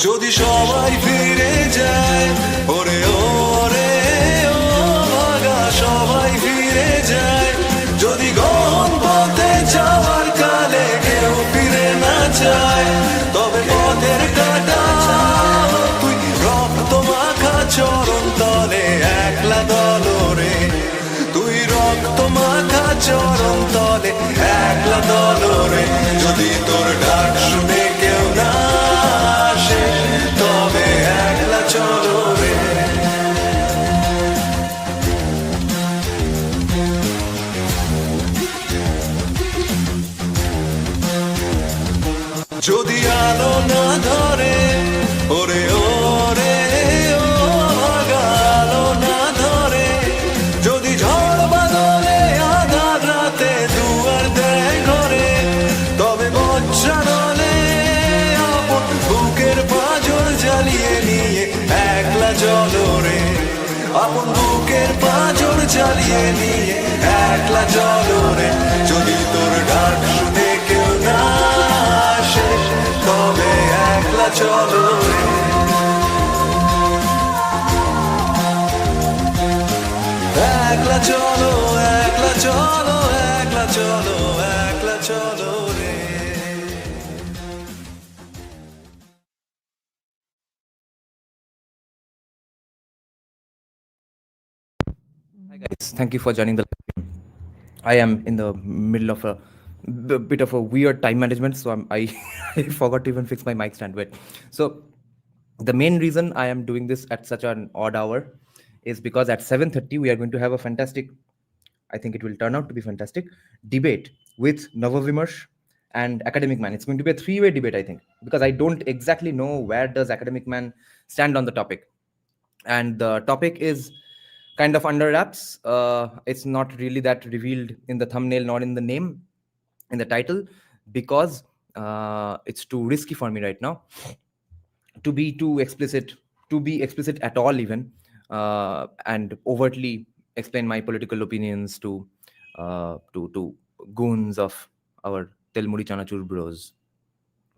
যদি সবাই ফিরে যায়, ওরে ওরে ও ভাগা সবাই ফিরে যায়, যদি গহন পথে যাওয়ার কালে কেউ ফিরে না যায়, তবে পথের কাটা তুই রক্ত মাখা চরণ তলে একলা দলরে, তুই রক্ত মাখা চরণ তলে একলা দলরে, যদি তোর ডাক শুনে কেউ না আসে তবে একলা চলো রে। যদি আলো না ধরে, ওরে ওরে ও ভাগা আলো না ধরে, যদি ঝড় বাদলে আধার রাতে দুয়ার দেয় ঘরে, তবে বজ্রা নলে আপন বুকের পাঁজর জ্বালিয়ে নিয়ে একলা চলো রে, আপন বুকের পাঁজর জ্বালিয়ে নিয়ে একলা চলো রে, যদি তোর ডাক শুনে কেউ না আসে তবে একলা চলো রে। একলা চলো, একলা চলো, একলা চলো, একলা চলো রে। Hi guys, thank you for joining the live stream. I am in the middle of a bit of a weird time management, so I I forgot to even fix my mic stand. Wait, so the main reason I am doing this at such an odd hour is because at 7:30 we are going to have a fantastic, I think it will turn out to be fantastic, debate with Navavimarsh and Academic Man. It's going to be a three-way debate, I think, because I don't exactly know where does Academic Man stand on the topic. And the topic is kind of under wraps. It's not really that revealed in the thumbnail nor in the name, in the title, because it's too risky for me right now to be too explicit, to be explicit at all even, and overtly explain my political opinions to goons of our Telmudi Chanachur bros.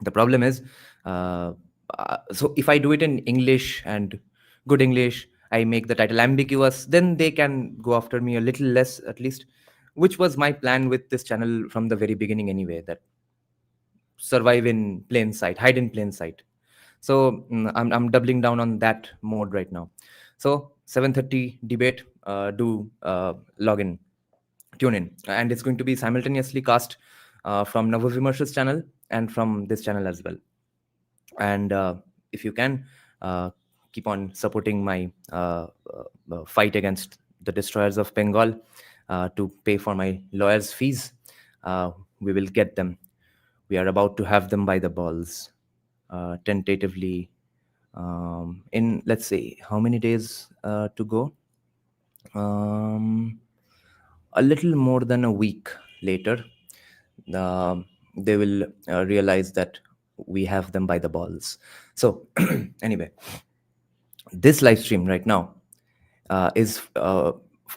The problem is, so if I do it in English and good English, I make the title ambiguous, then they can go after me a little less, at least, which was my plan with this channel from the very beginning anyway, that survive in plain sight, hide in plain sight. So I'm doubling down on that mode right now. So 7:30 debate, do log in, tune in, and it's going to be simultaneously cast from Navavimarsh's channel and from this channel as well. And if you can, keep on supporting my fight against the destroyers of Bengal to pay for my lawyers' fees. We will get them. We are about to have them by the balls, tentatively, in, let's say, how many days to go? A little more than a week later, they will realize that we have them by the balls. So anyway, this live stream right now is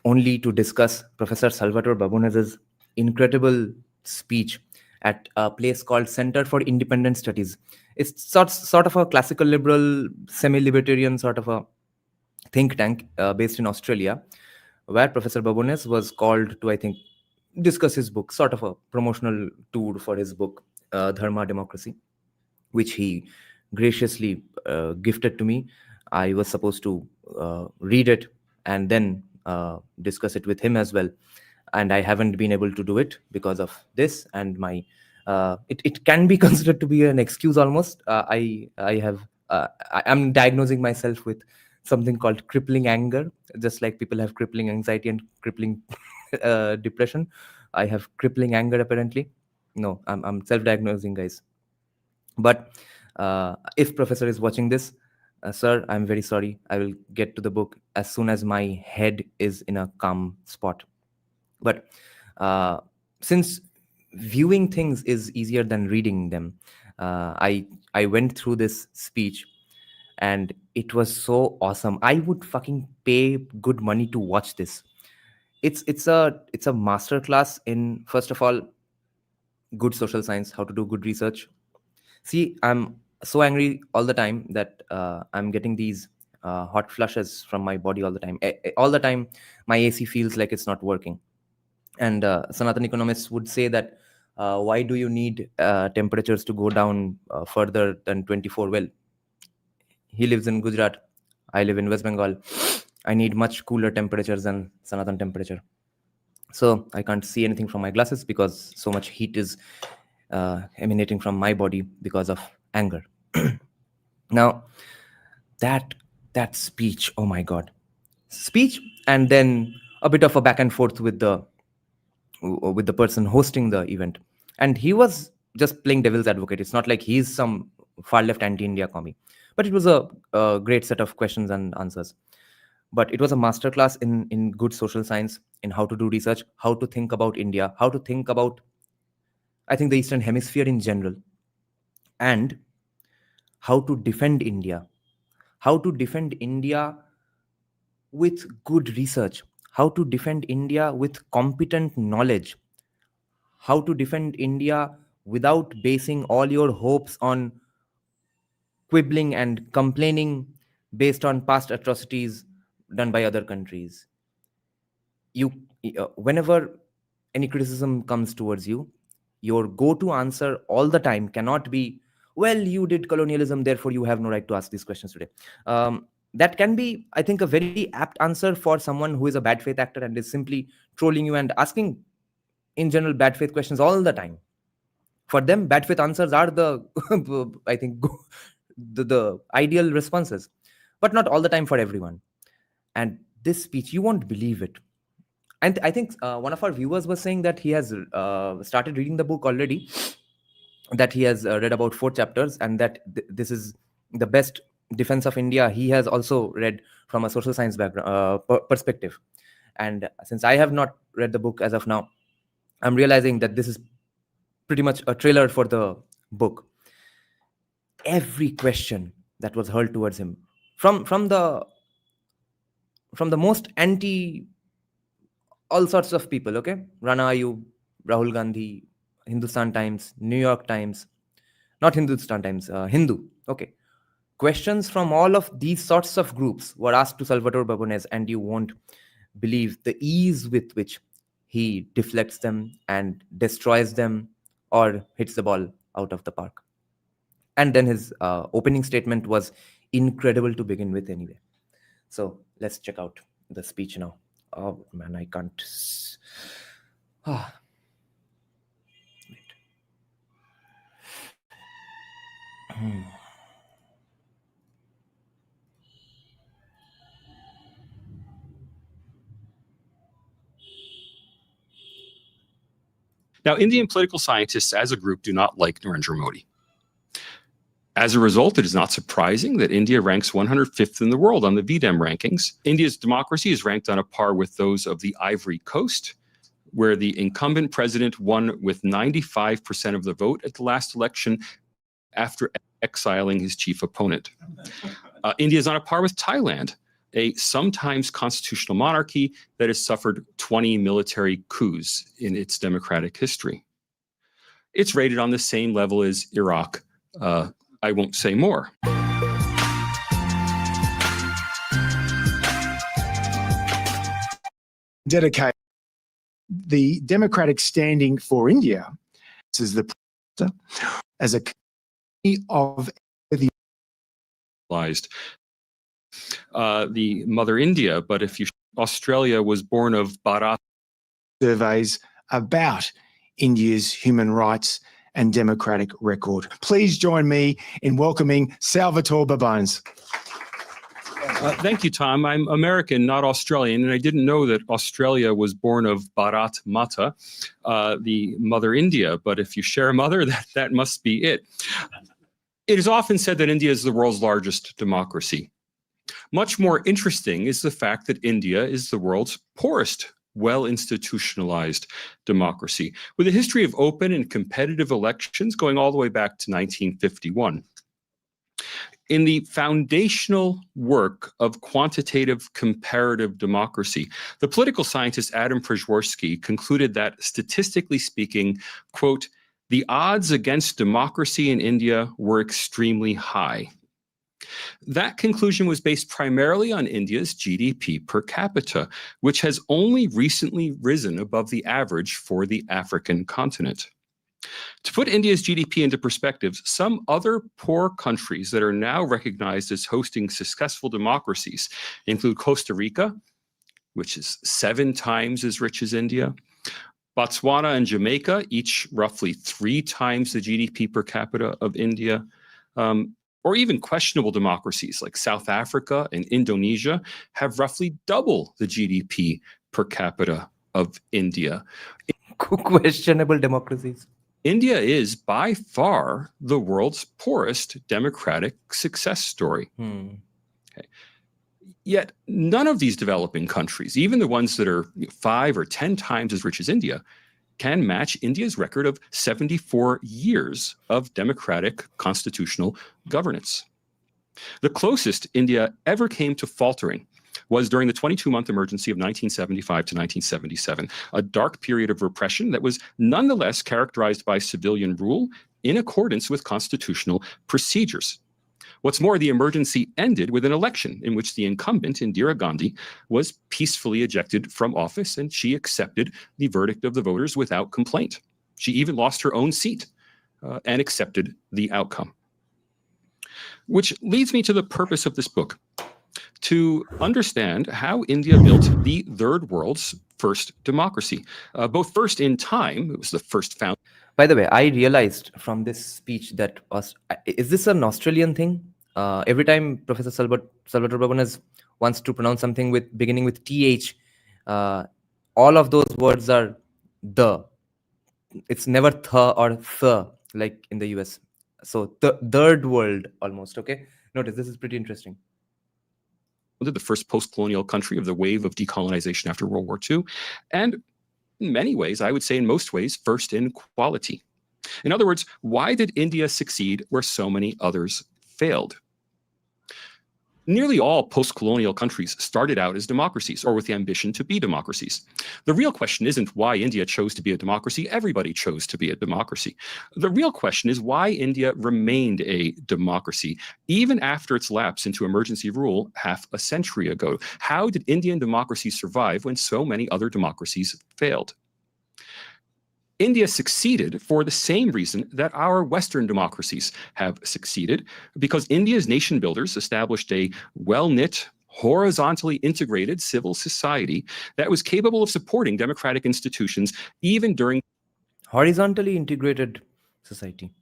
only to discuss Professor Salvatore Babones' incredible speech at a place called Center for Independent Studies. It's sort of a classical liberal, semi-libertarian sort of a think tank based in Australia, where Professor Babones was called to, I think, discuss his book, sort of a promotional tour for his book, Dharma, Democracy, which he graciously gifted to me. I was supposed to read it and then discuss it with him as well. And I haven't been able to do it because of this. And my it can be considered to be an excuse almost. I'm diagnosing myself with something called crippling anger, just like people have crippling anxiety and crippling depression. I have crippling anger apparently. No, I'm self-diagnosing, guys. But if Professor is watching this, sir, I'm very sorry. I will get to the book as soon as my head is in a calm spot. But since viewing things is easier than reading them, I went through this speech and it was so awesome. I would fucking pay good money to watch this. It's a masterclass in, first of all, good social science, how to do good research. See, I'm so angry all the time that I'm getting these hot flushes from my body all the time. All the time, my AC feels like it's not working. And Sanatan economists would say that why do you need temperatures to go down further than 24? Well, he lives in Gujarat. I live in West Bengal. I need much cooler temperatures than Sanatan temperature. So I can't see anything from my glasses because so much heat is emanating from my body because of anger. Now, that speech, oh my God, speech, and then a bit of a back and forth with the person hosting the event, and he was just playing devil's advocate. It's not like he's some far left anti-India commie, but it was a great set of questions and answers. But it was a masterclass in good social science, in how to do research, how to think about India, how to think about, I think, the Eastern Hemisphere in general, and how to defend India, how to defend India with good research, how to defend India with competent knowledge, how to defend India without basing all your hopes on quibbling and complaining based on past atrocities done by other countries. You, whenever any criticism comes towards you, your go-to answer all the time cannot be, well, you did colonialism, therefore you have no right to ask these questions today. That can be, I think, a very apt answer for someone who is a bad faith actor and is simply trolling you and asking, in general, bad faith questions all the time. For them, bad faith answers are the, I think, the ideal responses, but not all the time for everyone. And this speech, you won't believe it. And I think one of our viewers was saying that he has started reading the book already, that he has read about 4 chapters, and that this is the best defense of India he has also read from a social science background perspective. And since I have not read the book as of now, I'm realizing that this is pretty much a trailer for the book. Every question that was hurled towards him from the most anti all sorts of people, okay? Rana Ayub, Rahul Gandhi, Hindustan Times, New York Times, not Hindustan Times, Hindu, okay? Questions from all of these sorts of groups were asked to Salvatore Babones, and you won't believe the ease with which he deflects them and destroys them or hits the ball out of the park. And then his opening statement was incredible to begin with anyway. So let's check out the speech now. Oh man, I can't. Wait. Now, Indian political scientists as a group do not like Narendra Modi. As a result, it is not surprising that India ranks 105th in the world on the VDEM rankings. India's democracy is ranked on a par with those of the Ivory Coast, where the incumbent president won with 95% of the vote at the last election after exiling his chief opponent. India is on a par with Thailand, a sometimes constitutional monarchy that has suffered 20 military coups in its democratic history. It's rated on the same level as Iraq. I won't say more. Dedicate the democratic standing for India as the as a of the mother India, but if you Australia was born of Bharat surveys about India's human rights and democratic record. Please join me in welcoming Salvatore Babones. Thank you, Tom. I'm American, not Australian, and I didn't know that Australia was born of Bharat Mata, the mother India, but if you share a mother, that must be it. It is often said that India is the world's largest democracy. Much more interesting is the fact that India is the world's poorest well-institutionalized democracy, with a history of open and competitive elections going all the way back to 1951. In the foundational work of quantitative comparative democracy, the political scientist Adam Przeworski concluded that, statistically speaking, quote, the odds against democracy in India were extremely high. That conclusion was based primarily on India's GDP per capita, which has only recently risen above the average for the African continent. To put India's GDP into perspective, some other poor countries that are now recognized as hosting successful democracies include Costa Rica, which is 7 times as rich as India, Botswana and Jamaica, each roughly 3 times the GDP per capita of India, or even questionable democracies like South Africa and Indonesia have roughly double the GDP per capita of India. Questionable democracies. India is by far the world's poorest democratic success story. Okay. Yet none of these developing countries, even the ones that are 5 or 10 times as rich as India, can match India's record of 74 years of democratic constitutional governance. The closest India ever came to faltering was during the 22-month emergency of 1975 to 1977, a dark period of repression that was nonetheless characterized by civilian rule in accordance with constitutional procedures. What's more, the emergency ended with an election in which the incumbent, Indira Gandhi, was peacefully ejected from office, and she accepted the verdict of the voters without complaint. She even lost her own seat and accepted the outcome. Which leads me to the purpose of this book, to understand how India built the third world's first democracy, both first in time, it was the first found. By the way, I realized from this speech that is this an Australian thing? Every time Professor Salvatore Babones wants to pronounce something beginning with TH, all of those words are the. It's never th or th like in the US. So the third world almost. Okay, notice this is pretty interesting. The first post-colonial country of the wave of decolonization after World War II, and in many ways, I would say in most ways, first in quality. In other words, why did India succeed where so many others failed? Nearly all post-colonial countries started out as democracies or with the ambition to be democracies. The real question isn't why India chose to be a democracy. Everybody chose to be a democracy. The real question is why India remained a democracy even after its lapse into emergency rule half a century ago. How did Indian democracy survive when so many other democracies failed? India succeeded for the same reason that our Western democracies have succeeded, because India's nation builders established a well-knit, horizontally integrated civil society that was capable of supporting democratic institutions even during horizontally integrated society.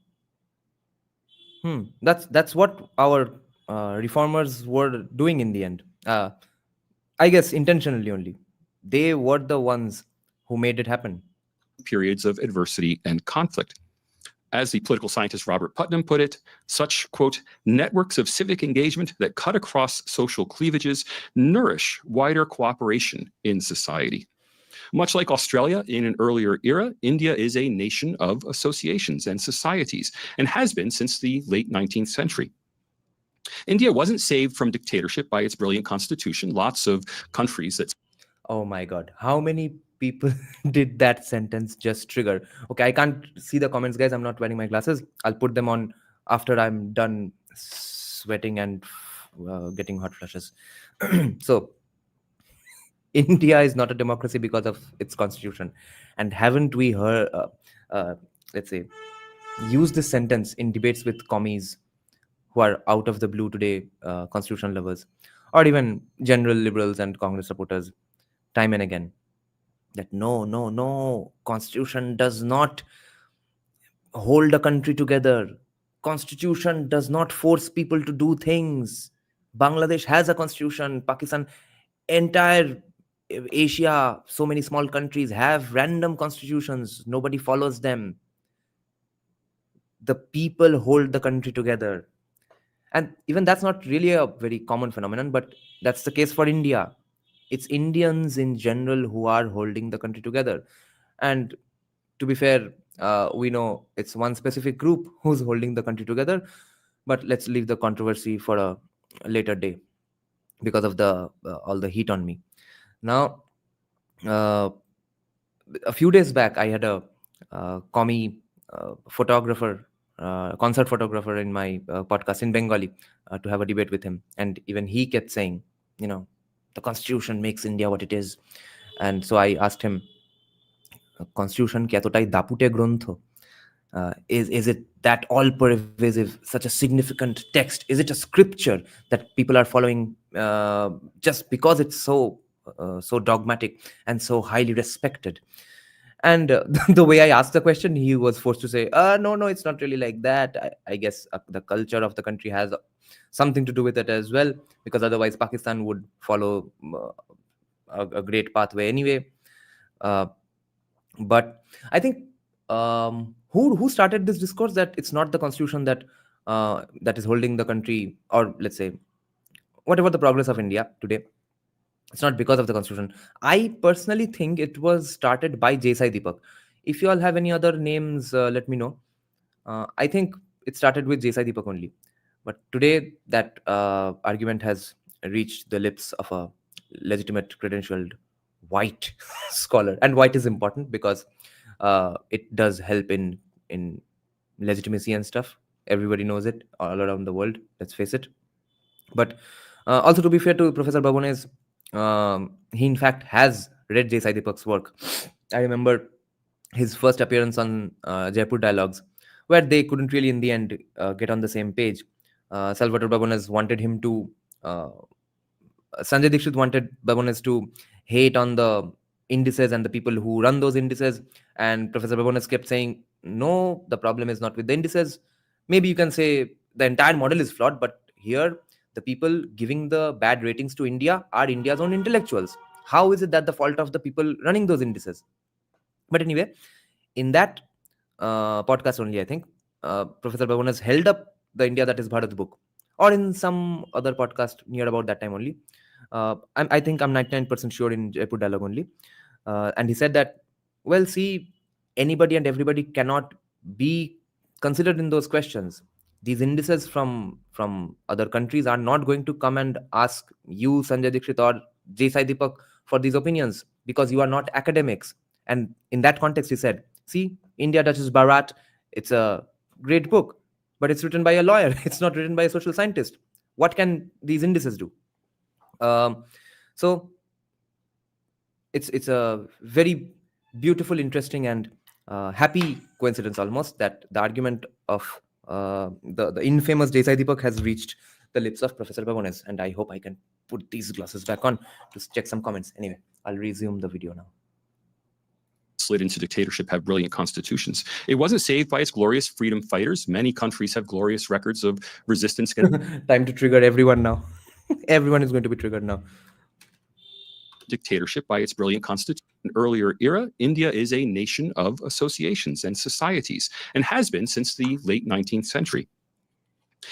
That's what our reformers were doing in the end. I guess intentionally only. They were the ones who made it happen. Periods of adversity and conflict. As the political scientist Robert Putnam put it, such, quote, networks of civic engagement that cut across social cleavages nourish wider cooperation in society. Much like Australia in an earlier era, India is a nation of associations and societies, and has been since the late 19th century. India wasn't saved from dictatorship by its brilliant constitution. Lots of countries that... Oh my God, how many people did that sentence just trigger? Okay, I can't see the comments, guys. I'm not wearing my glasses. I'll put them on after I'm done sweating and getting hot flushes. So, India is not a democracy because of its constitution. And haven't we heard, let's say, use this sentence in debates with commies who are out of the blue today, constitutional lovers, or even general liberals and Congress supporters, time and again, that no, constitution does not hold a country together. Constitution does not force people to do things. Bangladesh has a constitution. Pakistan, entire Asia, so many small countries have random constitutions. Nobody follows them. The people hold the country together. And even that's not really a very common phenomenon, but that's the case for India. It's Indians in general who are holding the country together. And to be fair, we know it's one specific group who's holding the country together, but let's leave the controversy for a later day because of the all the heat on me. Now, a few days back, I had a commie photographer, concert photographer in my podcast in Bengali to have a debate with him. And even he kept saying, the constitution makes India what it is. And so I asked him, constitution কি এতটাই দাপুটে গ্রন্থ? Is it that all pervasive, such a significant text? Is it a scripture that people are following just because it's so dogmatic and so highly respected? And the way I asked the question, he was forced to say, no, it's not really like that. I guess the culture of the country has something to do with it as well, because otherwise Pakistan would follow a great pathway anyway. But I think who started this discourse that it's not the constitution that is holding the country, or let's say whatever the progress of India today, it's not because of the constitution. I personally think it was started by J.Sai Deepak. If you all have any other names, let me know. I think it started with J.Sai Deepak only. But today that argument has reached the lips of a legitimate, credentialed, white scholar. And white is important because it does help in legitimacy and stuff. Everybody knows it all around the world, let's face it. But also, to be fair to Professor Babones, he in fact has read J.Sai Deepak's work. I remember his first appearance on Jaipur Dialogues, where they couldn't really in the end get on the same page. Salvatore Babones wanted him to Sanjay Dixit wanted Babones to hate on the indices and the people who run those indices, and Professor Babones kept saying, no, the problem is not with the indices. Maybe you can say the entire model is flawed, but here the people giving the bad ratings to India are India's own intellectuals. How is it that the fault of the people running those indices? But anyway, in that podcast only, I think Professor Babones held up the India That Is Bharat book, or in some other podcast near about that time only. I think I'm 99% sure in Jaipur Dialogue only. And he said that, well, see, anybody and everybody cannot be considered in those questions. These indices from other countries are not going to come and ask you, Sanjay Dixit or J.Sai Deepak, for these opinions, because you are not academics. And in that context, he said, see, India That Is Bharat, it's a great book, but it's written by a lawyer. It's not written by a social scientist. What can these indices do? So it's a very beautiful, interesting, and happy coincidence almost that the argument of the infamous J.Sai Deepak has reached the lips of Professor Babones. And I hope I can put these glasses back on to check some comments. Anyway, I'll resume the video now. Slid into dictatorship have brilliant constitutions. It wasn't saved by its glorious freedom fighters. Many countries have glorious records of resistance. Time to trigger everyone now. Everyone is going to be triggered now. Dictatorship by its brilliant constitution. In an earlier era, India is a nation of associations and societies, and has been since the late 19th century.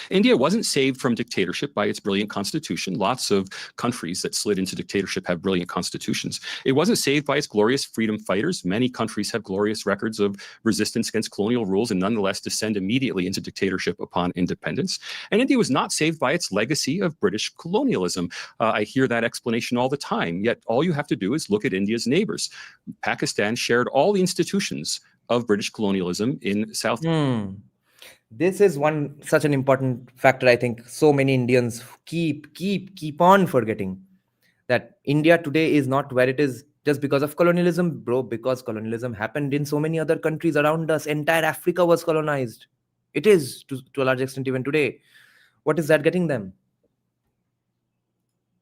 India wasn't saved from dictatorship by its brilliant constitution. Lots of countries that slid into dictatorship have brilliant constitutions. It wasn't saved by its glorious freedom fighters. Many countries have glorious records of resistance against colonial rules and nonetheless descend immediately into dictatorship upon independence. And India was not saved by its legacy of British colonialism. I hear that explanation all the time, yet all you have to do is look at India's neighbors. Pakistan shared all the institutions of British colonialism in South. This is such an important factor. I think so many Indians keep on forgetting that India today is not where it is just because of colonialism, bro. Because colonialism happened in so many other countries around us. Entire Africa was colonized. It is to a large extent even today. What is that getting them?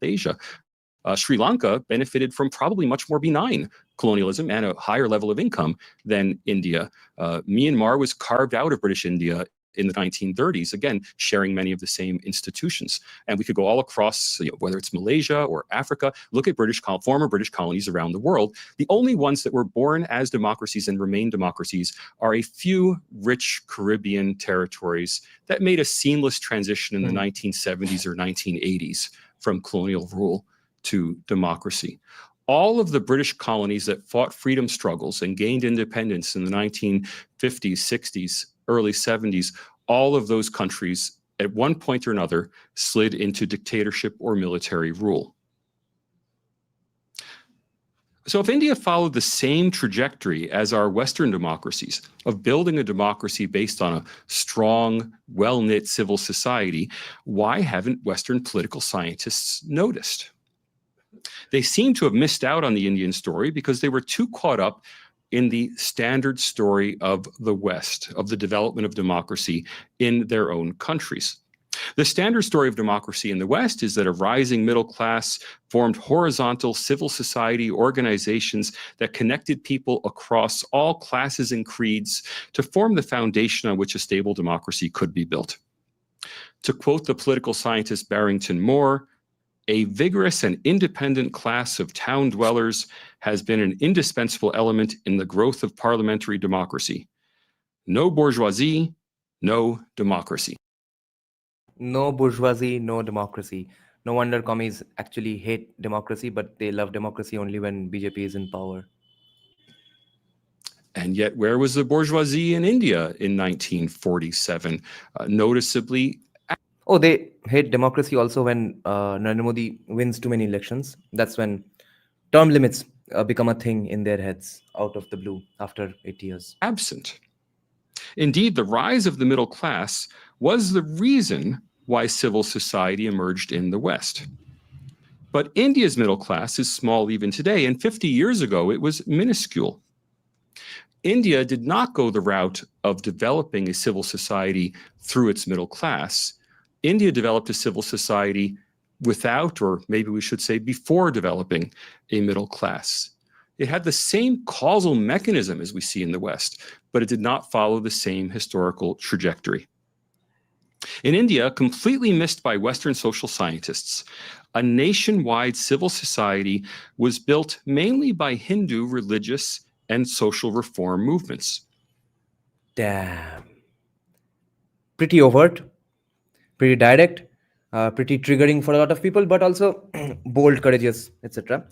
Asia. Sri Lanka benefited from probably much more benign colonialism and a higher level of income than India. Myanmar was carved out of British India in the 1930s, again, sharing many of the same institutions. And we could go all across, whether it's Malaysia or Africa, look at former British colonies around the world. The only ones that were born as democracies and remain democracies are a few rich Caribbean territories that made a seamless transition in the 1970s or 1980s from colonial rule to democracy. All of the British colonies that fought freedom struggles and gained independence in the 1950s, 60s, early 70s, all of those countries at one point or another slid into dictatorship or military rule. So if India followed the same trajectory as our Western democracies of building a democracy based on a strong, well-knit civil society, why haven't Western political scientists noticed? They seem to have missed out on the Indian story because they were too caught up in the standard story of the West, of the development of democracy in their own countries. The standard story of democracy in the West is that a rising middle class formed horizontal civil society organizations that connected people across all classes and creeds to form the foundation on which a stable democracy could be built. To quote the political scientist Barrington Moore, a vigorous and independent class of town dwellers has been an indispensable element in the growth of parliamentary democracy. No bourgeoisie, no democracy. No bourgeoisie, no democracy. No wonder commies actually hate democracy, but they love democracy only when BJP is in power. And yet, where was the bourgeoisie in India in 1947? Noticeably. Oh, they hate democracy also when Narendra Modi wins too many elections. That's when term limits become a thing in their heads out of the blue after 8 years. Absent. Indeed, the rise of the middle class was the reason why civil society emerged in the West. But India's middle class is small even today, and 50 years ago it was minuscule. India did not go the route of developing a civil society through its middle class. India developed a civil society without, or maybe we should say before, developing a middle class. It had the same causal mechanism as we see in the West, but it did not follow the same historical trajectory. In India, completely missed by Western social scientists, a nationwide civil society was built mainly by Hindu religious and social reform movements. Damn. Pretty overt, pretty direct, pretty triggering for a lot of people, but also bold, courageous, etc.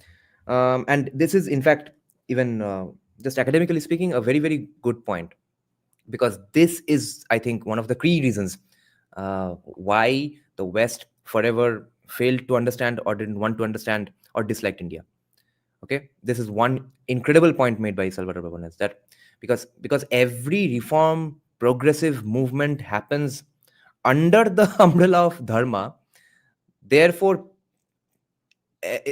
And this is, in fact, even just academically speaking, a very, very good point, because this is, I think, one of the key reasons why the West forever failed to understand or didn't want to understand or disliked India. Okay, this is one incredible point made by Salvatore Babones, that because every reform progressive movement happens under the umbrella of Dharma, therefore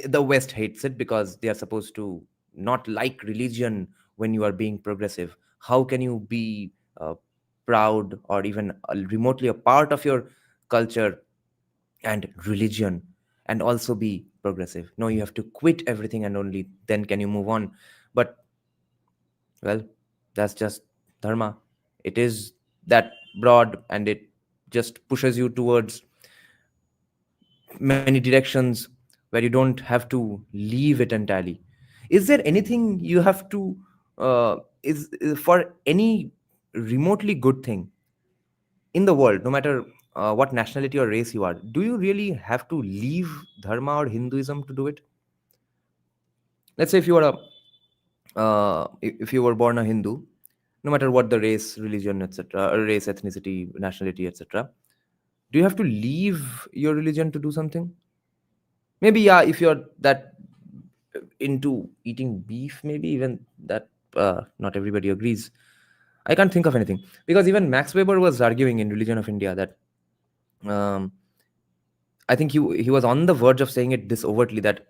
the West hates it because they are supposed to not like religion when you are being progressive. How can you be proud or even remotely a part of your culture and religion and also be progressive? No, you have to quit everything and only then can you move on. But well, that's just Dharma. It is that broad and it just pushes you towards many directions where you don't have to leave it entirely. Is there anything you have to is for any remotely good thing in the world, no matter what nationality or race you are, do you really have to leave Dharma or Hinduism to do it? Let's say if you are if you were born a Hindu, no matter what the race, religion, etc., race, ethnicity, nationality, etc., do you have to leave your religion to do something? Maybe, yeah, if you're that into eating beef, maybe even that not everybody agrees. I can't think of anything, because even Max Weber was arguing in Religion of India that I think he was on the verge of saying it this overtly, that,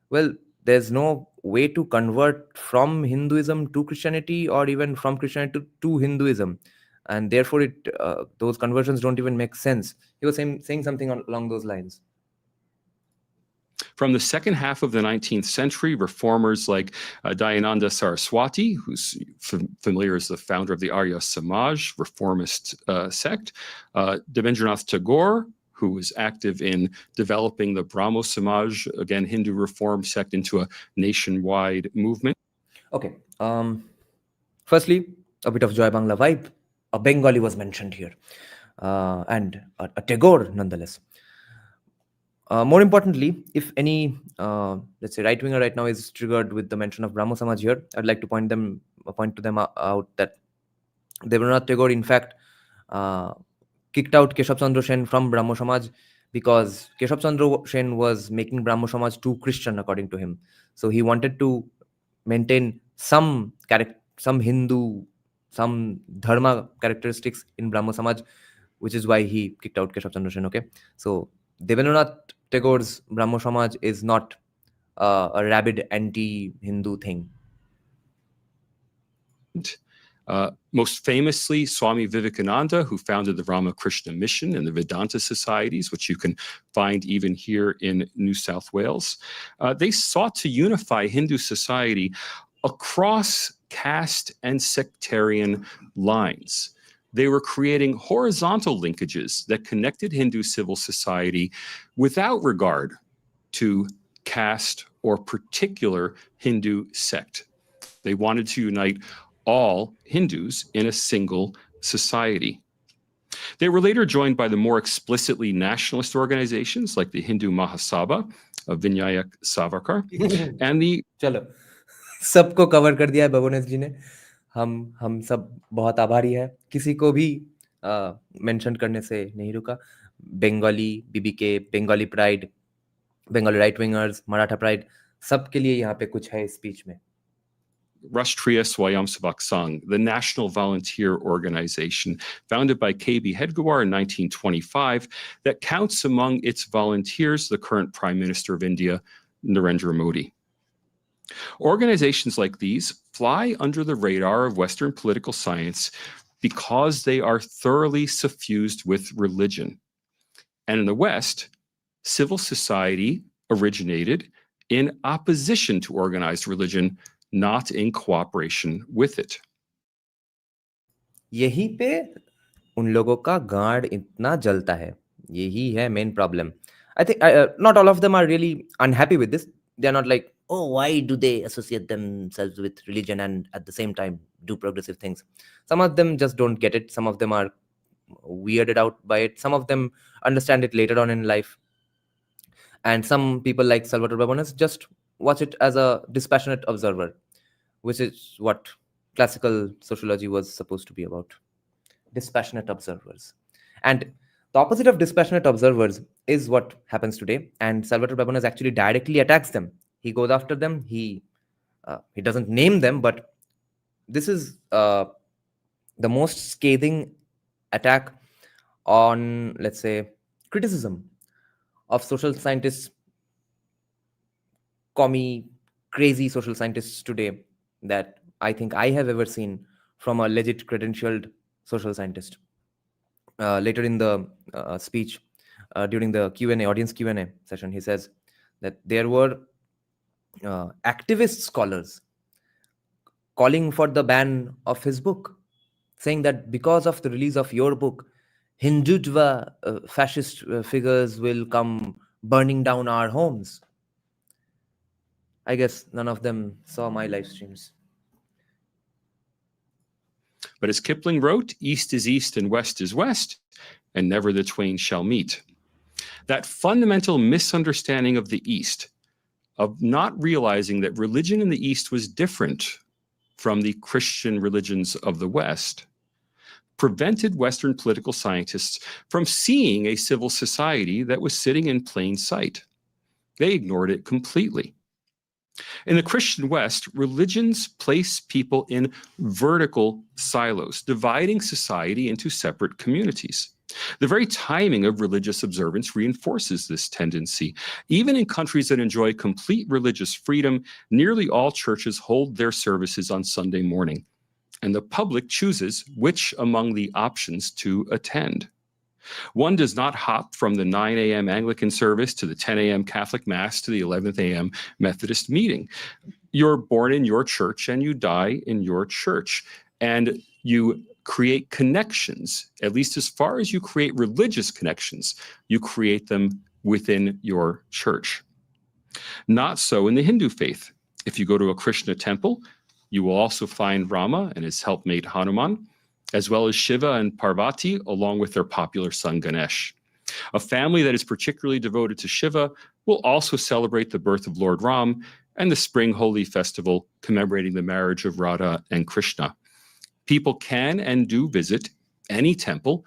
well, there's no way to convert from Hinduism to Christianity or even from Christianity to Hinduism. And therefore, those conversions don't even make sense. He was saying something along those lines. From the second half of the 19th century, reformers like Dayananda Saraswati, who's familiar as the founder of the Arya Samaj reformist sect, Devendranath Tagore, who was active in developing the Brahmo Samaj, again, Hindu reform sect, into a nationwide movement. Okay. Firstly, a bit of Joy Bangla vibe. A Bengali was mentioned here, and a Tagore nonetheless. More importantly, if any, let's say, right-winger right now is triggered with the mention of Brahmo Samaj here, I'd like to point to them out that Devendranath Tagore, in fact, kicked out Keshav Chandra Sen from Brahmo Samaj because Keshav Chandra Sen was making Brahmo Samaj too Christian, according to him. So he wanted to maintain some Hindu, some Dharma characteristics in Brahmo Samaj, which is why he kicked out Keshav Chandra Sen. Okay, so Devendranath Tagore's Brahmo Samaj is not a rabid anti-Hindu thing. Most famously, Swami Vivekananda, who founded the Ramakrishna Mission and the Vedanta Societies, which you can find even here in New South Wales. They sought to unify Hindu society across caste and sectarian lines. They were creating horizontal linkages that connected Hindu civil society without regard to caste or particular Hindu sect. They wanted to unite all Hindus in a single society. They were later joined by the more explicitly nationalist organizations like the Hindu Mahasabha of Vinayak Savarkar and the चलो सबको cover कर दिया है बाबोनेस जी ने. हम सब बहुत आभारी है. किसी को भी मेंशन करने से नहीं रुका. Bengali BBK, Bengali pride, Bengali right wingers, Maratha pride, सबके लिए यहाँ पे कुछ है इस स्पीच में. Rashtriya Swayamsevak Sangh, the national volunteer organization founded by K.B. Hedgewar in 1925 that counts among its volunteers the current Prime Minister of India, Narendra Modi. Organizations like these fly under the radar of Western political science because they are thoroughly suffused with religion. And in the West, civil society originated in opposition to organized religion, not in cooperation with it. यही पे उन लोगों का गांड इतना जलता है. यही है main problem. I think not all of them are really unhappy with this. They are not like, oh, why do they associate themselves with religion and at the same time do progressive things? Some of them just don't get it. Some of them are weirded out by it. Some of them understand it later on in life. And some people like Salvatore Babones just watch it as a dispassionate observer, which is what classical sociology was supposed to be about. Dispassionate observers. And the opposite of dispassionate observers is what happens today. And Salvatore Babones actually directly attacks them. He goes after them. He doesn't name them, but this is the most scathing attack on, let's say, criticism of social scientists, commie, crazy social scientists today that I think I have ever seen from a legit credentialed social scientist. Later in the speech, during the Q&A, audience Q&A session, he says that there were activist scholars calling for the ban of his book, saying that because of the release of your book, Hindutva fascist figures will come burning down our homes. I guess none of them saw my live streams. But as Kipling wrote, east is east and west is west, and never the twain shall meet. That fundamental misunderstanding of the East, of not realizing that religion in the East was different from the Christian religions of the West, prevented Western political scientists from seeing a civil society that was sitting in plain sight. They ignored it completely. In the Christian West, religions place people in vertical silos, dividing society into separate communities. The very timing of religious observance reinforces this tendency. Even in countries that enjoy complete religious freedom, nearly all churches hold their services on Sunday morning, and the public chooses which among the options to attend. One does not hop from the 9 a.m. Anglican service to the 10 a.m. Catholic Mass to the 11th a.m. Methodist meeting. You're born in your church and you die in your church. And you create connections, at least as far as you create religious connections, you create them within your church. Not so in the Hindu faith. If you go to a Krishna temple, you will also find Rama and his helpmate Hanuman, as well as Shiva and Parvati, along with their popular son Ganesh. A family that is particularly devoted to Shiva will also celebrate the birth of Lord Ram and the spring holy festival commemorating the marriage of Radha and Krishna. People can and do visit any temple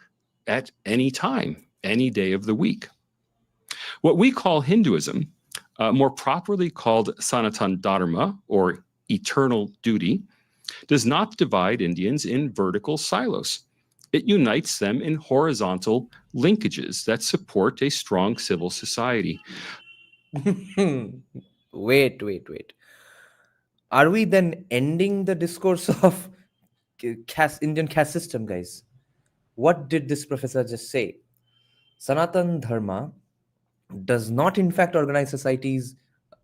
at any time, any day of the week. What we call Hinduism, more properly called Sanatan Dharma, or eternal duty, does not divide Indians in vertical silos. It unites them in horizontal linkages that support a strong civil society. Wait. Are we then ending the discourse of Indian caste system, guys? What did this professor just say? Sanatan Dharma does not, in fact, organize societies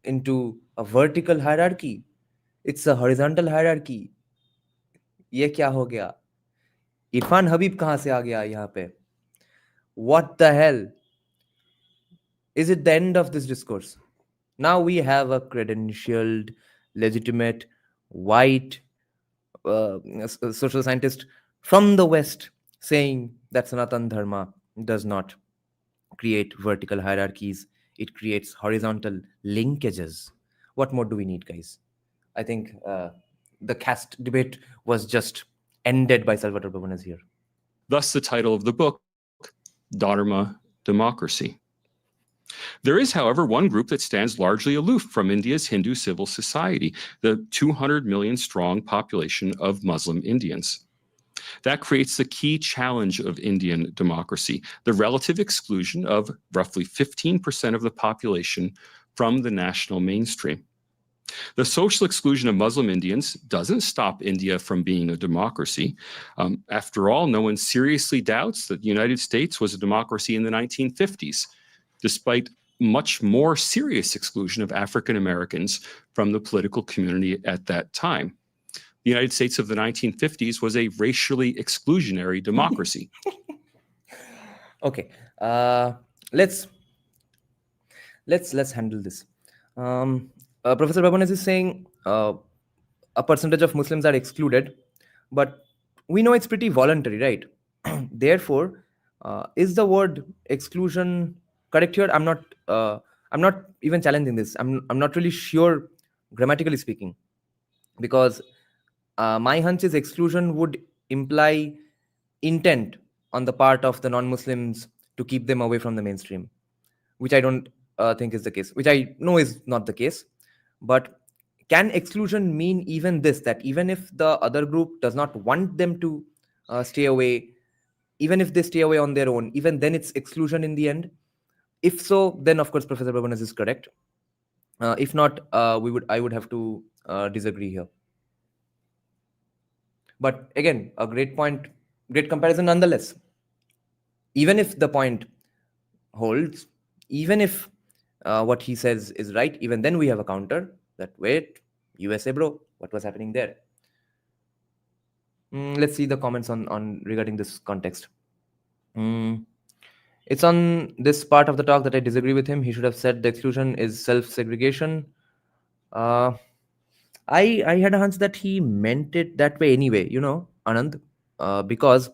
into a vertical hierarchy. It's a horizontal hierarchy. ये क्या हो गया? इरफान हबीब कहाँ से आ गया यहाँ पे? What the hell? Is it the end of this discourse? Now we have a credentialed, legitimate, white social scientist from the West saying that Sanatan Dharma does not create vertical hierarchies, it creates horizontal linkages. What more do we need, guys? I think the caste debate was just ended by Salvatore Babones here. Thus, the title of the book, Dharma, Democracy. There is, however, one group that stands largely aloof from India's Hindu civil society, the 200 million strong population of Muslim Indians. That creates the key challenge of Indian democracy, the relative exclusion of roughly 15% of the population from the national mainstream. The social exclusion of Muslim Indians doesn't stop India from being a democracy. After all, no one seriously doubts that the United States was a democracy in the 1950s, despite much more serious exclusion of African Americans from the political community at that time. The United States of the 1950s was a racially exclusionary democracy. Okay, let's handle this. Professor Babones is saying a percentage of Muslims are excluded, but we know it's pretty voluntary, right? Therefore, is the word exclusion correct here? I'm not even challenging this. I'm not really sure, grammatically speaking, because my hunch is exclusion would imply intent on the part of the non-Muslims to keep them away from the mainstream, which I don't think is the case, which I know is not the case. But can exclusion mean even this, that even if the other group does not want them to stay away, even if they stay away on their own, even then it's exclusion in the end? If so, then of course Professor Babones is correct. If not, I would have to disagree here. But again, a great point, great comparison nonetheless. Even if the point holds, even if what he says is right, even then we have a counter that, wait, USA bro, what was happening there? Let's see the comments on regarding this context. It's on this part of the talk that I disagree with him. He should have said the exclusion is self-segregation. I had a hunch that he meant it that way anyway, Anand, because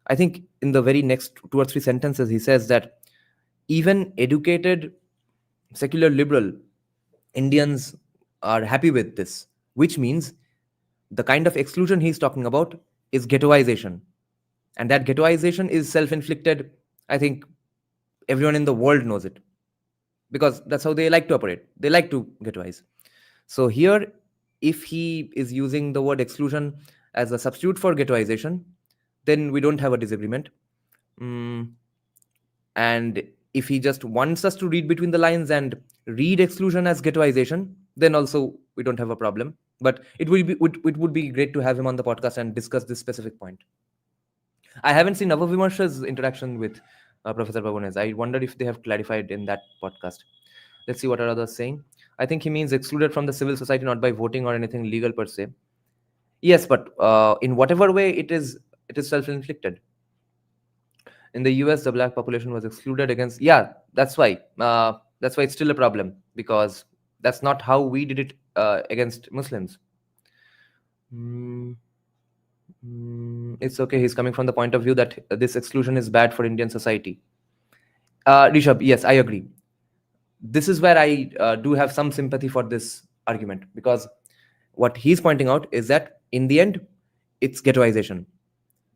I think in the very next 2 or 3 sentences, he says that even educated, secular, liberal Indians are happy with this, which means the kind of exclusion he's talking about is ghettoization. And that ghettoization is self-inflicted. I think everyone in the world knows it, because that's how they like to operate. They like to ghettoize. So here, if he is using the word exclusion as a substitute for ghettoization, then we don't have a disagreement. And if he just wants us to read between the lines and read exclusion as ghettoization, then also we don't have a problem. But it would be great to have him on the podcast and discuss this specific point. I haven't seen Navavimarsha's interaction with Professor Babones. I wonder if they have clarified in that podcast. Let's see what are others saying. I think he means excluded from the civil society, not by voting or anything legal per se. Yes, but in whatever way it is self-inflicted. In the US, the black population was excluded against. Yeah, that's why. That's why it's still a problem, because that's not how we did it against Muslims. It's okay. He's coming from the point of view that this exclusion is bad for Indian society. Rishabh, yes, I agree. This is where I do have some sympathy for this argument, because what he's pointing out is that in the end, it's ghettoization.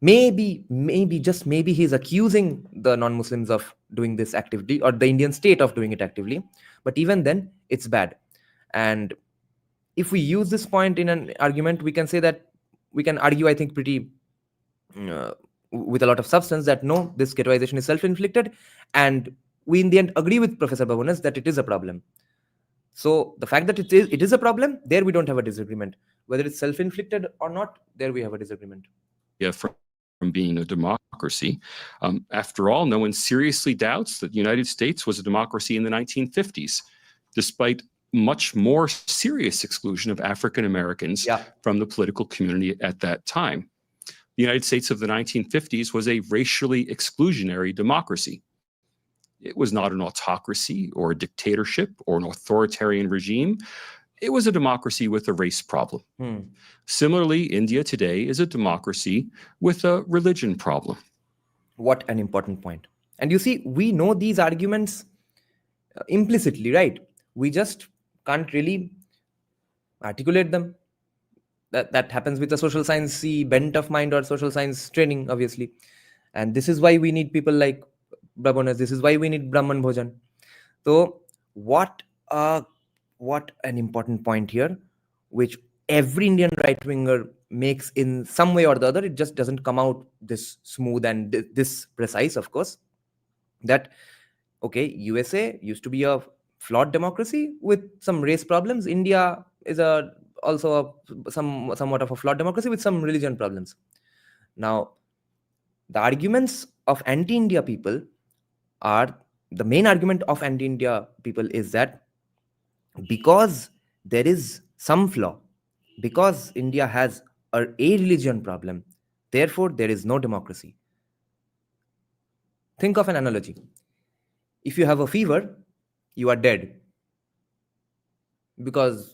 Maybe, just maybe he's accusing the non-Muslims of doing this actively, or the Indian state of doing it actively. But even then, it's bad. And if we use this point in an argument, we can say that we can argue, I think, pretty with a lot of substance that no, this ghettoization is self-inflicted, and we in the end agree with Professor Babones that it is a problem. So the fact that it is a problem, there we don't have a disagreement. Whether it's self-inflicted or not, there we have a disagreement. Yeah, from being a democracy. After all, no one seriously doubts that the United States was a democracy in the 1950s, despite much more serious exclusion of African Americans from the political community at that time. The United States of the 1950s was a racially exclusionary democracy. It was not an autocracy or a dictatorship or an authoritarian regime. It was a democracy with a race problem. Similarly, India today is a democracy with a religion problem. What an important point. And you see, we know these arguments implicitly, right? We just can't really articulate them. That happens with a social sciencey bent of mind or social science training, obviously. And this is why we need people like Babones. This is why we need Brahman Bhojan. So what an important point here, which every Indian right-winger makes in some way or the other. It just doesn't come out this smooth and this precise, of course, that, okay, USA used to be a flawed democracy with some race problems. India is also somewhat of a flawed democracy with some religion problems. Now, the arguments of anti-India people are, the main argument of anti-India people is that because there is some flaw, because India has a religion problem, therefore there is no democracy. Think of an analogy. If you have a fever, you are dead. Because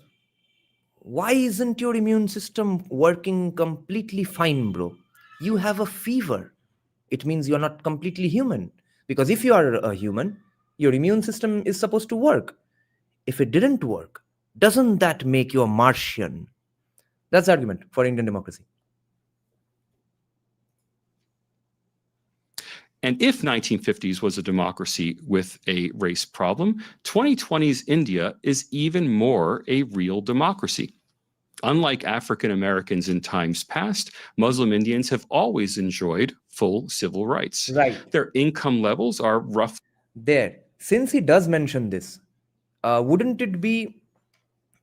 why isn't your immune system working completely fine, bro? You have a fever. It means you're not completely human. Because if you are a human, your immune system is supposed to work. If it didn't work, doesn't that make you a Martian? That's the argument for Indian democracy. And if 1950s was a democracy with a race problem, 2020's India is even more a real democracy. Unlike African Americans in times past, Muslim Indians have always enjoyed full civil rights. Right. Their income levels are rough. There, since he does mention this, wouldn't it be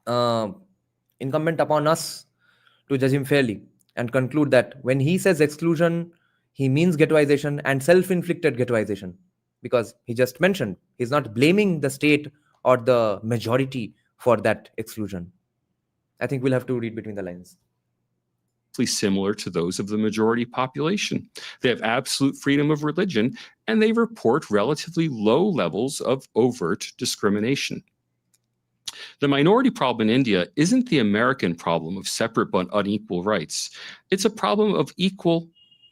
incumbent upon us to judge him fairly and conclude that when he says exclusion, he means ghettoization and self-inflicted ghettoization? Because he just mentioned he's not blaming the state or the majority for that exclusion. I think we'll have to read between the lines. Similar to those of the majority population. They have absolute freedom of religion, and they report relatively low levels of overt discrimination. The minority problem in India isn't the American problem of separate but unequal rights. It's a problem of equal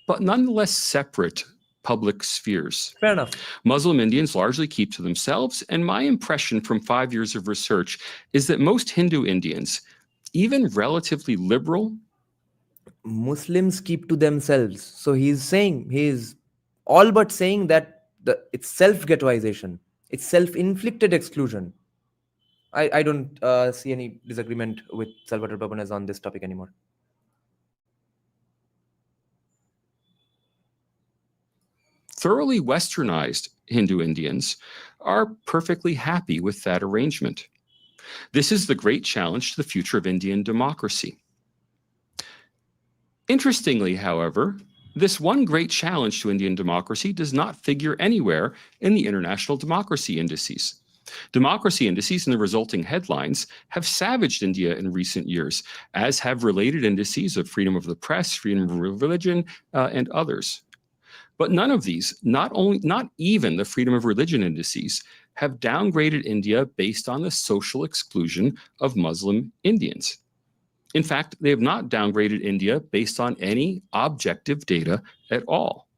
but nonetheless separate public spheres. Fair enough. Muslim Indians largely keep to themselves, and my impression from 5 years of research is that most Hindu Indians, even relatively liberal, Muslims keep to themselves. So he's all but saying that it's self-ghettoization. It's self-inflicted exclusion. I don't see any disagreement with Salvatore Babones on this topic anymore. Thoroughly westernized Hindu Indians are perfectly happy with that arrangement. This is the great challenge to the future of Indian democracy. Interestingly, however, this one great challenge to Indian democracy does not figure anywhere in the international democracy indices. Democracy indices and the resulting headlines have savaged India in recent years, as have related indices of freedom of the press, freedom of religion, and others. But none of these, not even the freedom of religion indices, have downgraded India based on the social exclusion of Muslim Indians. In fact, they have not downgraded India based on any objective data at all.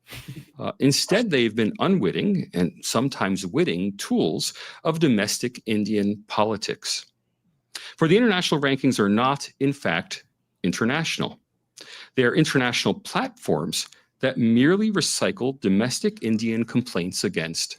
Instead, they've been unwitting and sometimes witting tools of domestic Indian politics. For the international rankings are not, in fact, international. They are international platforms that merely recycle domestic Indian complaints against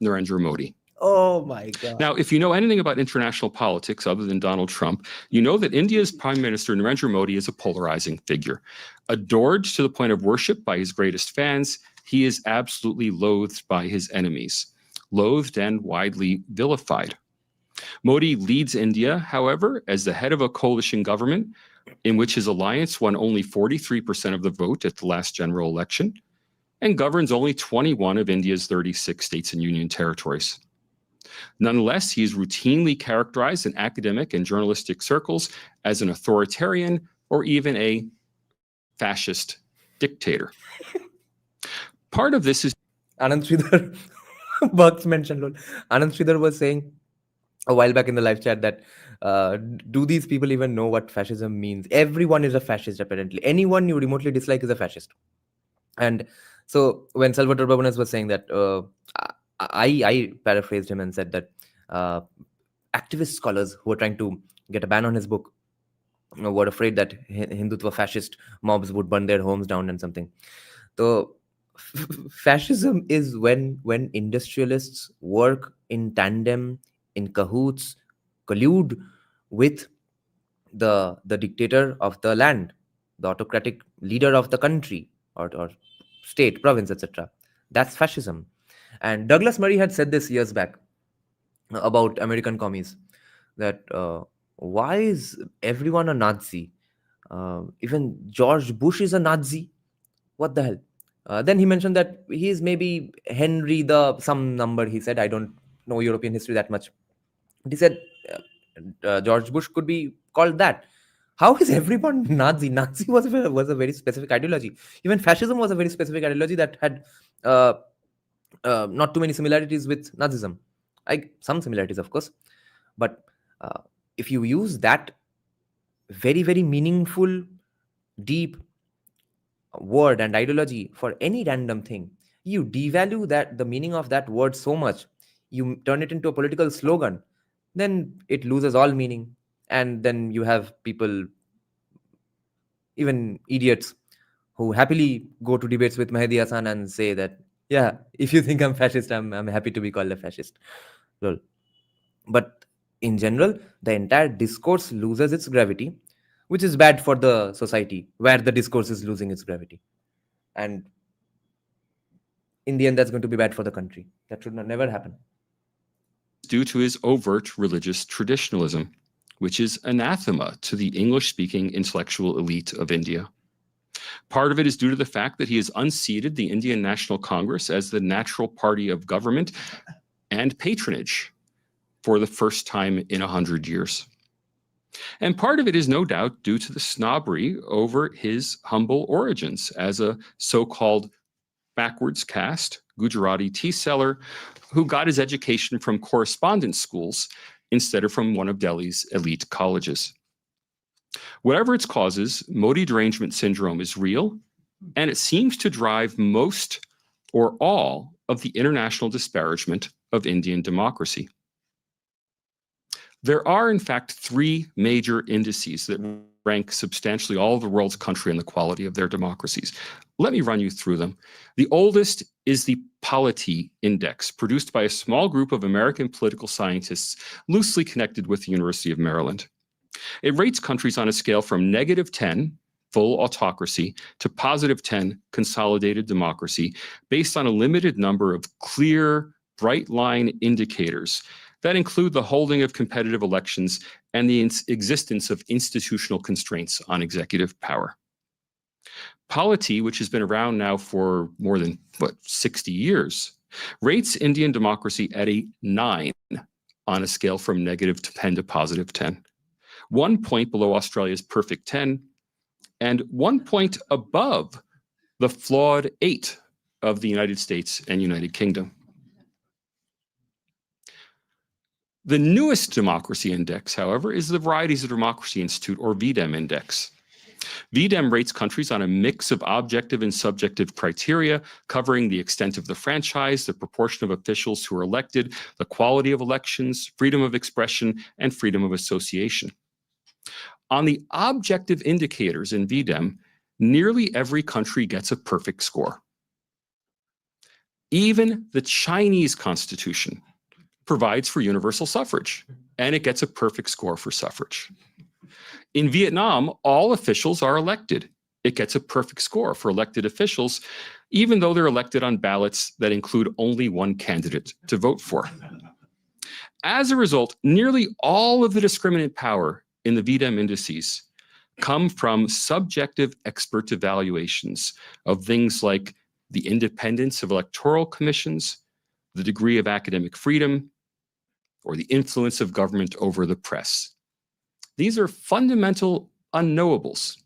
Narendra Modi. Oh my God. Now, if you know anything about international politics other than Donald Trump, you know that India's Prime Minister Narendra Modi is a polarizing figure. Adored to the point of worship by his greatest fans, he is absolutely loathed by his enemies, loathed and widely vilified. Modi leads India, however, as the head of a coalition government in which his alliance won only 43% of the vote at the last general election and governs only 21 of India's 36 states and union territories. Nonetheless, he is routinely characterized in academic and journalistic circles as an authoritarian or even a fascist dictator. Part of this is Anand Sridhar, Bugs mentioned, lol. Anand Sridhar was saying a while back in the live chat that do these people even know what fascism means? Everyone is a fascist, apparently. Anyone you remotely dislike is a fascist. And so when Salvatore Babones was saying that, I paraphrased him and said that activist scholars who were trying to get a ban on his book were afraid that Hindutva fascist mobs would burn their homes down and something. So fascism is when industrialists work in tandem, in cahoots, collude with the dictator of the land, the autocratic leader of the country or state, province, etc. That's fascism. And Douglas Murray had said this years back about American commies, that why is everyone a Nazi? Even George Bush is a Nazi. What the hell? Then he mentioned that he is maybe Henry the some number. He said, I don't know European history that much. He said George Bush could be called that. How is everyone Nazi? Nazi was a very specific ideology. Even fascism was a very specific ideology that had not too many similarities with Nazism. Some similarities, of course. But if you use that very, very meaningful, deep word and ideology for any random thing, you devalue the meaning of that word so much, you turn it into a political slogan, then it loses all meaning. And then you have people, even idiots, who happily go to debates with Mehdi Hasan and say that, yeah, if you think I'm fascist, I'm happy to be called a fascist. Lol. But in general, the entire discourse loses its gravity, which is bad for the society where the discourse is losing its gravity. And in the end, that's going to be bad for the country. That should never happen. due to his overt religious traditionalism, which is anathema to the English-speaking intellectual elite of India. Part of it is due to the fact that he has unseated the Indian National Congress as the natural party of government and patronage for the first time in 100 years. And part of it is no doubt due to the snobbery over his humble origins as a so-called backwards caste Gujarati tea seller who got his education from correspondence schools instead of from one of Delhi's elite colleges. Whatever its causes, Modi derangement syndrome is real, and it seems to drive most or all of the international disparagement of Indian democracy. There are, in fact, three major indices that rank substantially all of the world's countries in the quality of their democracies. Let me run you through them. The oldest is the Polity Index, produced by a small group of American political scientists loosely connected with the University of Maryland. It rates countries on a scale from -10, full autocracy, to +10, consolidated democracy, based on a limited number of clear, bright-line indicators that include the holding of competitive elections and the existence of institutional constraints on executive power. Polity, which has been around now for more than, 60 years, rates Indian democracy at a 9 on a scale from -10 to +10. 1 point below Australia's perfect 10, and 1 point above the flawed 8 of the United States and United Kingdom. The newest democracy index, however, is the Varieties of Democracy Institute, or VDEM index. VDEM rates countries on a mix of objective and subjective criteria, covering the extent of the franchise, the proportion of officials who are elected, the quality of elections, freedom of expression, and freedom of association. On the objective indicators in VDEM, nearly every country gets a perfect score. Even the Chinese constitution provides for universal suffrage, and it gets a perfect score for suffrage. In Vietnam, all officials are elected. It gets a perfect score for elected officials, even though they're elected on ballots that include only one candidate to vote for. As a result, nearly all of the discriminant power in the VDEM indices come from subjective expert evaluations of things like the independence of electoral commissions, the degree of academic freedom, or the influence of government over the press. These are fundamental unknowables.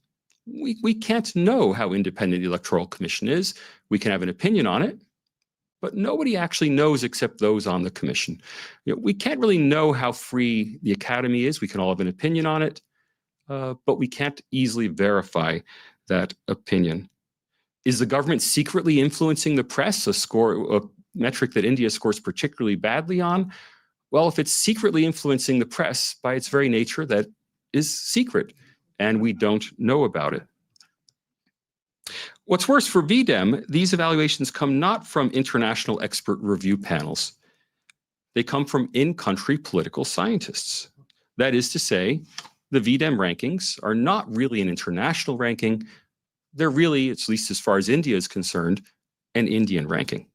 We can't know how independent the Electoral Commission is. We can have an opinion on it, but nobody actually knows except those on the commission. We can't really know how free the academy is. We can all have an opinion on it, but we can't easily verify that opinion. Is the government secretly influencing the press, a metric that India scores particularly badly on? Well, if it's secretly influencing the press, by its very nature, that is secret, and we don't know about it. What's worse, for VDEM, these evaluations come not from international expert review panels. They come from in-country political scientists. That is to say, the VDEM rankings are not really an international ranking. They're really, at least as far as India is concerned, an Indian ranking.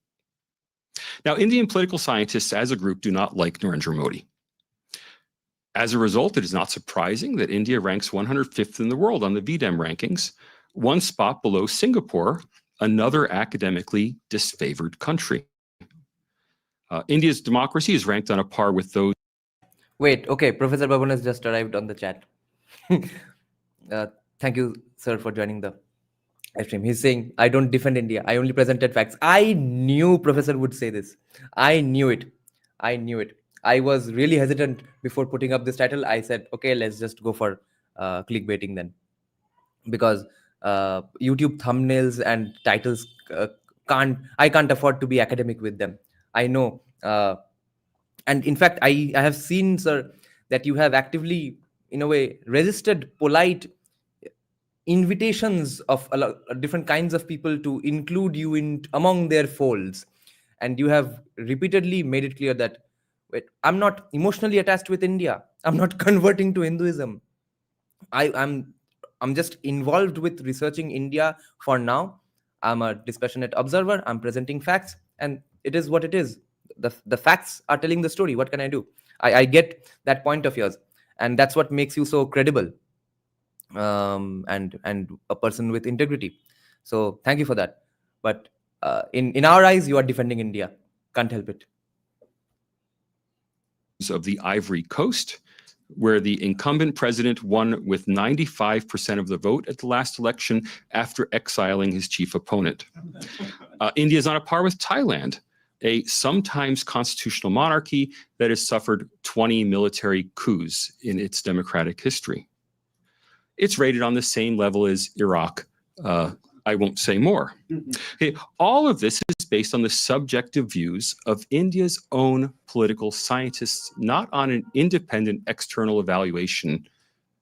Now, Indian political scientists as a group do not like Narendra Modi. As a result, it is not surprising that India ranks 105th in the world on the VDEM rankings, one spot below Singapore, another academically disfavored country. India's democracy is ranked on a par with those. Wait, okay, Professor Babones just arrived on the chat. Thank you, sir, for joining the live stream. He's saying, I don't defend India. I only presented facts. I knew Professor would say this. I knew it. I knew it. I was really hesitant before putting up this title. I said, okay, let's just go for clickbaiting then. Because YouTube thumbnails and titles, I can't afford to be academic with them. I know. And in fact, I have seen, sir, that you have actively, in a way, resisted polite invitations of different kinds of people to include you in among their folds. And you have repeatedly made it clear that, wait, I'm not emotionally attached with India. I'm not converting to Hinduism. I'm just involved with researching India for now. I'm a dispassionate observer. I'm presenting facts, and it is what it is. The facts are telling the story. What can I do? I get that point of yours, and that's what makes you so credible, and a person with integrity. So thank you for that. But in our eyes, you are defending India. Can't help it. Of the Ivory Coast, where the incumbent president won with 95% of the vote at the last election after exiling his chief opponent. India is on a par with Thailand, a sometimes constitutional monarchy that has suffered 20 military coups in its democratic history. It's rated on the same level as Iraq. I won't say more. Okay, all of this is based on the subjective views of India's own political scientists, not on an independent external evaluation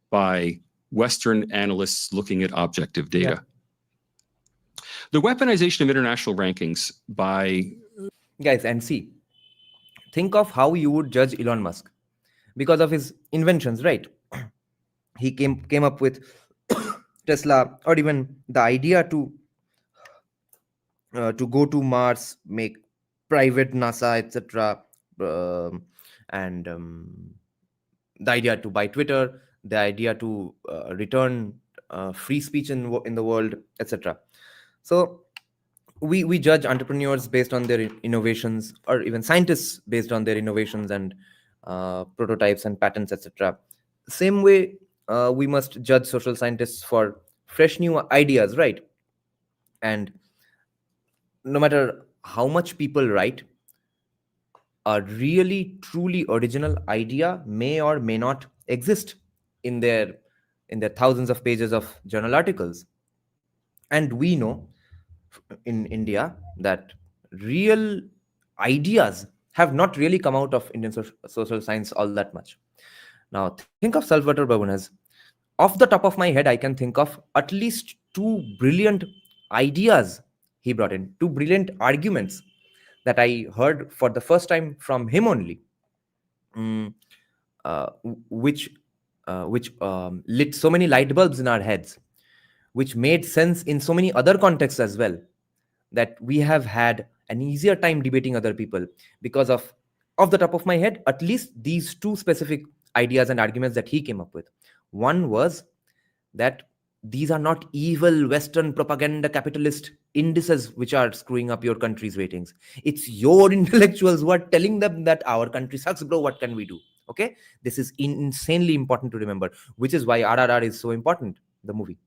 by Western analysts looking at objective data. Yeah. The weaponization of international rankings by... Guys, and see, think of how you would judge Elon Musk because of his inventions, right? He came up with Tesla, or even the idea to go to Mars, make private NASA, etc., and the idea to buy Twitter, the idea to return free speech in the world, etc. So we judge entrepreneurs based on their innovations, or even scientists based on their innovations and prototypes and patents, etc. Same way, we must judge social scientists for fresh new ideas, right? And no matter how much people write, a really truly original idea may or may not exist in their thousands of pages of journal articles. And we know in India that real ideas have not really come out of Indian social science all that much. Now think of Salvatore Babones. Off the top of my head, I can think of at least 2 brilliant ideas he brought in, 2 brilliant arguments that I heard for the first time from him only. which lit so many light bulbs in our heads, which made sense in so many other contexts as well, that we have had an easier time debating other people because of the top of my head, at least these two specific ideas and arguments that he came up with. One was that these are not evil Western propaganda capitalist indices which are screwing up your country's ratings. It's your intellectuals who are telling them that our country sucks, bro. What can we do? Okay, this is insanely important to remember, which is why RRR is so important, the movie.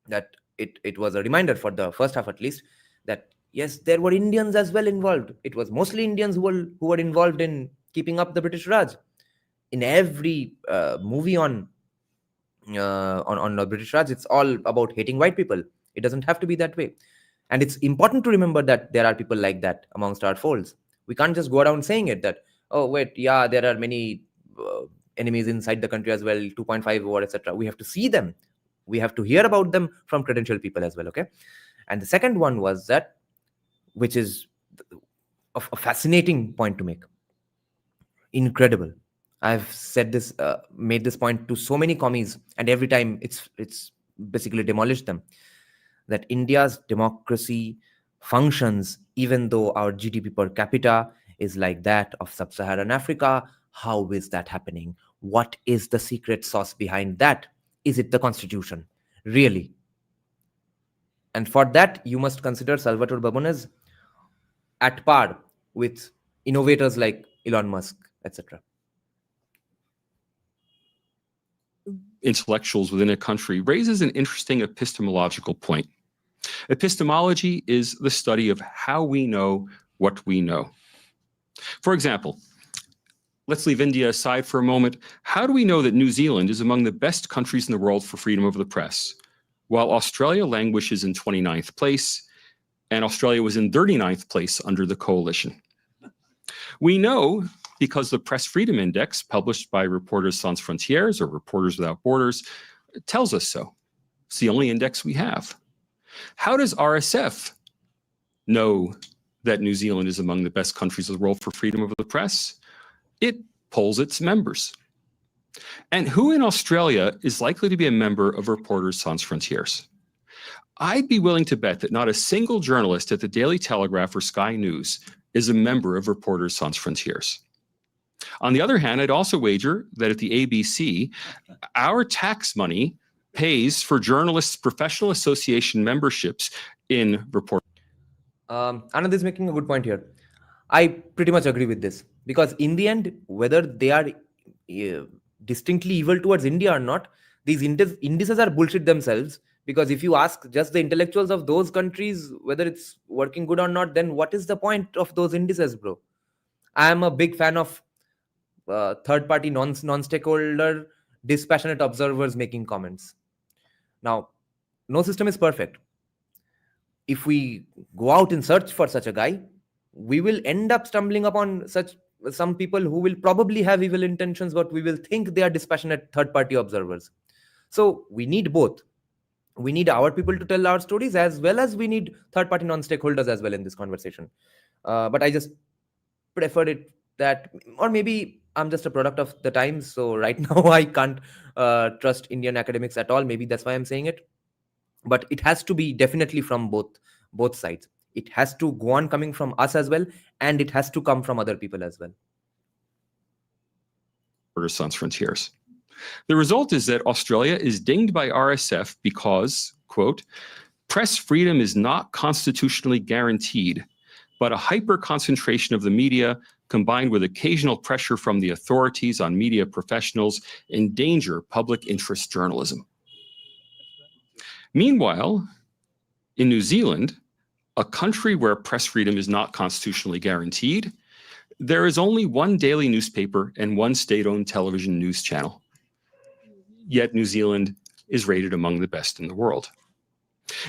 That it was a reminder for the first half at least, that yes, there were Indians as well involved. It was mostly Indians who were involved in keeping up the British Raj. In every movie on the British Raj, it's all about hating white people. It doesn't have to be that way. And it's important to remember that there are people like that amongst our folds. We can't just go around saying it that, oh, wait, yeah, there are many enemies inside the country as well, 2.5 war, etc. We have to see them. We have to hear about them from credentialed people as well, okay? And the second one was that, which is a fascinating point to make. Incredible. I've said this, made this point to so many commies, and every time it's basically demolished them. That India's democracy functions even though our GDP per capita is like that of sub-Saharan Africa. How is that happening? What is the secret sauce behind that? Is it the constitution? Really? And for that, you must consider Salvatore Babones at par with innovators like Elon Musk, etc. Intellectuals within a country raises an interesting epistemological point. Epistemology is the study of how we know what we know. For example, let's leave India aside for a moment. How do we know that New Zealand is among the best countries in the world for freedom of the press, while Australia languishes in 29th place, and Australia was in 39th place under the coalition? We know because the Press Freedom Index, published by Reporters Sans Frontières or Reporters Without Borders, tells us so. It's the only index we have. How does RSF know that New Zealand is among the best countries of the world for freedom of the press? It polls its members. And who in Australia is likely to be a member of Reporters Sans Frontières? I'd be willing to bet that not a single journalist at the Daily Telegraph or Sky News is a member of Reporters Sans Frontières. On the other hand, I'd also wager that at the ABC, our tax money pays for journalists' professional association memberships in Reporters. Anand is making a good point here. I pretty much agree with this, because in the end, whether they are distinctly evil towards India or not, these indices are bullshit themselves. Because if you ask just the intellectuals of those countries whether it's working good or not, then what is the point of those indices, bro? I am a big fan of third-party non-stakeholder dispassionate observers making comments. Now, no system is perfect. If we go out and search for such a guy, we will end up stumbling upon some people who will probably have evil intentions, but we will think they are dispassionate third-party observers. So we need both. We need our people to tell our stories, as well as we need third-party non-stakeholders as well in this conversation. But I just preferred it that, or maybe I'm just a product of the times. So right now I can't trust Indian academics at all. Maybe that's why I'm saying it. But it has to be definitely from both sides. It has to go on coming from us as well, and it has to come from other people as well. Sans Frontières. The result is that Australia is dinged by RSF because, quote, press freedom is not constitutionally guaranteed, but a hyper-concentration of the media combined with occasional pressure from the authorities on media professionals endanger public interest journalism. Meanwhile, in New Zealand, a country where press freedom is not constitutionally guaranteed, there is only one daily newspaper and one state-owned television news channel. Yet New Zealand is rated among the best in the world.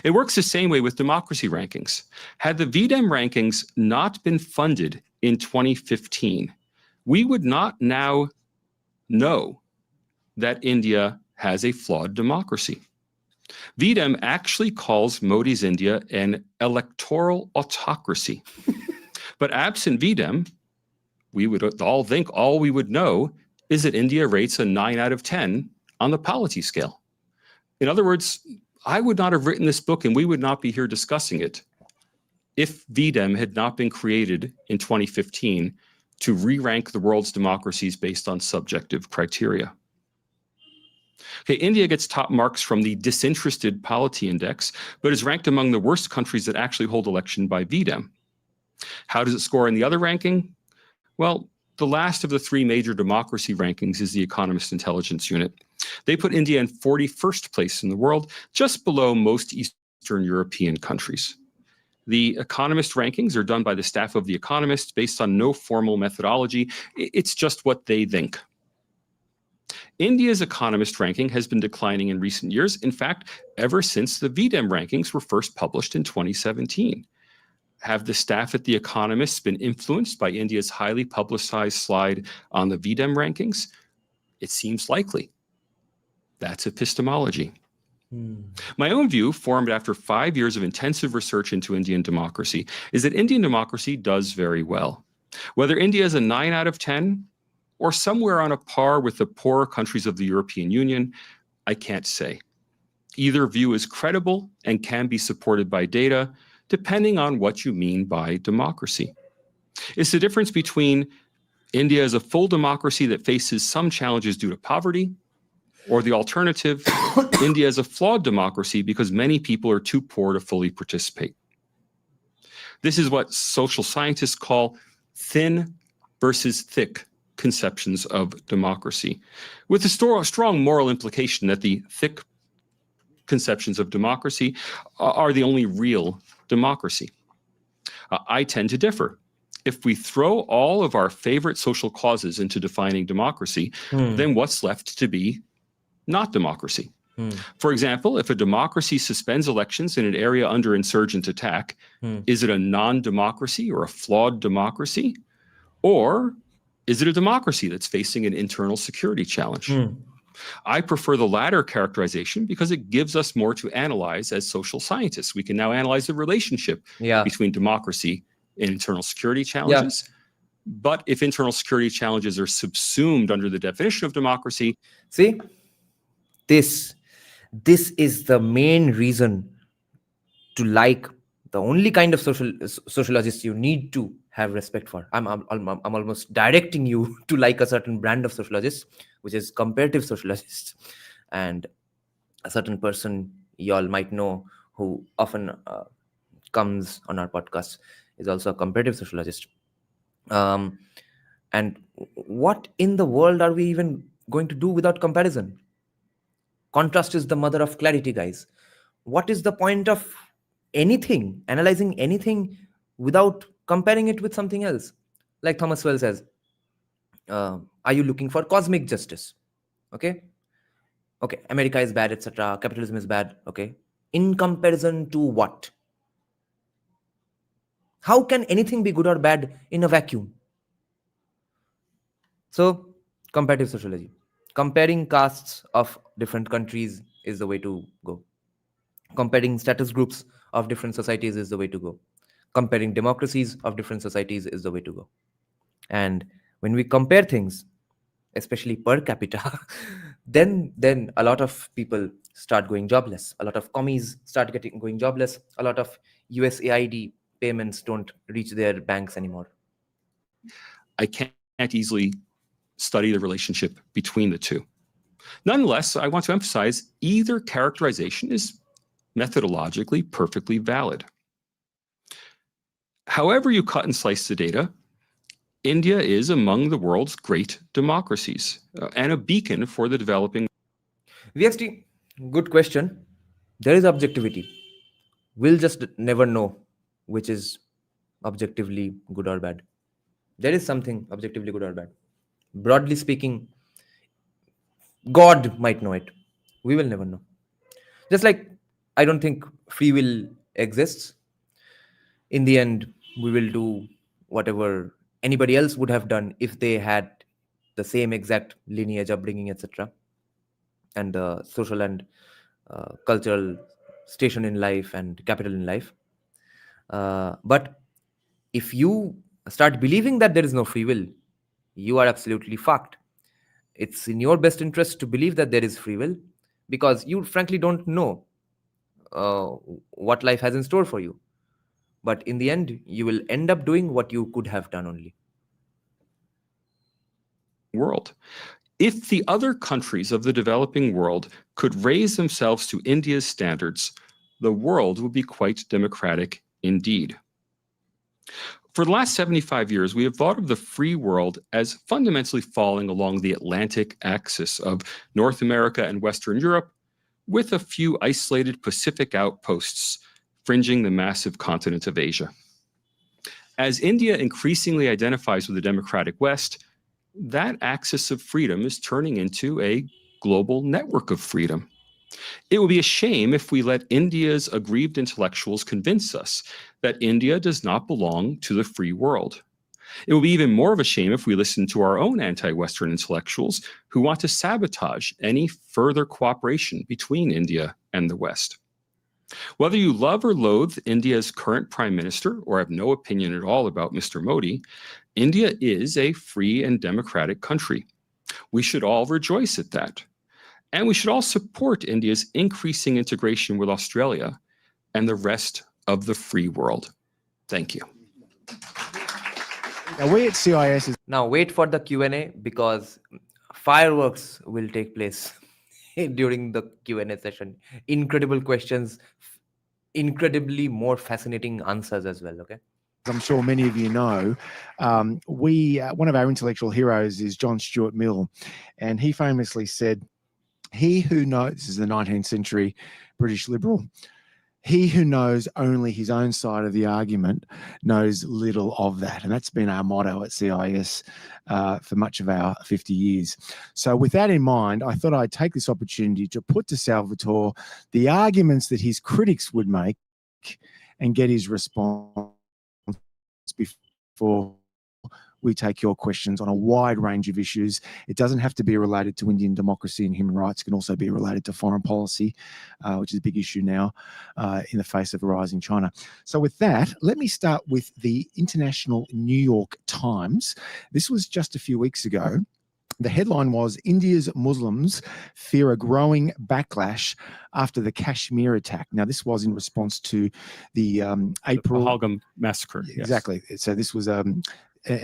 It works the same way with democracy rankings. Had the VDEM rankings not been funded in 2015, we would not now know that India has a flawed democracy. VDEM actually calls Modi's India an electoral autocracy. But absent VDEM, we would all think all we would know is that India rates a 9 out of 10 on the polity scale. In other words, I would not have written this book and we would not be here discussing it if VDEM had not been created in 2015 to re-rank the world's democracies based on subjective criteria. Okay, India gets top marks from the Disinterested Polity Index, but is ranked among the worst countries that actually hold election by VDEM. How does it score in the other ranking? Well, the last of the three major democracy rankings is the Economist Intelligence Unit. They put India in 41st place in the world, just below most Eastern European countries. The Economist rankings are done by the staff of The Economist based on no formal methodology. It's just what they think. India's Economist ranking has been declining in recent years. In fact, ever since the VDEM rankings were first published in 2017. Have the staff at The Economist been influenced by India's highly publicized slide on the VDEM rankings? It seems likely. That's epistemology. My own view, formed after 5 years of intensive research into Indian democracy, is that Indian democracy does very well. Whether India is a 9 out of 10 or somewhere on a par with the poorer countries of the European Union, I can't say. Either view is credible and can be supported by data, depending on what you mean by democracy. It's the difference between India as a full democracy that faces some challenges due to poverty, or the alternative, India as a flawed democracy because many people are too poor to fully participate. This is what social scientists call thin versus thick conceptions of democracy, with a strong moral implication that the thick conceptions of democracy are the only real democracy. I tend to differ. If we throw all of our favorite social causes into defining democracy, then what's left to be not democracy? For example, if a democracy suspends elections in an area under insurgent attack, is it a non-democracy or a flawed democracy? Or is it a democracy that's facing an internal security challenge? I prefer the latter characterization because it gives us more to analyze as social scientists. We can now analyze the relationship between democracy and internal security challenges. But if internal security challenges are subsumed under the definition of democracy, See, this is the main reason to like the only kind of sociologist you need to have respect for. I'm almost directing you to like a certain brand of sociologists, which is comparative sociologists. And a certain person y'all might know who often comes on our podcast is also a comparative sociologist. And what in the world are we even going to do without comparison? Contrast is the mother of clarity, guys. What is the point of anything, analyzing anything without comparing it with something else? Like Thomas Sowell says, are you looking for cosmic justice? Okay, America is bad, etc. Capitalism is bad. Okay, in comparison to what? How can anything be good or bad in a vacuum? So, comparative sociology. Comparing castes of different countries is the way to go. Comparing status groups of different societies is the way to go. Comparing democracies of different societies is the way to go. And when we compare things, especially per capita, then a lot of people start going jobless. A lot of commies start going jobless. A lot of USAID payments don't reach their banks anymore. I can't easily study the relationship between the two. Nonetheless, I want to emphasize either characterization is methodologically perfectly valid. However you cut and slice the data, India is among the world's great democracies and a beacon for the developing. VXT, good question. There is objectivity. We'll just never know which is objectively good or bad. There is something objectively good or bad. Broadly speaking, God might know it. We will never know. Just like I don't think free will exists. In the end, we will do whatever anybody else would have done if they had the same exact lineage, upbringing, etc. and the social and cultural station in life and capital in life. But if you start believing that there is no free will, you are absolutely fucked. It's in your best interest to believe that there is free will, because you frankly don't know uh, what life has in store for you. But in the end, you will end up doing what you could have done only. World. If the other countries of the developing world could raise themselves to India's standards, the world would be quite democratic indeed. For the last 75 years, we have thought of the free world as fundamentally falling along the Atlantic axis of North America and Western Europe, with a few isolated Pacific outposts fringing the massive continent of Asia. As India increasingly identifies with the democratic West, that axis of freedom is turning into a global network of freedom. It would be a shame if we let India's aggrieved intellectuals convince us that India does not belong to the free world. It would be even more of a shame if we listen to our own anti-Western intellectuals who want to sabotage any further cooperation between India and the West. Whether you love or loathe India's current prime minister or have no opinion at all about Mr. Modi, India is a free and democratic country. We should all rejoice at that. And we should all support India's increasing integration with Australia and the rest of the free world. Thank you. Now, we at CIS is Now wait for the Q&A, because fireworks will take place during the Q&A session. Incredible questions, incredibly more fascinating answers as well. Okay. I'm sure many of you know, one of our intellectual heroes is John Stuart Mill, and he famously said, "He who knows," this is the 19th century British liberal, "he who knows only his own side of the argument knows little of that." And that's been our motto at CIS for much of our 50 years. So with that in mind, I thought I'd take this opportunity to put to Salvatore the arguments that his critics would make and get his response before we take your questions on a wide range of issues. It doesn't have to be related to Indian democracy and human rights. It can also be related to foreign policy, which is a big issue now in the face of a rising China. So with that, let me start with the International New York Times. This was just a few weeks ago. The headline was, "India's Muslims fear a growing backlash after the Kashmir attack." Now, this was in response to the April... The Pahalgam massacre. Yes. Exactly. So this was... and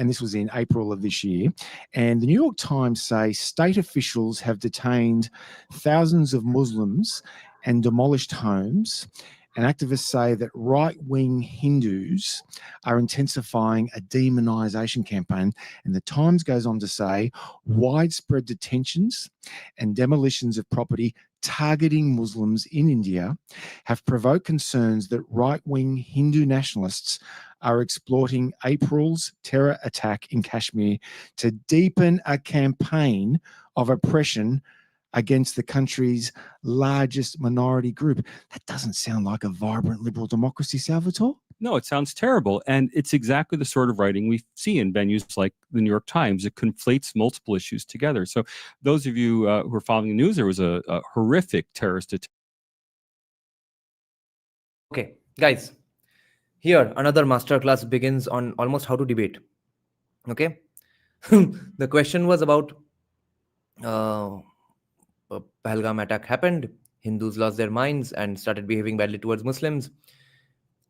this was in April of this year. And the New York Times say state officials have detained thousands of Muslims and demolished homes. And activists say that right-wing Hindus are intensifying a demonization campaign. And the Times goes on to say widespread detentions and demolitions of property targeting Muslims in India have provoked concerns that right-wing Hindu nationalists are exploiting April's terror attack in Kashmir to deepen a campaign of oppression against the country's largest minority group. That doesn't sound like a vibrant liberal democracy, Salvatore. No, it sounds terrible. And it's exactly the sort of writing we see in venues like the New York Times. It conflates multiple issues together. So those of you who are following the news, there was a horrific terrorist attack. Okay, guys, here another masterclass begins on almost how to debate. Okay. The question was about Pahalgam attack happened. Hindus lost their minds and started behaving badly towards Muslims.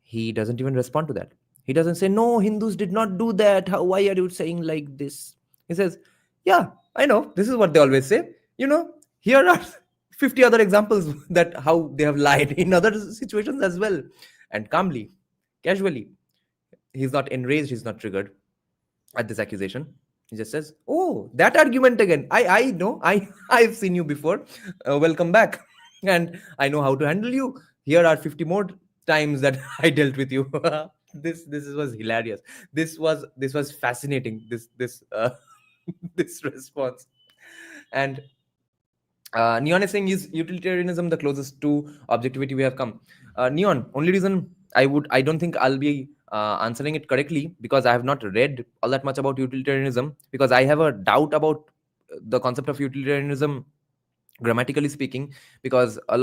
He doesn't even respond to that. He doesn't say, "No, Hindus did not do that. Why are you saying like this?" He says, "Yeah, I know. This is what they always say. You know, here are 50 other examples that how they have lied in other situations as well." And calmly, casually, he's not enraged, he's not triggered at this accusation. He just says, "Oh, that argument again. I know. I've seen you before. Welcome back. And I know how to handle you. Here are 50 more times that I dealt with you." This was hilarious. This was fascinating. This this response. And Neon is saying, "Is utilitarianism the closest to objectivity we have come?" Neon, only reason I don't think I'll be answering it correctly because I have not read all that much about utilitarianism, because I have a doubt about the concept of utilitarianism grammatically speaking, because all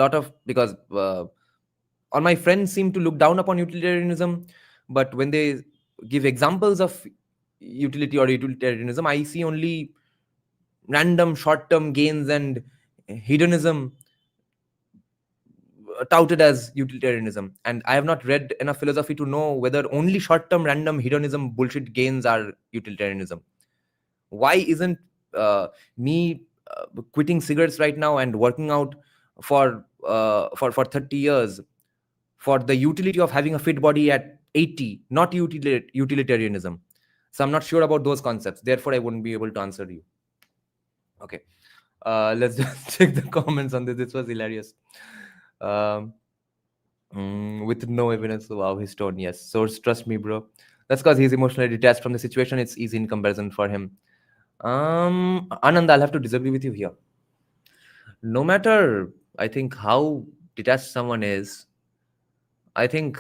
my friends seem to look down upon utilitarianism, but when they give examples of utility or utilitarianism. I see only random short-term gains and hedonism touted as utilitarianism. And I have not read enough philosophy to know whether only short-term random hedonism bullshit gains are utilitarianism. Why isn't me quitting cigarettes right now and working out for 30 years for the utility of having a fit body at 80, not utilitarianism? So I'm not sure about those concepts. Therefore, I wouldn't be able to answer you. Okay. Let's just check the comments on this. This was hilarious. With no evidence. Wow, his tone. Yes. Source, trust me, bro. That's because he's emotionally detached from the situation. It's easy in comparison for him. Anand, I'll have to disagree with you here. No matter, I think, how detached someone is, I think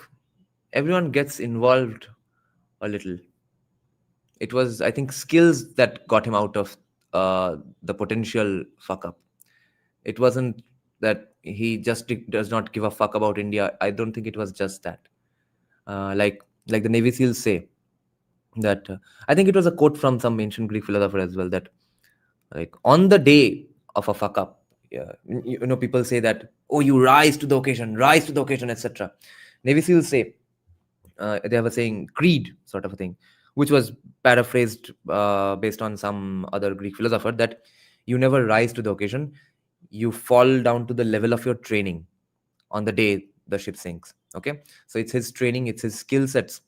everyone gets involved a little. It was, I think, skills that got him out of the potential fuck up. It wasn't that he just does not give a fuck about India. I don't think it was just that. Like the Navy SEALs say that I think it was a quote from some ancient Greek philosopher as well, that like on the day of a fuck up, yeah, you know, people say that, oh, you rise to the occasion, etc. Navy SEALs say, they have a saying, creed sort of a thing, which was paraphrased based on some other Greek philosopher, that you never rise to the occasion, you fall down to the level of your training on the day the ship sinks. Okay, so it's his training, it's his skill sets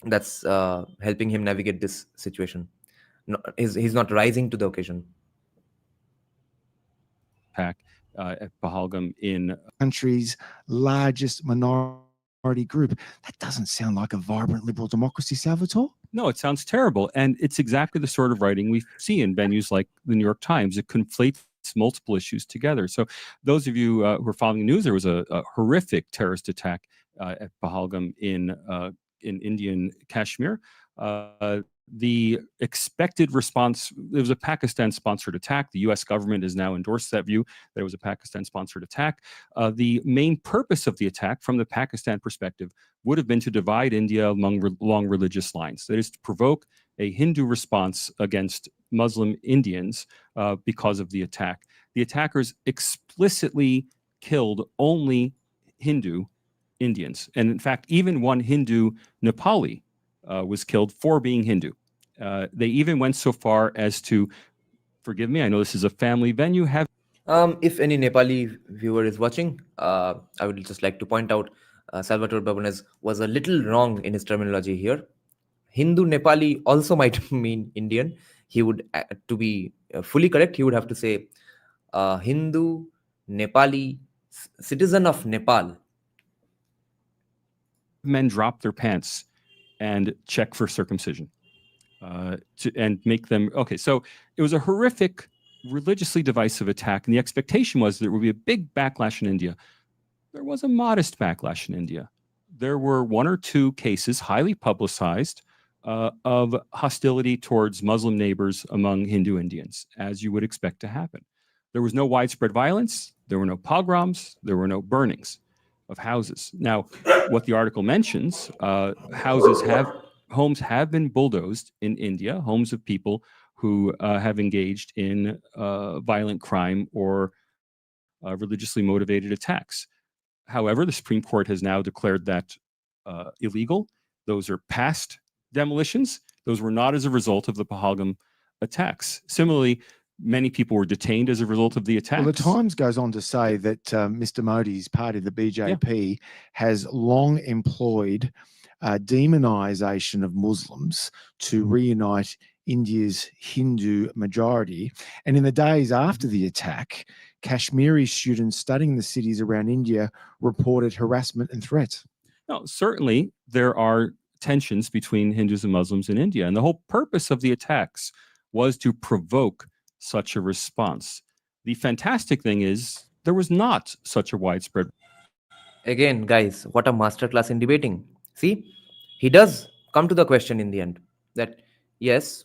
that's helping him navigate this situation. No, he's not rising to the occasion. Attack at Pahalgam in Country's largest minority group. That doesn't sound like a vibrant liberal democracy, Salvatore. No, it sounds terrible. And it's exactly the sort of writing we see in venues like the New York Times. It conflates multiple issues together. So those of you who are following the news, there was a horrific terrorist attack at Pahalgam in Indian Kashmir. The expected response, it was a Pakistan-sponsored attack. The U.S. government has now endorsed that view that it was a Pakistan-sponsored attack. The main purpose of the attack, from the Pakistan perspective, would have been to divide India along religious lines. That is, to provoke a Hindu response against Muslim Indians because of the attack. The attackers explicitly killed only Hindu Indians. And in fact, even one Hindu Nepali was killed for being Hindu. They even went so far as to, forgive me, I know this is a family venue, have... If any Nepali viewer is watching, I would just like to point out Salvatore Babones was a little wrong in his terminology here. Hindu Nepali also might mean Indian. He would, to be fully correct, he would have to say Hindu Nepali citizen of Nepal. Men drop their pants and check for circumcision and make them... Okay, so it was a horrific, religiously divisive attack, and the expectation was there would be a big backlash in India. There was a modest backlash in India. There were one or two cases, highly publicized, of hostility towards Muslim neighbors among Hindu Indians, as you would expect to happen. There was no widespread violence. There were no pogroms. There were no burnings of houses. Now, what the article mentions, homes have been bulldozed in India, homes of people who have engaged in violent crime or religiously motivated attacks. However, the Supreme Court has now declared that illegal. Those are past demolitions. Those were not as a result of the Pahalgam attacks. Similarly, many people were detained as a result of the attacks. Well, the Times goes on to say that Mr. Modi's party, the BJP, has long employed demonization of Muslims to reunite India's Hindu majority. And in the days after the attack, Kashmiri students studying the cities around India reported harassment and threats. No, certainly there are tensions between Hindus and Muslims in India. And the whole purpose of the attacks was to provoke such a response. The fantastic thing is there was not such a widespread... Again, guys, what a masterclass in debating. See, he does come to the question in the end that, yes,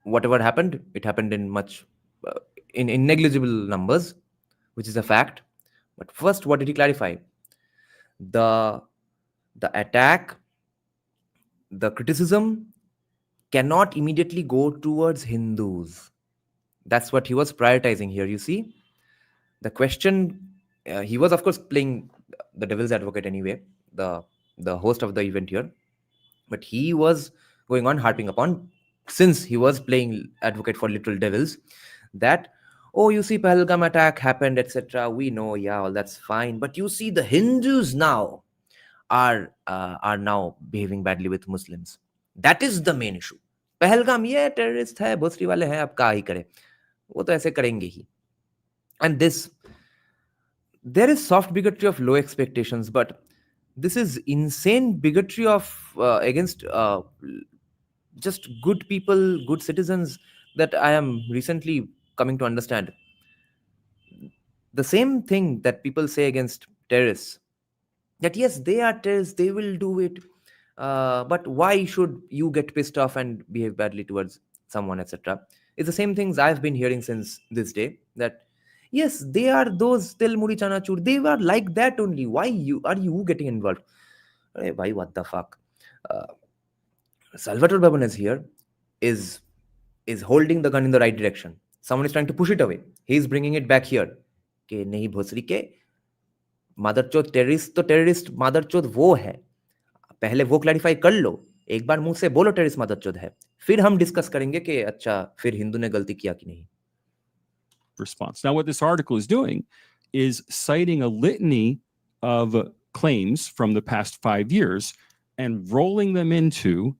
whatever happened, it happened in in negligible numbers, which is a fact. But first, what did he clarify? The attack the criticism cannot immediately go towards Hindus. That's what he was prioritizing here. You see, the question, he was of course playing the devil's advocate anyway, the host of the event here, but he was going on harping upon, since he was playing advocate for literal devils, that, oh, you see, Pahalgam attack happened, etc. We know, yeah, all that's fine, but you see, the Hindus now are now behaving badly with Muslims. That is the main issue. Pahalgam ये terrorist है, भोसरी वाले हैं, अब क्या ही करे, वो तो ऐसे करेंगे ही. And this, there is soft bigotry of low expectations, but this is insane bigotry of against just good people, good citizens, that I am recently coming to understand. The same thing that people say against terrorists, that yes, they are terrorists, they will do it, but why should you get pissed off and behave badly towards someone, etc. It's the same things I've been hearing since this day, that yes, they are those tel muri chanachur, they were like that only, why are you getting involved? Hey, bhai, what the fuck? Salvatore Babones here is holding the gun in the right direction. Someone is trying to push it away. He is bringing it back here. कि नहीं भोसरी के मदरचोद terrorist, तो terrorist मदरचोद वो है, पहले वो clarify कर लो, एक बार मुंह से बोलो टेररिस्ट मदरचोद है, फिर हम डिस्कस करेंगे कि अच्छा फिर हिंदू ने गलती किया कि नहीं. Response. Now, what this article is doing is citing a litany of claims from the past 5 years and rolling them into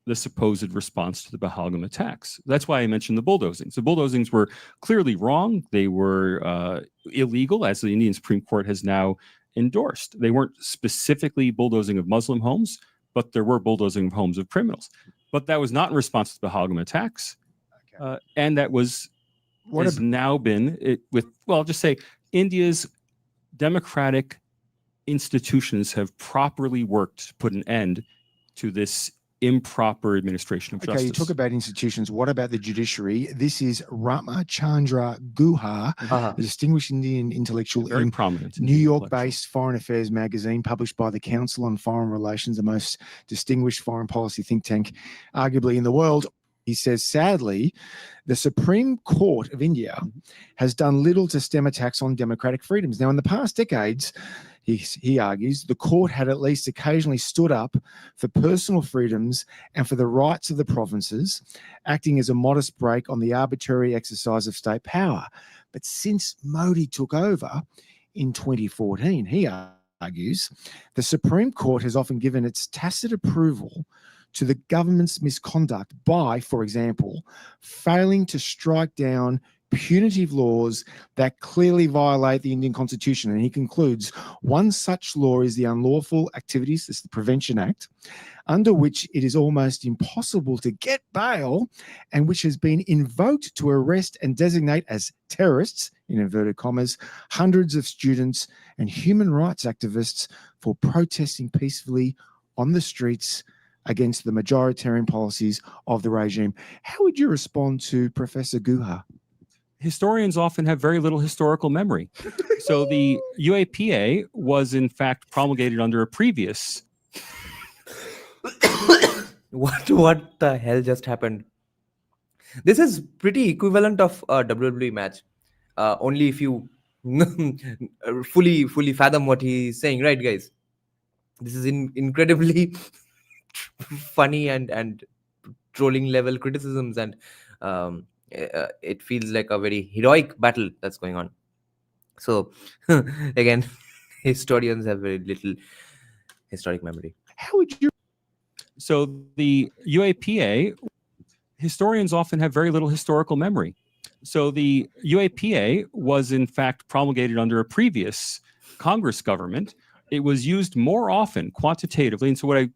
the supposed response to the Pahalgam attacks. That's why I mentioned the bulldozings. The bulldozings were clearly wrong. They were illegal, as the Indian Supreme Court has now endorsed. They weren't specifically bulldozing of Muslim homes, but there were bulldozing of homes of criminals. But that was not in response to the Pahalgam attacks. Okay. And that was has now been I'll just say India's democratic institutions have properly worked to put an end to this improper administration of justice. Okay, you talk about institutions. What about the judiciary? This is Ramachandra Guha, a distinguished Indian intellectual Very in prominent. New York-based Foreign Affairs magazine, published by the Council on Foreign Relations, the most distinguished foreign policy think tank, arguably in the world. He says, sadly, the Supreme Court of India has done little to stem attacks on democratic freedoms. Now, in the past decades, he argues, the court had at least occasionally stood up for personal freedoms and for the rights of the provinces, acting as a modest brake on the arbitrary exercise of state power. But since Modi took over in 2014, he argues, the Supreme Court has often given its tacit approval to the government's misconduct by, for example, failing to strike down punitive laws that clearly violate the Indian Constitution. And he concludes, one such law is the Unlawful Activities, this is the Prevention Act, under which it is almost impossible to get bail and which has been invoked to arrest and designate as terrorists, in inverted commas, hundreds of students and human rights activists for protesting peacefully on the streets against the majoritarian policies of the regime. How would you respond to Professor Guha? Historians often have very little historical memory. So the UAPA was in fact promulgated under a previous. What the hell just happened? This is pretty equivalent of a WWE match. Only if you fully fathom what he's saying, right, guys? This is incredibly funny and trolling level criticisms, and it feels like a very heroic battle that's going on. So again, historians have very little historic memory. How would you? So the UAPA, historians often have very little historical memory. So the UAPA was in fact promulgated under a previous Congress government. It was used more often quantitatively. And so what I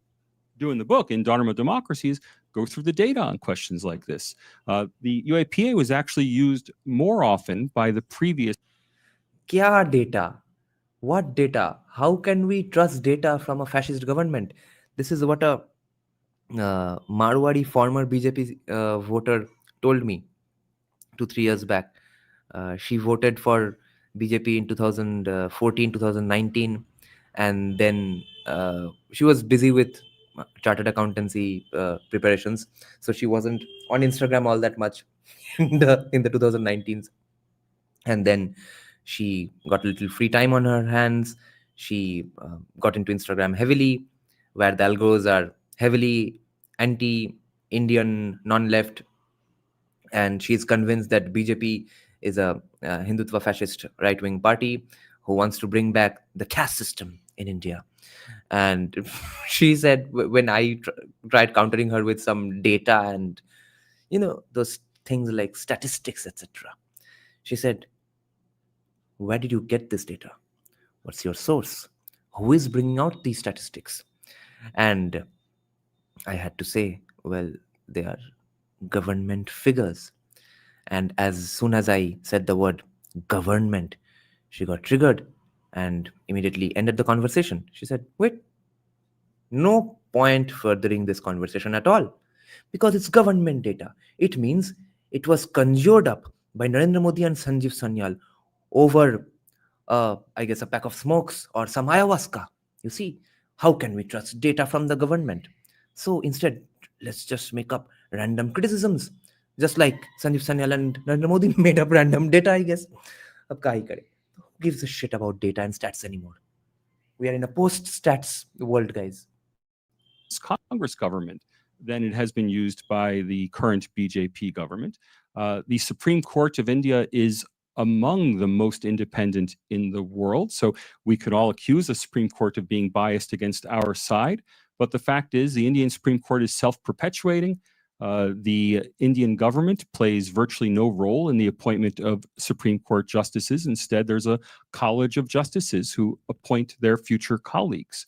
do in the book, in Dharma Democracy, is go through the data on questions like this. The UAPA was actually used more often by the previous. Kya data? What data? How can we trust data from a fascist government? This is what a Marwari former BJP voter told me 2-3 years back. She voted for BJP in 2014, 2019, and then she was busy with chartered accountancy preparations. So she wasn't on Instagram all that much in the 2019s. And then she got a little free time on her hands. She got into Instagram heavily, where the algos are heavily anti-Indian, non-left, and she's convinced that BJP is a Hindutva fascist right-wing party who wants to bring back the caste system in India. And she said, when I tried countering her with some data and those things like statistics, etc., she said, where did you get this data? What's your source? Who is bringing out these statistics? And I had to say, well, they are government figures. And as soon as I said the word government, she got triggered and immediately ended the conversation. She said, wait, no point furthering this conversation at all, because it's government data. It means it was conjured up by Narendra Modi and Sanjeev Sanyal over, I guess, a pack of smokes or some ayahuasca. You see, how can we trust data from the government? So instead, let's just make up random criticisms, just like Sanjeev Sanyal and Narendra Modi made up random data, I guess. Ab kahi kare? Who gives a shit about data and stats anymore? We are in a post-stats world, guys. Congress government than it has been used by the current BJP government. The Supreme Court of India is among the most independent in the world. So we could all accuse the Supreme Court of being biased against our side. But the fact is, the Indian Supreme Court is self-perpetuating. The Indian government plays virtually no role in the appointment of Supreme Court justices. Instead, there's a college of justices who appoint their future colleagues.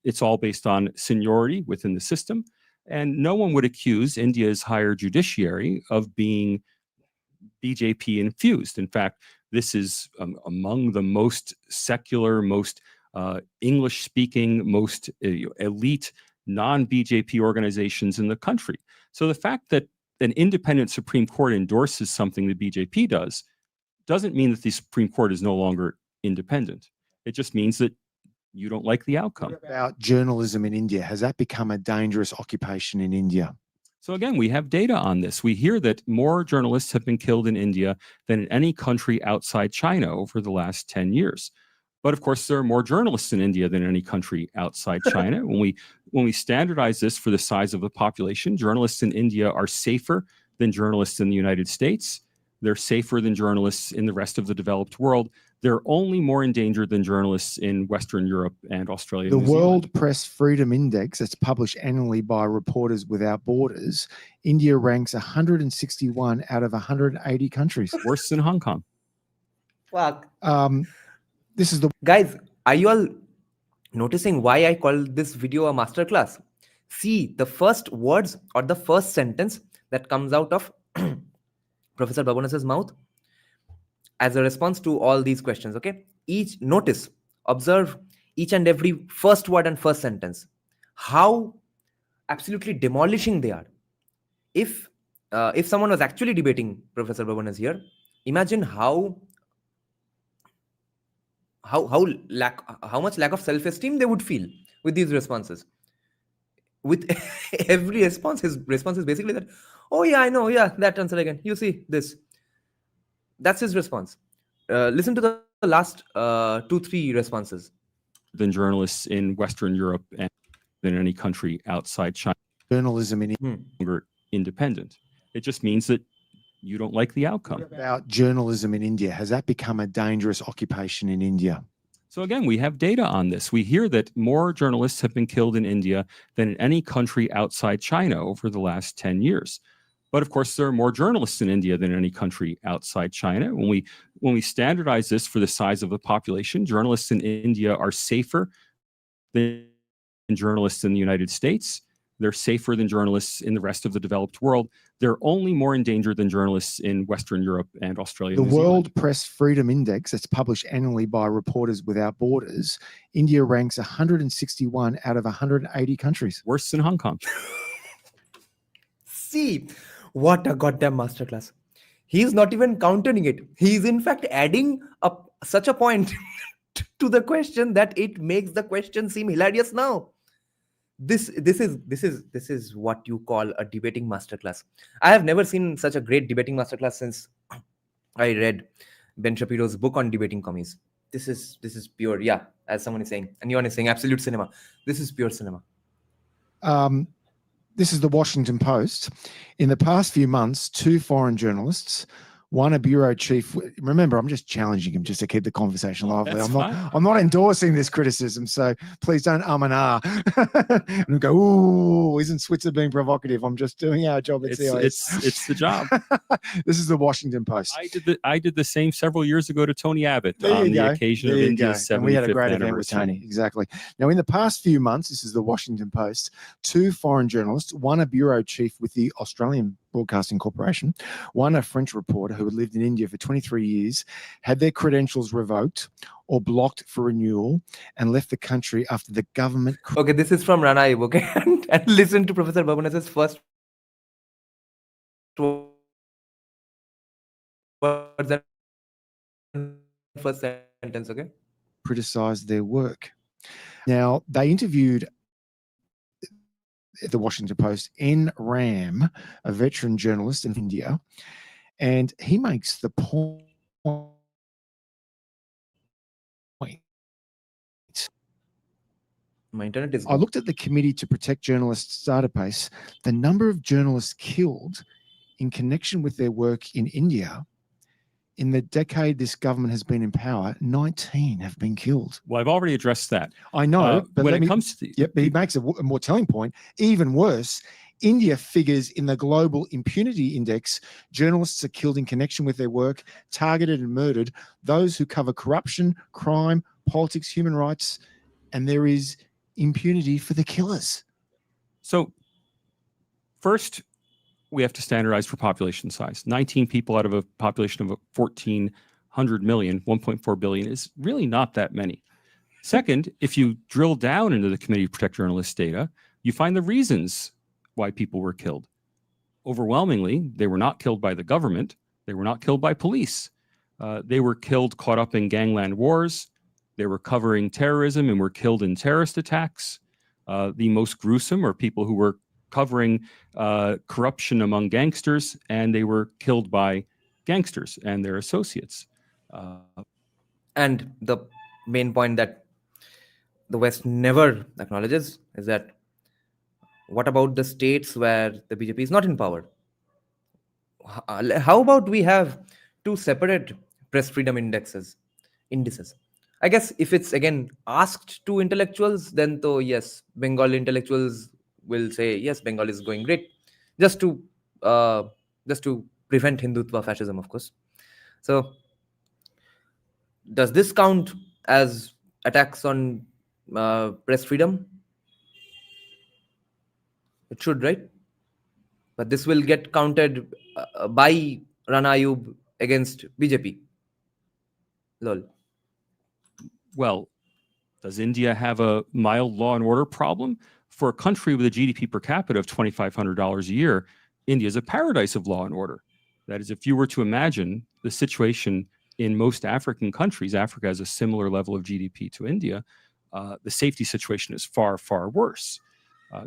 It's all based on seniority within the system. And no one would accuse India's higher judiciary of being BJP infused. In fact, this is among the most secular, most English-speaking, most elite non-BJP organizations in the country. So the fact that an independent Supreme Court endorses something the BJP does doesn't mean that the Supreme Court is no longer independent. It just means that you don't like the outcome. What about journalism in India? Has that become a dangerous occupation in India? So again, we have data on this. We hear that more journalists have been killed in India than in any country outside China over the last 10 years. But of course, there are more journalists in India than any country outside China. When we standardize this for the size of the population, journalists in India are safer than journalists in the United States. They're safer than journalists in the rest of the developed world. They're only more in danger than journalists in Western Europe and Australia. The World Press Freedom Index, that's published annually by Reporters Without Borders, India ranks 161 out of 180 countries. Worse than Hong Kong. Fuck. This is the Guys, are you all noticing why I call this video a masterclass? See, the first words or the first sentence that comes out of Professor Babones' mouth as a response to all these questions, okay? Observe each and every first word and first sentence. How absolutely demolishing they are. If someone was actually debating Professor Babones here, imagine how much lack of self-esteem they would feel with these responses. With every response, his response is basically that, oh yeah, I know, yeah, that answer again. You see this. That's his response. Listen to the last 2-3 responses. Than journalists in Western Europe and than any country outside China. journalism in Longer independent. It just means that you don't like the outcome. What about journalism in India? Has that become a dangerous occupation in India? So again, we have data on this. We hear that more journalists have been killed in India than in any country outside China over the last 10 years. But of course, there are more journalists in India than any country outside China. When we standardize this for the size of the population, journalists in India are safer than journalists in the United States. They're safer than journalists in the rest of the developed world. They're only more in danger than journalists in Western Europe and Australia. The World Press Freedom Index, that's published annually by Reporters Without Borders, India ranks 161 out of 180 countries. Worse than Hong Kong. See, what a goddamn masterclass. He's not even countering it. He's in fact adding such a point to the question that it makes the question seem hilarious now. This is what you call a debating masterclass. I have never seen such a great debating masterclass since I read Ben Shapiro's book on debating commies. This is pure, yeah, as someone is saying, and Yon is saying absolute cinema. This is pure cinema. This is the Washington Post. In the past few months, 2 foreign journalists, one a bureau chief. Remember, I'm just challenging him just to keep the conversation lively. I'm not endorsing this criticism, so please don't and ah and go, ooh, isn't Switzer being provocative? I'm just doing our job at CIS. It's the job. This is the Washington Post. I did the same several years ago to Tony Abbott There on you the go. occasion There of you India's go. 75th And we had a great event with anniversary. Tony. Exactly. Now, in the past few months, this is the Washington Post, 2 foreign journalists, one a bureau chief with the Australian Broadcasting Corporation, one a French reporter who had lived in India for 23 years, had their credentials revoked or blocked for renewal and left the country after the government. Okay, this is from Rana Ayub, okay? And listen to Professor Babones' first words and first sentence, okay? Criticized their work. Now, they interviewed at the Washington Post N. Ram, a veteran journalist in India, and he makes the point. My internet is I looked at the Committee to Protect Journalists database. The number of journalists killed in connection with their work in India in the decade this government has been in power, 19 have been killed. Well, I've already addressed that. I know, but when let it me, comes to yep, but he makes a more telling point. Even worse, India figures in the Global Impunity Index. Journalists are killed in connection with their work, targeted and murdered. Those who cover corruption, crime, politics, human rights, and there is impunity for the killers. So first, we have to standardize for population size. 19 people out of a population of 1,400 million, 1.4 billion is really not that many. Second, if you drill down into the Committee to Protect Journalists data, you find the reasons why people were killed. Overwhelmingly, they were not killed by the government. They were not killed by police. They were killed caught up in gangland wars. They were covering terrorism and were killed in terrorist attacks. The most gruesome are people who were covering corruption among gangsters, and they were killed by gangsters and their associates. And the main point that the West never acknowledges is that what about the states where the BJP is not in power? How about we have 2 separate press freedom indices? I guess if it's again asked to intellectuals, then though yes, Bengal intellectuals will say yes, Bengal is going great, just to prevent Hindutva fascism, of course. So, does this count as attacks on press freedom? It should, right? But this will get counted by Rana Ayub against BJP. Lol. Well, does India have a mild law and order problem? For a country with a GDP per capita of $2,500 a year, India is a paradise of law and order. That is, if you were to imagine the situation in most African countries, Africa has a similar level of GDP to India, the safety situation is far, far worse.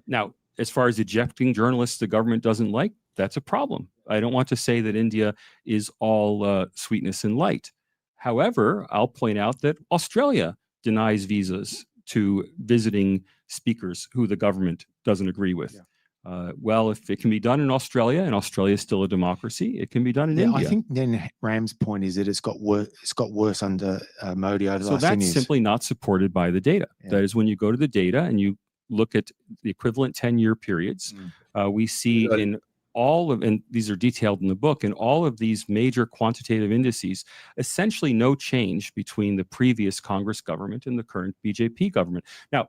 Now, as far as ejecting journalists the government doesn't like, that's a problem. I don't want to say that India is all sweetness and light. However, I'll point out that Australia denies visas to visiting speakers who the government doesn't agree with. Yeah. Well, if it can be done in Australia, and Australia is still a democracy, it can be done in India. I think then Ram's point is that it's got worse under Modi over the last 10 So that's years. simply not supported by the data. Yeah. That is, when you go to the data and you look at the equivalent 10-year periods, we see in all of, and these are detailed in the book, in all of these major quantitative indices, essentially no change between the previous Congress government and the current BJP government. Now,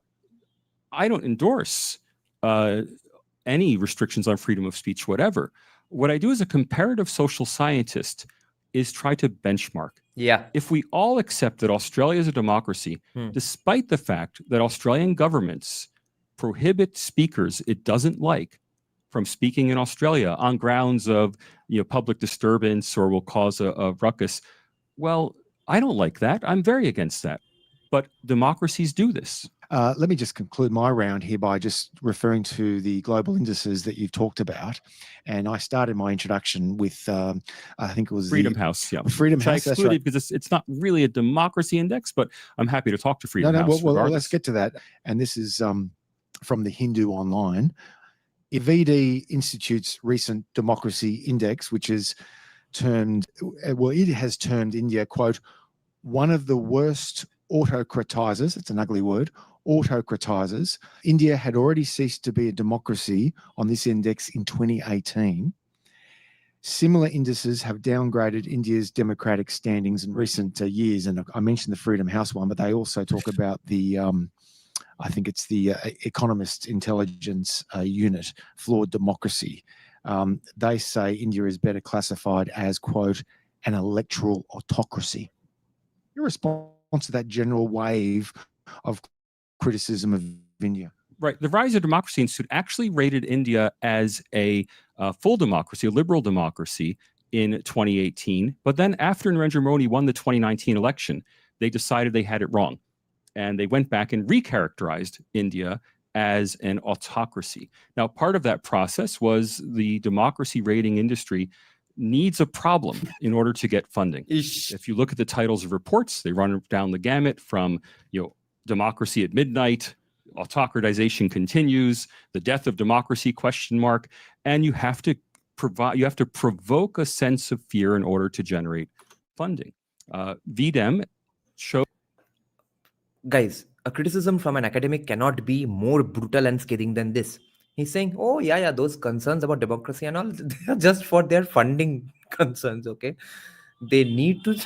I don't endorse any restrictions on freedom of speech, whatever. What I do as a comparative social scientist is try to benchmark. Yeah. If we all accept that Australia is a democracy, despite the fact that Australian governments prohibit speakers it doesn't like from speaking in Australia on grounds of public disturbance or will cause a ruckus, well, I don't like that. I'm very against that. But democracies do this. Let me just conclude my round here by just referring to the global indices that you've talked about. And I started my introduction with, I think it was Freedom House, yeah. Freedom Which I House, that's excluded right. because it's not really a democracy index, but I'm happy to talk to Freedom House Well, regardless. let's get to that. And this is from the Hindu Online. VD Institute's recent democracy index, which is termed, well, it has termed India, quote, one of the worst autocratizers, it's an ugly word, autocratizers. India had already ceased to be a democracy on this index in 2018. Similar indices have downgraded India's democratic standings in recent years. And I mentioned the Freedom House one, but they also talk about the, I think it's the Economist Intelligence Unit, Flawed Democracy. They say India is better classified as, quote, an electoral autocracy. Your response to that general wave of criticism of India? Right. The Rise of Democracy Institute actually rated India as a full democracy, a liberal democracy in 2018. But then after Narendra Modi won the 2019 election, they decided they had it wrong. And they went back and recharacterized India as an autocracy. Now, part of that process was the democracy rating industry needs a problem in order to get funding. If you look at the titles of reports, they run down the gamut from, democracy at midnight, autocratization continues, the death of democracy, ? And you have to provoke a sense of fear in order to generate funding. VDEM shows. Guys, a criticism from an academic cannot be more brutal and scathing than this. He's saying, oh, yeah, those concerns about democracy and all, they are just for their funding concerns, okay? They need to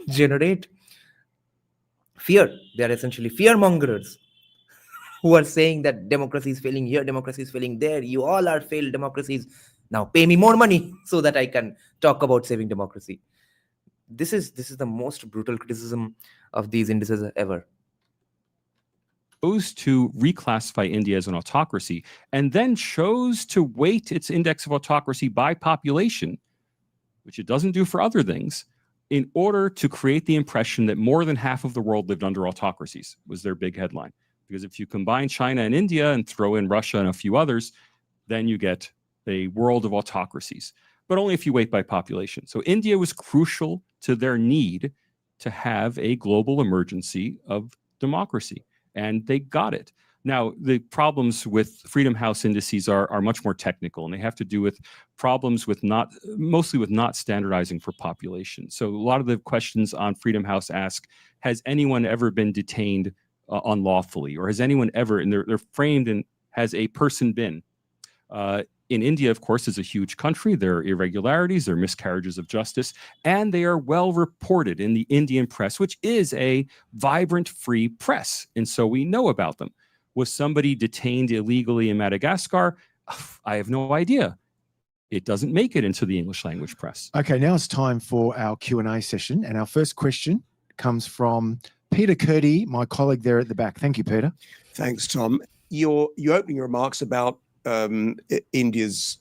generate fear. They are essentially fear-mongers who are saying that democracy is failing here, democracy is failing there. You all are failed democracies. Now pay me more money so that I can talk about saving democracy. This is the most brutal criticism of these indices ever. Chose to reclassify India as an autocracy and then chose to weight its index of autocracy by population, which it doesn't do for other things, in order to create the impression that more than half of the world lived under autocracies, was their big headline. Because if you combine China and India and throw in Russia and a few others, then you get a world of autocracies, but only if you weight by population. So India was crucial to their need to have a global emergency of democracy. And they got it. Now, the problems with Freedom House indices are much more technical, and they have to do with problems with mostly with not standardizing for population. So a lot of the questions on Freedom House ask, has anyone ever been detained unlawfully? Or has anyone ever, and they're framed in, has a person been? In India, of course, is a huge country. There are irregularities, there are miscarriages of justice, and they are well reported in the Indian press, which is a vibrant, free press. And so we know about them. Was somebody detained illegally in Madagascar? I have no idea. It doesn't make it into the English language press. Okay, now it's time for our Q&A session. And our first question comes from Peter Curdy, my colleague there at the back. Thank you, Peter. Thanks, Tom. Your opening remarks about India's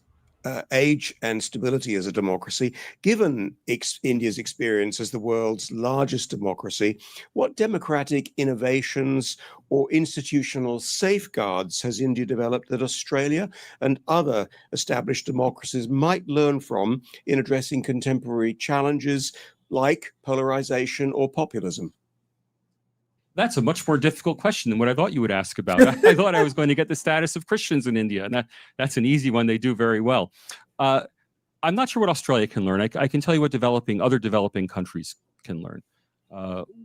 age and stability as a democracy, given India's experience as the world's largest democracy, what democratic innovations or institutional safeguards has India developed that Australia and other established democracies might learn from in addressing contemporary challenges like polarization or populism? That's a much more difficult question than what I thought you would ask about. I thought I was going to get the status of Christians in India, and that's an easy one. They do very well. I'm not sure what Australia can learn. I can tell you what other developing countries can learn.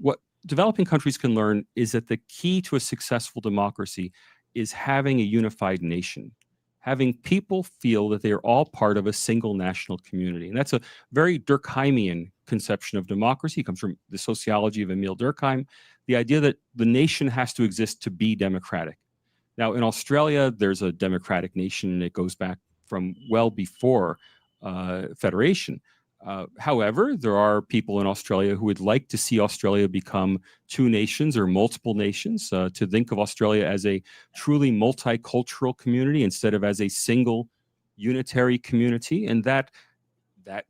What developing countries can learn is that the key to a successful democracy is having a unified nation, having people feel that they are all part of a single national community. And that's a very Durkheimian conception of democracy. It comes from the sociology of Emile Durkheim, the idea that the nation has to exist to be democratic. Now, in Australia, there's a democratic nation, and it goes back from well before federation. However, there are people in Australia who would like to see Australia become two nations or multiple nations, to think of Australia as a truly multicultural community instead of as a single unitary community. And that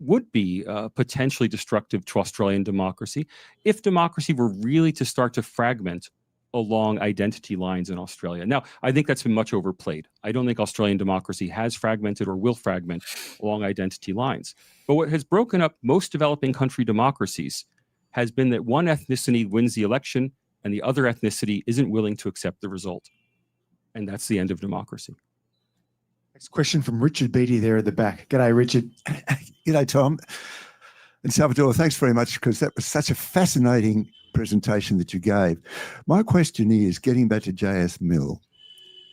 would be potentially destructive to Australian democracy if democracy were really to start to fragment along identity lines in Australia. Now, I think that's been much overplayed. I don't think Australian democracy has fragmented or will fragment along identity lines. But what has broken up most developing country democracies has been that one ethnicity wins the election and the other ethnicity isn't willing to accept the result. And that's the end of democracy. Next question from Richard Beattie there at the back. G'day, Richard. G'day, Tom. And Salvatore, thanks very much, because that was such a fascinating presentation that you gave. My question is, getting back to J.S. Mill,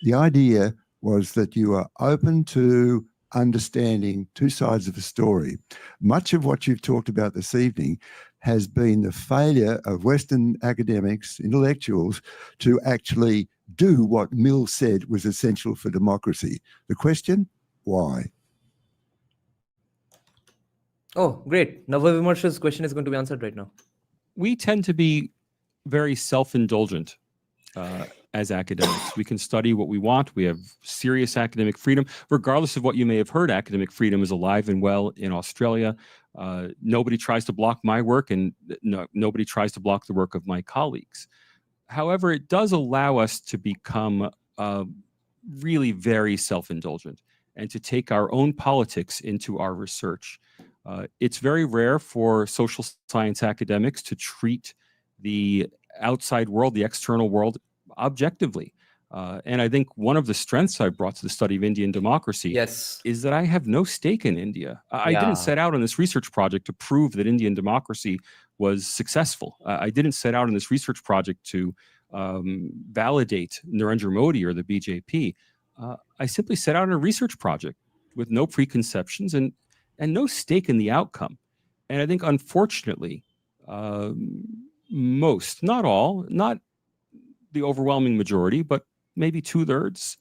the idea was that you are open to understanding two sides of a story. Much of what you've talked about this evening has been the failure of Western academics, intellectuals, to actually do what Mill said was essential for democracy. The question, why? Oh, great. Nava Vimarsha's question is going to be answered right now. We tend to be very self-indulgent as academics. We can study what we want. We have serious academic freedom. Regardless of what you may have heard, academic freedom is alive and well in Australia. Nobody tries to block my work, and nobody tries to block the work of my colleagues. However, it does allow us to become really very self-indulgent and to take our own politics into our research. It's very rare for social science academics to treat the outside world, the external world, objectively. And I think one of the strengths I brought to the study of Indian democracy is that I have no stake in India. I didn't set out on this research project to prove that Indian democracy was successful. I didn't set out on this research project to validate Narendra Modi or the BJP. I simply set out on a research project with no preconceptions and no stake in the outcome. And I think, unfortunately, most, not all, not the overwhelming majority, but maybe 2/3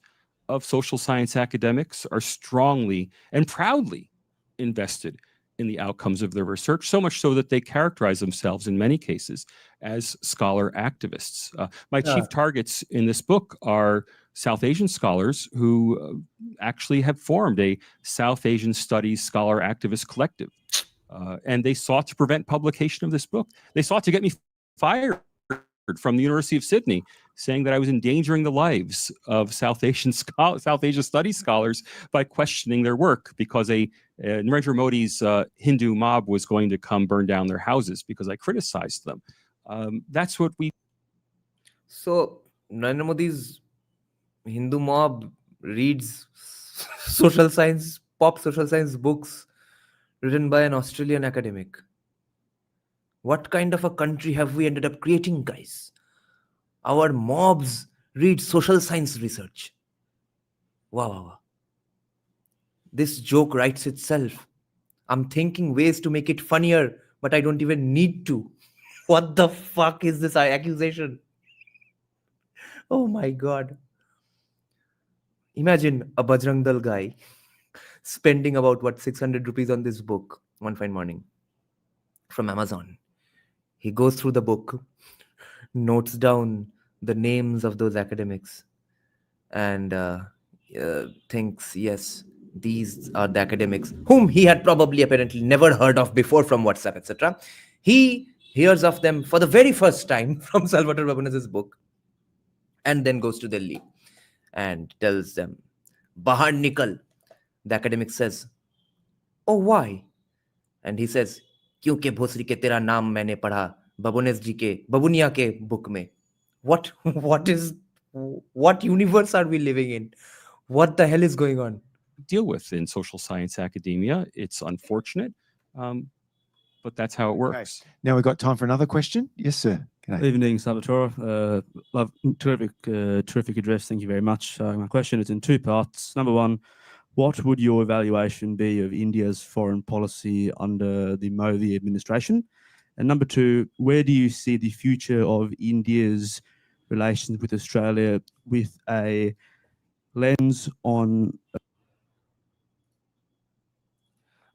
of social science academics are strongly and proudly invested in the outcomes of their research, so much so that they characterize themselves in many cases as scholar activists. My chief targets in this book are South Asian scholars who actually have formed a South Asian Studies Scholar Activist Collective. And they sought to prevent publication of this book. They sought to get me fired from the University of Sydney, saying that I was endangering the lives of South Asian Studies scholars by questioning their work, because Narendra Modi's Hindu mob was going to come burn down their houses because I criticized them. That's what we... So Narendra Modi's Hindu mob reads pop social science books written by an Australian academic. What kind of a country have we ended up creating, guys? Our mobs read social science research. Wow. This joke writes itself. I'm thinking ways to make it funnier, but I don't even need to. What the fuck is this accusation? Oh my God. Imagine a Bajrang Dal guy spending about 600 rupees on this book one fine morning from Amazon. He goes through the book, notes down the names of those academics, and thinks, yes, these are the academics whom he had probably apparently never heard of before from WhatsApp, etc. He hears of them for the very first time from Salvatore Babones' book, and then goes to Delhi and tells them, Bahar nikal. The academic says, oh, why? And he says, क्योंकि भोसरी के तेरा नाम मैंने पढ़ा बबोनेस जी के बबुनिया के book में. What universe are we living in? What the hell is going on? Deal with in social science academia. It's unfortunate, but that's how it works. Okay. Now we've got time for another question. Yes, sir. Good evening, Salvatore. Terrific address. Thank you very much. My question is in two parts. Number one, what would your evaluation be of India's foreign policy under the Modi administration? And number two, where do you see the future of India's relations with Australia with a lens on...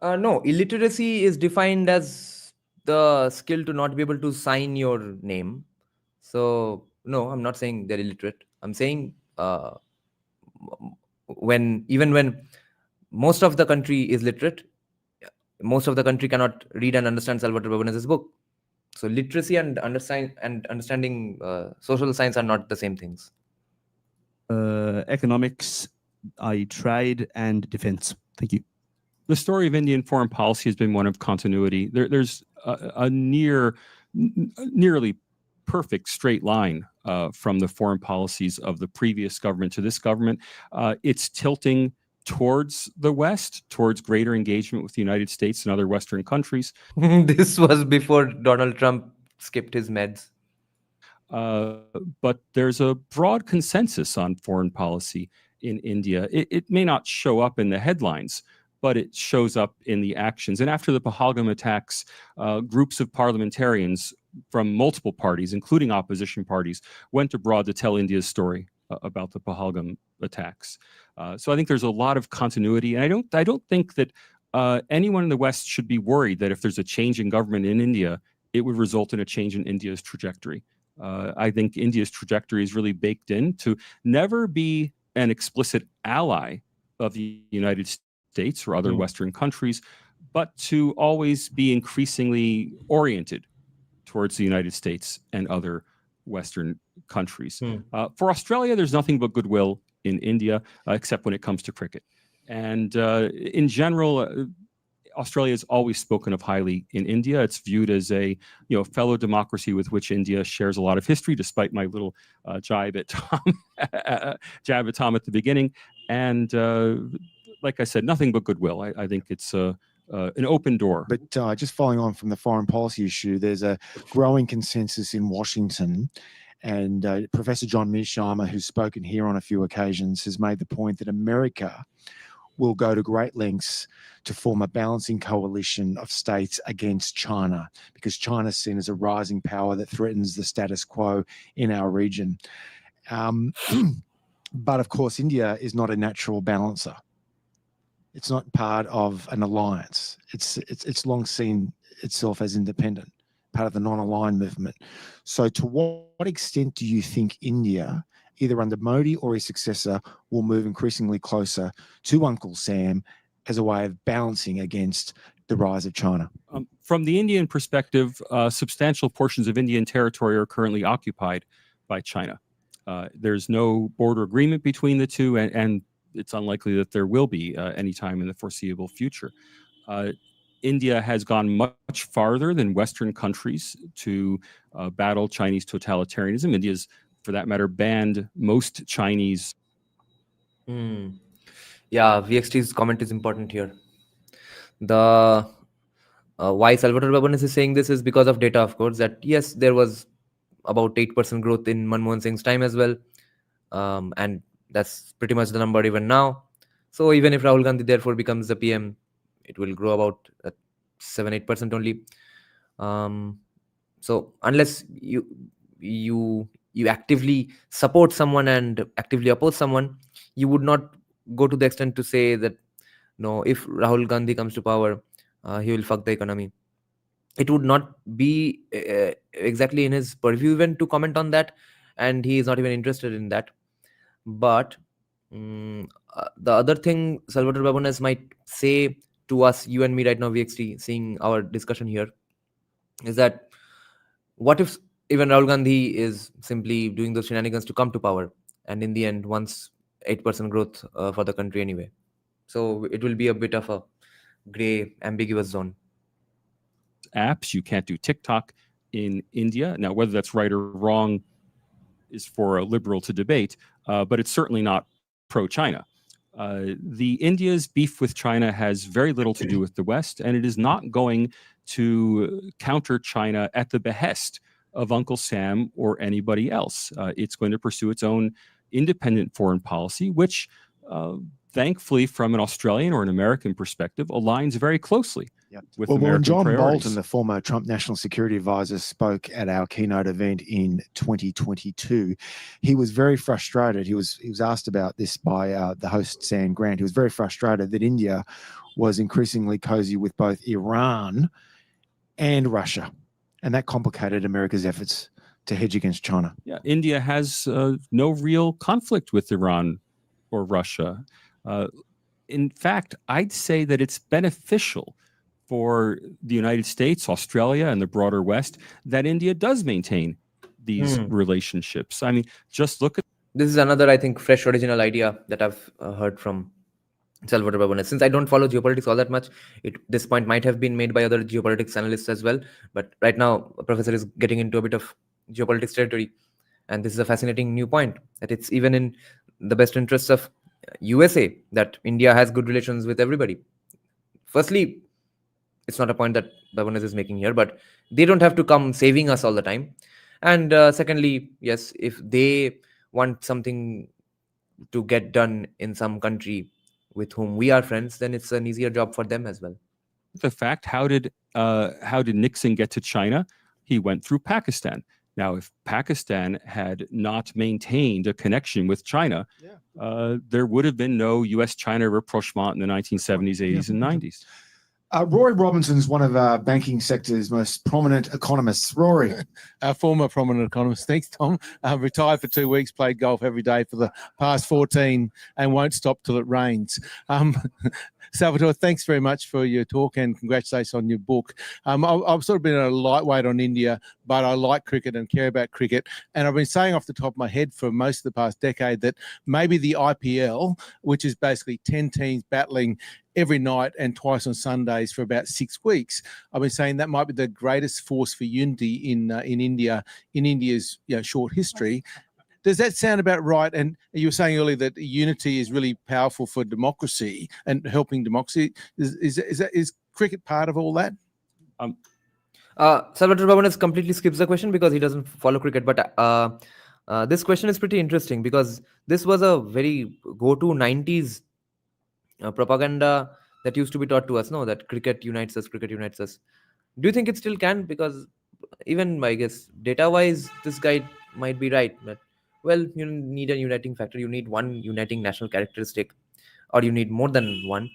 No, illiteracy is defined as the skill to not be able to sign your name. So, no, I'm not saying they're illiterate. I'm saying when most of the country is literate, most of the country cannot read and understand Salvatore Babones' book. So literacy and understanding social science are not the same things. Economics, i.e. trade and defense. Thank you. The story of Indian foreign policy has been one of continuity. There's a nearly perfect straight line from the foreign policies of the previous government to this government. It's tilting towards the West, towards greater engagement with the United States and other Western countries. This was before Donald Trump skipped his meds. But there's a broad consensus on foreign policy in India. It may not show up in the headlines, but it shows up in the actions. And after the Pahalgam attacks, groups of parliamentarians from multiple parties, including opposition parties, went abroad to tell India's story about the Pahalgam attacks. So I think there's a lot of continuity. And I don't think that anyone in the West should be worried that if there's a change in government in India, it would result in a change in India's trajectory. I think India's trajectory is really baked in to never be an explicit ally of the United States or other Western countries, but to always be increasingly oriented towards the United States and other Western countries. For Australia, there's nothing but goodwill in India, except when it comes to cricket. And in general, Australia has always spoken of highly in India. It's viewed as a fellow democracy with which India shares a lot of history, despite my little jab at Tom at the beginning. And like I said, nothing but goodwill. I think it's an open door. But just following on from the foreign policy issue, there's a growing consensus in Washington. And Professor John Mearsheimer, who's spoken here on a few occasions, has made the point that America will go to great lengths to form a balancing coalition of states against China, because China is seen as a rising power that threatens the status quo in our region. But of course, India is not a natural balancer. It's not part of an alliance. It's long seen itself as independent, part of the non-aligned movement. So to what extent do you think India, either under Modi or his successor, will move increasingly closer to Uncle Sam as a way of balancing against the rise of China? From the Indian perspective, substantial portions of Indian territory are currently occupied by China. There's no border agreement between the two, and it's unlikely that there will be anytime in the foreseeable future. India has gone much farther than Western countries to battle Chinese totalitarianism. India's, for that matter, banned most Chinese. Yeah, VXT's comment is important here. The why Salvatore Babones is saying this is because of data, of course, that yes, there was about 8% growth in Manmohan Singh's time as well. And that's pretty much the number even now. So even if Rahul Gandhi therefore becomes the PM, it will grow about 7-8% only. So unless you actively support someone and actively oppose someone, you would not go to the extent to say that no, if Rahul Gandhi comes to power, he will fuck the economy. It would not be exactly in his purview even to comment on that, and he is not even interested in that. But the other thing Salvatore Babones might say to us, you and me right now, VXT, seeing our discussion here, is that what if even Rahul Gandhi is simply doing those shenanigans to come to power, and in the end wants 8% growth for the country anyway? So it will be a bit of a gray, ambiguous zone. Apps, you can't do TikTok in India. Now, whether that's right or wrong is for a liberal to debate, but it's certainly not pro-China. The India's beef with China has very little to do with the West, and it is not going to counter China at the behest of Uncle Sam or anybody else. It's going to pursue its own independent foreign policy, which thankfully, from an Australian or an American perspective, aligns very closely with American when John priorities. Bolton, the former Trump National Security Advisor, spoke at our keynote event in 2022, he was very frustrated. He was asked about this by the host, Sam Grant. He was very frustrated that India was increasingly cozy with both Iran and Russia, and that complicated America's efforts to hedge against China. Yeah, India has no real conflict with Iran or Russia. In fact, I'd say that it's beneficial for the United States, Australia, and the broader West that India does maintain these relationships. I mean, just look at. This is another, I think, fresh original idea that I've heard from Salvatore Babones. Since I don't follow geopolitics all that much, this point might have been made by other geopolitics analysts as well. But right now, a professor is getting into a bit of geopolitics territory. And this is a fascinating new point, that it's even in the best interests of USA that India has good relations with everybody. Firstly, it's not a point that Babones is making here, but they don't have to come saving us all the time. And secondly, yes, if they want something to get done in some country with whom we are friends, then it's an easier job for them as well. The fact, how did Nixon get to China? He went through Pakistan. Now, if Pakistan had not maintained a connection with China, there would have been no U.S.-China rapprochement in the 1970s, 80s, and 90s. Rory Robinson's one of our banking sector's most prominent economists. Rory. Our former prominent economist. Thanks, Tom. Retired for 2 weeks, played golf every day for the past 14 and won't stop till it rains. Salvatore, thanks very much for your talk and congratulations on your book. I've sort of been a lightweight on India, but I like cricket and care about cricket. And I've been saying off the top of my head for most of the past decade that maybe the IPL, which is basically 10 teams battling every night and twice on Sundays for about 6 weeks, I've been saying that might be the greatest force for unity in India, in India's short history. Does that sound about right? And you were saying earlier that unity is really powerful for democracy and helping democracy. Is cricket part of all that? Salvatore Babones completely skips the question because he doesn't follow cricket. But this question is pretty interesting because this was a very go-to 90s propaganda that used to be taught to us, no, that cricket unites us, cricket unites us. Do you think it still can? Because even, I guess, data-wise, this guy might be right. But, well, you need a uniting factor. You need one uniting national characteristic, or you need more than one.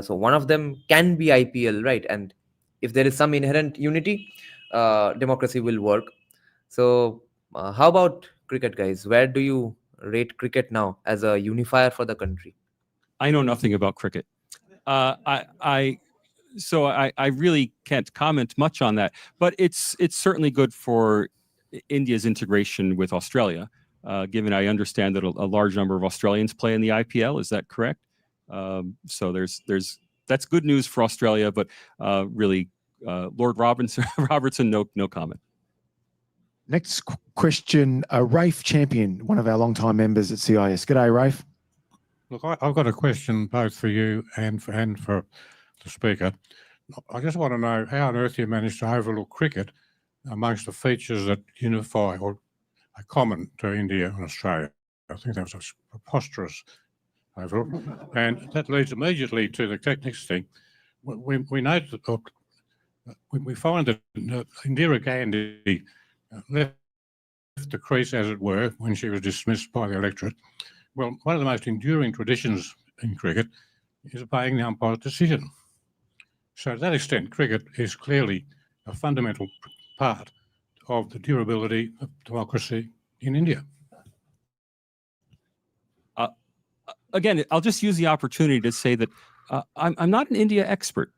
So one of them can be IPL, right? And if there is some inherent unity, democracy will work. So how about cricket, guys? Where do you rate cricket now as a unifier for the country? I know nothing about cricket. So I really can't comment much on that. But it's certainly good for India's integration with Australia, given I understand that a large number of Australians play in the IPL. Is that correct? So that's good news for Australia, but really, Lord Robertson, no comment. Next question, Rafe Champion, one of our long-time members at CIS. G'day, Rafe. Look, I've got a question both for you and for the speaker. I just want to know how on earth you managed to overlook cricket amongst the features that unify or are common to India and Australia. I think that was a preposterous overlook. And that leads immediately to the next thing. We know that we find that Indira Gandhi left the crease, as it were, when she was dismissed by the electorate. Well, one of the most enduring traditions in cricket is obeying the umpire's decision. So to that extent, cricket is clearly a fundamental part of the durability of democracy in India. Again, I'll just use the opportunity to say that I'm not an India expert.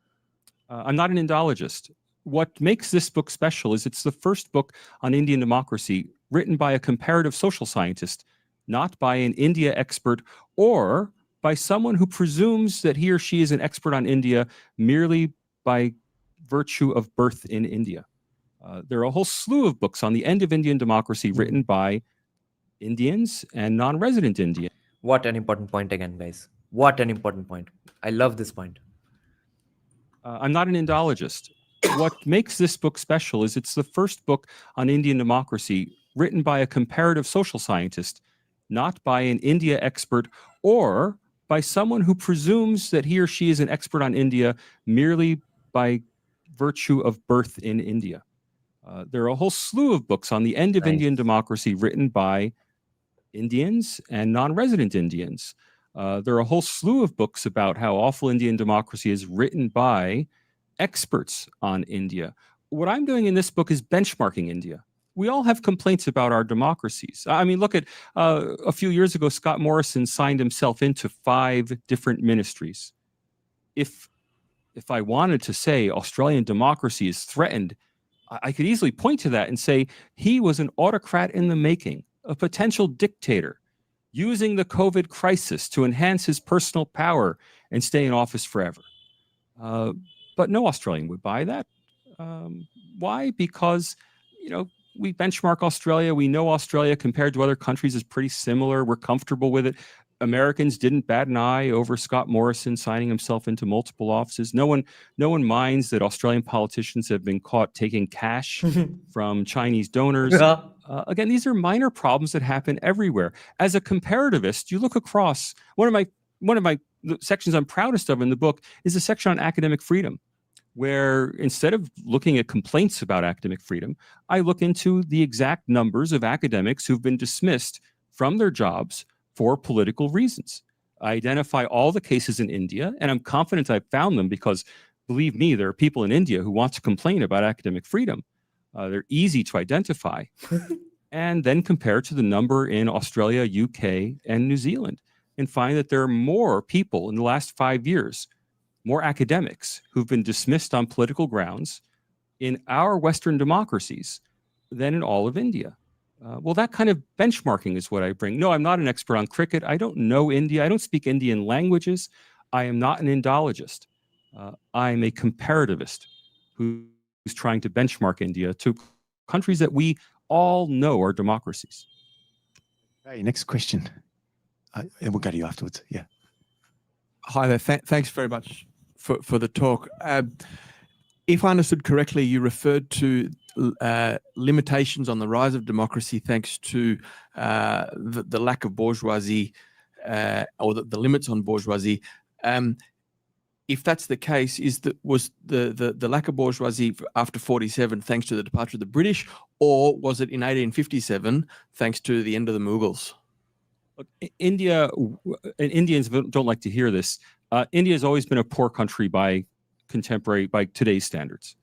I'm not an Indologist. What makes this book special is it's the first book on Indian democracy written by a comparative social scientist, not by an India expert or by someone who presumes that he or she is an expert on India merely by virtue of birth in India. There are a whole slew of books on the end of Indian democracy written by Indians and non-resident Indians. What an important point again, guys. What an important point. I love this point. I'm not an Indologist. What makes this book special is it's the first book on Indian democracy written by a comparative social scientist, not by an India expert or by someone who presumes that he or she is an expert on India merely by virtue of birth in India. There are a whole slew of books on the end of Indian democracy written by Indians and non-resident Indians. There are a whole slew of books about how awful Indian democracy is written by experts on India. What I'm doing in this book is benchmarking India. We all have complaints about our democracies. I mean, look at a few years ago, Scott Morrison signed himself into 5 different ministries. If if I wanted to say Australian democracy is threatened, I could easily point to that and say he was an autocrat in the making, a potential dictator, using the COVID crisis to enhance his personal power and stay in office forever. But no Australian would buy that. Why? Because, we benchmark Australia. We know Australia compared to other countries is pretty similar. We're comfortable with it. Americans didn't bat an eye over Scott Morrison signing himself into multiple offices. No one minds that Australian politicians have been caught taking cash from Chinese donors. Again, these are minor problems that happen everywhere. As a comparativist, you look across. One of my sections I'm proudest of in the book is a section on academic freedom, where instead of looking at complaints about academic freedom, I look into the exact numbers of academics who've been dismissed from their jobs for political reasons. I identify all the cases in India, and I'm confident I've found them because, believe me, there are people in India who want to complain about academic freedom. They're easy to identify. And then compare to the number in Australia, UK, and New Zealand, and find that there are more people in the last 5 years, more academics who've been dismissed on political grounds in our Western democracies than in all of India. Well, that kind of benchmarking is what I bring. No, I'm not an expert on cricket. I don't know India. I don't speak Indian languages. I am not an Indologist. I'm a comparativist who's trying to benchmark India to countries that we all know are democracies. Okay, next question. And we'll go to you afterwards. Yeah. Hi there. Thanks very much for the talk. If I understood correctly, you referred to limitations on the rise of democracy thanks to the lack of bourgeoisie or the limits on bourgeoisie. If that's the case, was the lack of bourgeoisie after 47 thanks to the departure of the British, or was it in 1857 thanks to the end of the Mughals? India, and Indians don't like to hear this. India has always been a poor country by today's standards.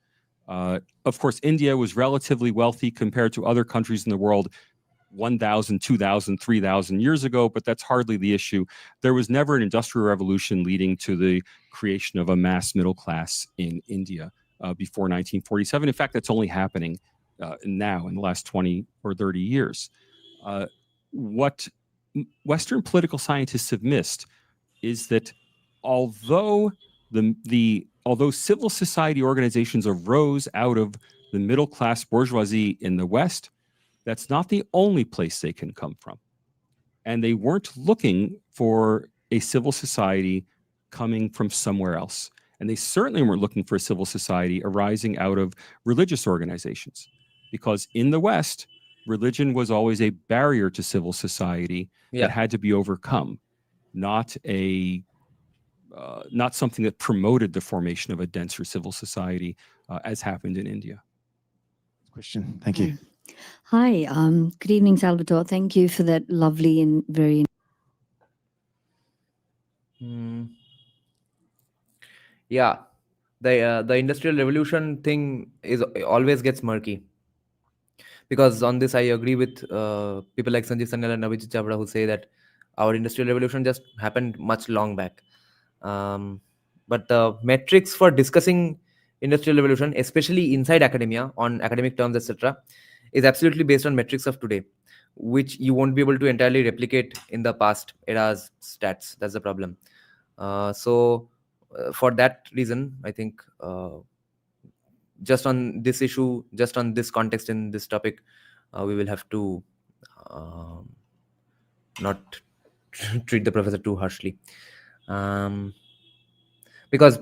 Of course, India was relatively wealthy compared to other countries in the world 1,000, 2,000, 3,000 years ago, but that's hardly the issue. There was never an industrial revolution leading to the creation of a mass middle class in India before 1947. In fact, that's only happening now in the last 20 or 30 years. What Western political scientists have missed is that although civil society organizations arose out of the middle class bourgeoisie in the West, that's not the only place they can come from. And they weren't looking for a civil society coming from somewhere else. And they certainly weren't looking for a civil society arising out of religious organizations, because in the West, religion was always a barrier to civil society that had to be overcome, not something that promoted the formation of a denser civil society, as happened in India. Question. Thank you. Hi. Good evening, Salvatore. Thank you for that lovely and very. Yeah, the industrial revolution thing always gets murky, because on this I agree with people like Sanjeev Sanyal and Abhijit Chavda who say that our industrial revolution just happened much long back. But the metrics for discussing industrial revolution, especially inside academia on academic terms, etc., is absolutely based on metrics of today, which you won't be able to entirely replicate in the past era's stats. That's the problem. So for that reason, I think just on this issue, just on this context in this topic, we will have to not treat the professor too harshly. Because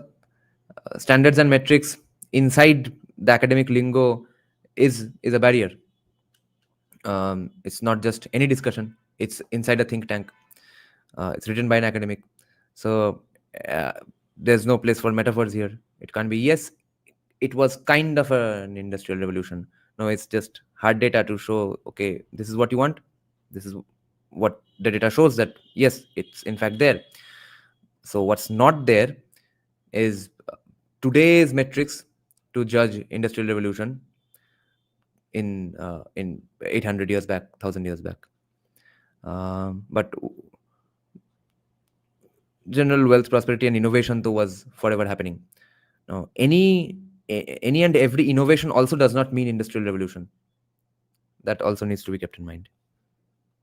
standards and metrics inside the academic lingo is a barrier. It's not just any discussion. It's inside a think tank. It's written by an academic. So there's no place for metaphors here. It can't be, yes, it was kind of an industrial revolution. No, it's just hard data to show, okay, this is what you want. This is what the data shows, that, yes, it's in fact there. So what's not there is today's metrics to judge industrial revolution in 800 years back, 1,000 years back. But general wealth, prosperity, and innovation though was forever happening. Now, any and every innovation also does not mean industrial revolution. That also needs to be kept in mind.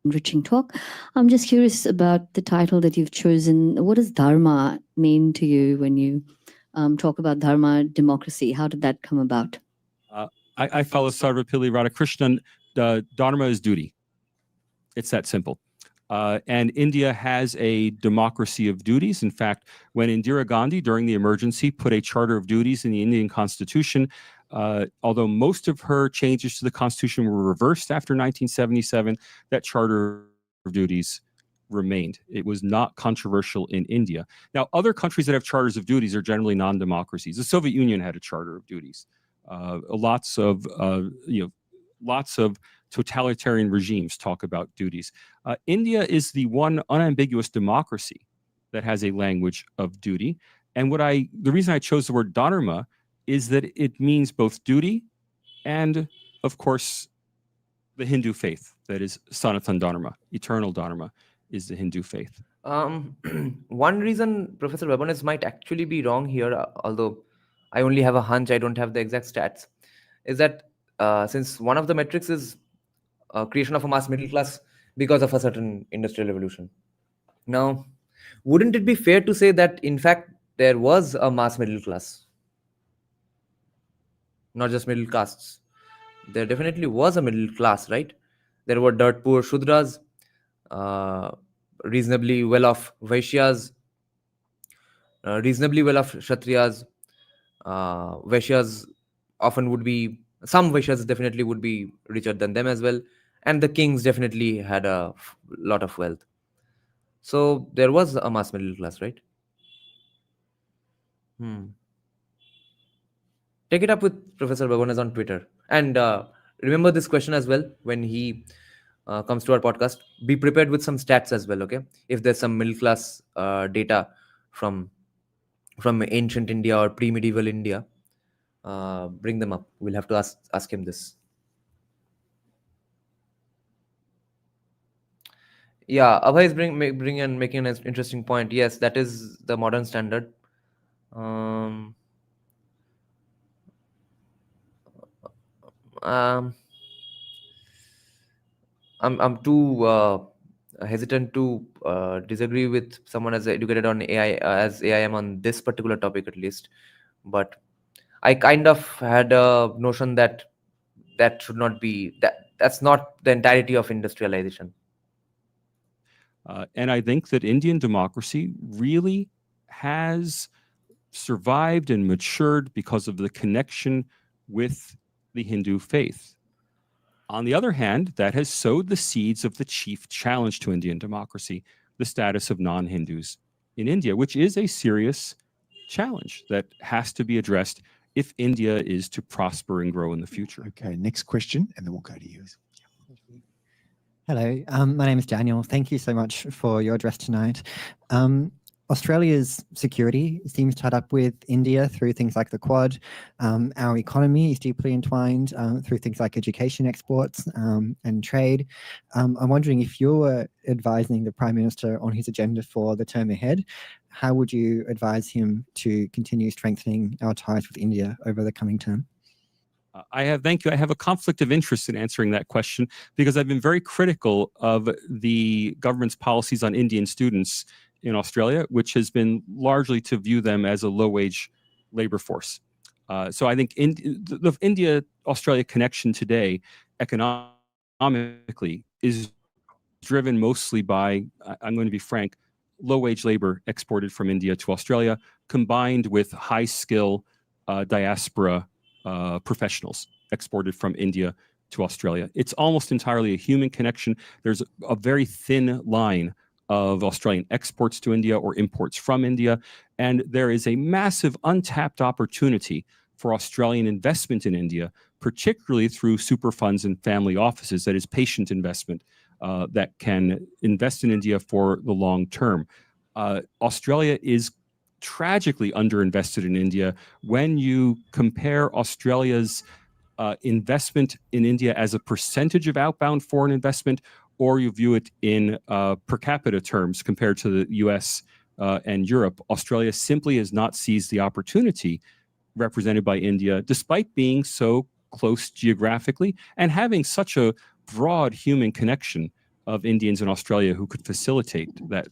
Enriching talk. I'm just curious about the title that you've chosen. What does Dharma mean to you when you talk about Dharma, democracy? How did that come about? I follow Sarvapalli Radhakrishnan. Dharma is duty. It's that simple. And India has a democracy of duties. In fact, when Indira Gandhi, during the emergency, put a charter of duties in the Indian constitution, although most of her changes to the constitution were reversed after 1977, that charter of duties remained. It was not controversial in India. Now, other countries that have charters of duties are generally non-democracies. The Soviet Union had a charter of duties. Lots of totalitarian regimes talk about duties. India is the one unambiguous democracy that has a language of duty. And the reason I chose the word Dharma is that it means both duty and, of course, the Hindu faith. That is Sanatan Dharma, eternal Dharma is the Hindu faith. One reason Professor Babones might actually be wrong here, although I only have a hunch, I don't have the exact stats, is that since one of the metrics is creation of a mass middle class because of a certain industrial revolution. Now, wouldn't it be fair to say that, in fact, there was a mass middle class? Not just middle castes. There definitely was a middle class, right? There were dirt poor Shudras, reasonably well-off Vaishyas, reasonably well-off Kshatriyas. Vaishyas often would be, some Vaishyas definitely would be richer than them as well. And the kings definitely had a lot of wealth. So there was a mass middle class, right? Take it up with Professor Babones on Twitter. And remember this question as well when he comes to our podcast. Be prepared with some stats as well, okay? If there's some middle class data from ancient India or pre-medieval India, bring them up. We'll have to ask him this. Yeah, Abhay is making an interesting point. Yes, that is the modern standard. I'm too hesitant to disagree with someone as educated on AI as I am on this particular topic, at least. But I kind of had a notion that should not be that's not the entirety of industrialization. And I think that Indian democracy really has survived and matured because of the connection with the Hindu faith. On the other hand, that has sowed the seeds of the chief challenge to Indian democracy, the status of non-Hindus in India, which is a serious challenge that has to be addressed if India is to prosper and grow in the future. Okay, next question, and then we'll go to you. Hello, my name is Daniel. Thank you so much for your address tonight. Australia's security seems tied up with India through things like the Quad. Our economy is deeply entwined through things like education exports and trade. I'm wondering if you're advising the Prime Minister on his agenda for the term ahead, how would you advise him to continue strengthening our ties with India over the coming term? Thank you. I have a conflict of interest in answering that question because I've been very critical of the government's policies on Indian students in Australia, which has been largely to view them as a low-wage labor force. So I think the India-Australia connection today, economically, is driven mostly by, I'm going to be frank, low-wage labor exported from India to Australia, combined with high-skill diaspora professionals exported from India to Australia. It's almost entirely a human connection. There's a very thin line of Australian exports to India or imports from India, and there is a massive untapped opportunity for Australian investment in India, particularly through super funds and family offices, that is patient investment that can invest in India for the long term. Australia is tragically underinvested in India. When you compare Australia's investment in India as a percentage of outbound foreign investment, or you view it in per capita terms compared to the US and Europe, Australia simply has not seized the opportunity represented by India, despite being so close geographically and having such a broad human connection of Indians in Australia who could facilitate that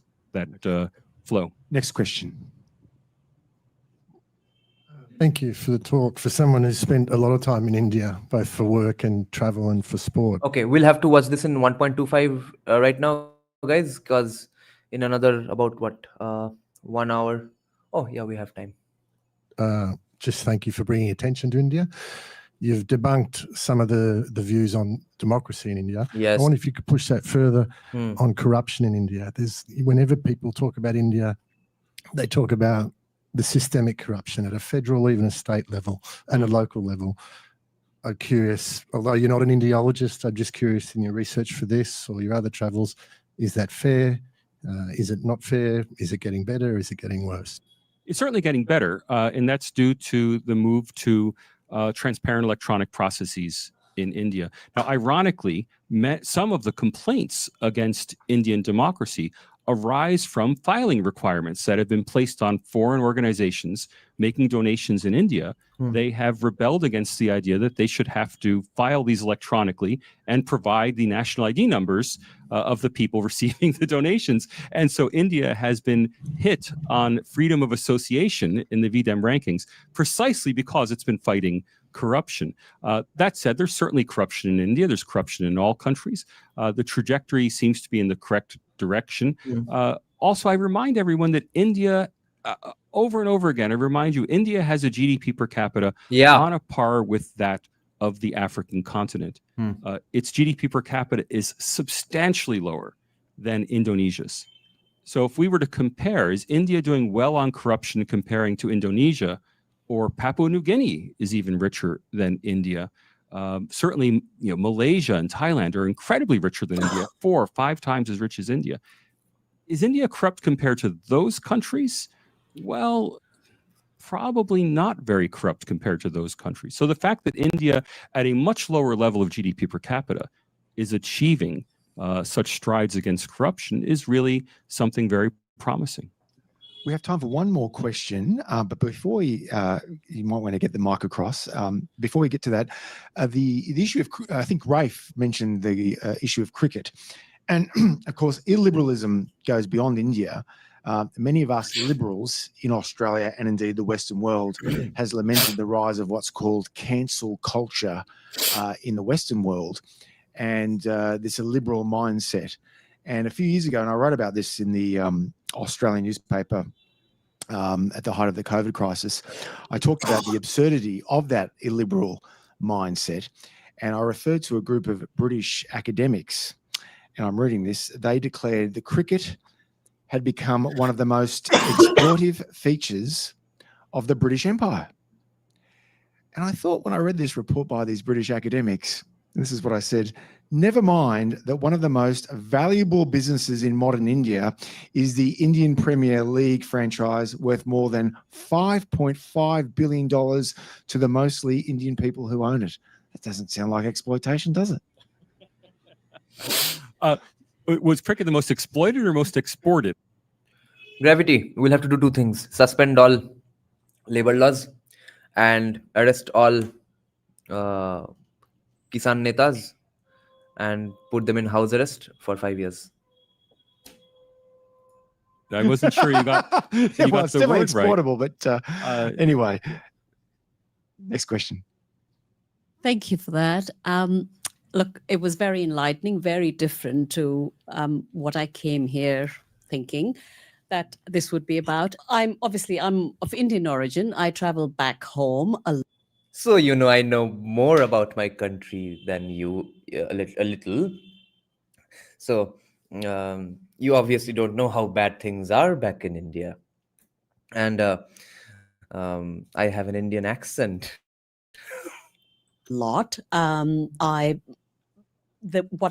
flow. Next question. Thank you for the talk. For someone who's spent a lot of time in India, both for work and travel and for sport. Okay, we'll have to watch this in 1.25 right now, guys, because in another about 1 hour. Oh yeah, we have time. Just thank you for bringing attention to India. You've debunked some of the views on democracy in India. Yes. I wonder if you could push that further on corruption in India. Whenever people talk about India, they talk about the systemic corruption at a federal, even a state level and a local level. I'm curious, although you're not an Indiologist, I'm just curious in your research for this or your other travels, is that fair? Is it not fair? Is it getting better? Is it getting worse? It's certainly getting better, and that's due to the move to transparent electronic processes in India. Now, ironically, some of the complaints against Indian democracy arise from filing requirements that have been placed on foreign organizations making donations in India. They have rebelled against the idea that they should have to file these electronically and provide the national ID numbers of the people receiving the donations. And so India has been hit on freedom of association in the VDEM rankings precisely because it's been fighting corruption. That said, there's certainly corruption in India. There's corruption in all countries. The trajectory seems to be in the correct direction. Also, I remind everyone that India, over and over again, I remind you, India has a GDP per capita on a par with that of the African continent. Its GDP per capita is substantially lower than Indonesia's. So if we were to compare, is India doing well on corruption comparing to Indonesia, or Papua New Guinea is even richer than India? Certainly, Malaysia and Thailand are incredibly richer than India, 4 or 5 times as rich as India. Is India corrupt compared to those countries? Well, probably not very corrupt compared to those countries. So the fact that India, at a much lower level of GDP per capita, is achieving such strides against corruption is really something very promising. We have time for one more question, but before you might want to get the mic across. Before we get to that, the issue of, I think Rafe mentioned the issue of cricket. And of course, illiberalism goes beyond India. Many of us liberals in Australia and indeed the Western world has lamented the rise of what's called cancel culture in the Western world, and this illiberal mindset. And a few years ago, and I wrote about this in the Australian newspaper at the height of the COVID crisis, I talked about the absurdity of that illiberal mindset. And I referred to a group of British academics, and I'm reading this. They declared the cricket had become one of the most exploitive features of the British Empire. And I thought when I read this report by these British academics, this is what I said: never mind that one of the most valuable businesses in modern India is the Indian Premier League franchise, worth more than $5.5 billion to the mostly Indian people who own it. That doesn't sound like exploitation, does it? Was cricket the most exploited or most exported? Gravity. We'll have to do 2 things: suspend all labor laws and arrest all Kisan netas and put them in house arrest for 5 years. I wasn't sure you got, you Well, got it's the definitely word right. exportable, but anyway, next question. Thank you for that. Look, it was very enlightening, very different to what I came here thinking that this would be about. I'm of Indian origin. I travel back home a lot. So, I know more about my country than you, a little. So, you obviously don't know how bad things are back in India. And I have an Indian accent. What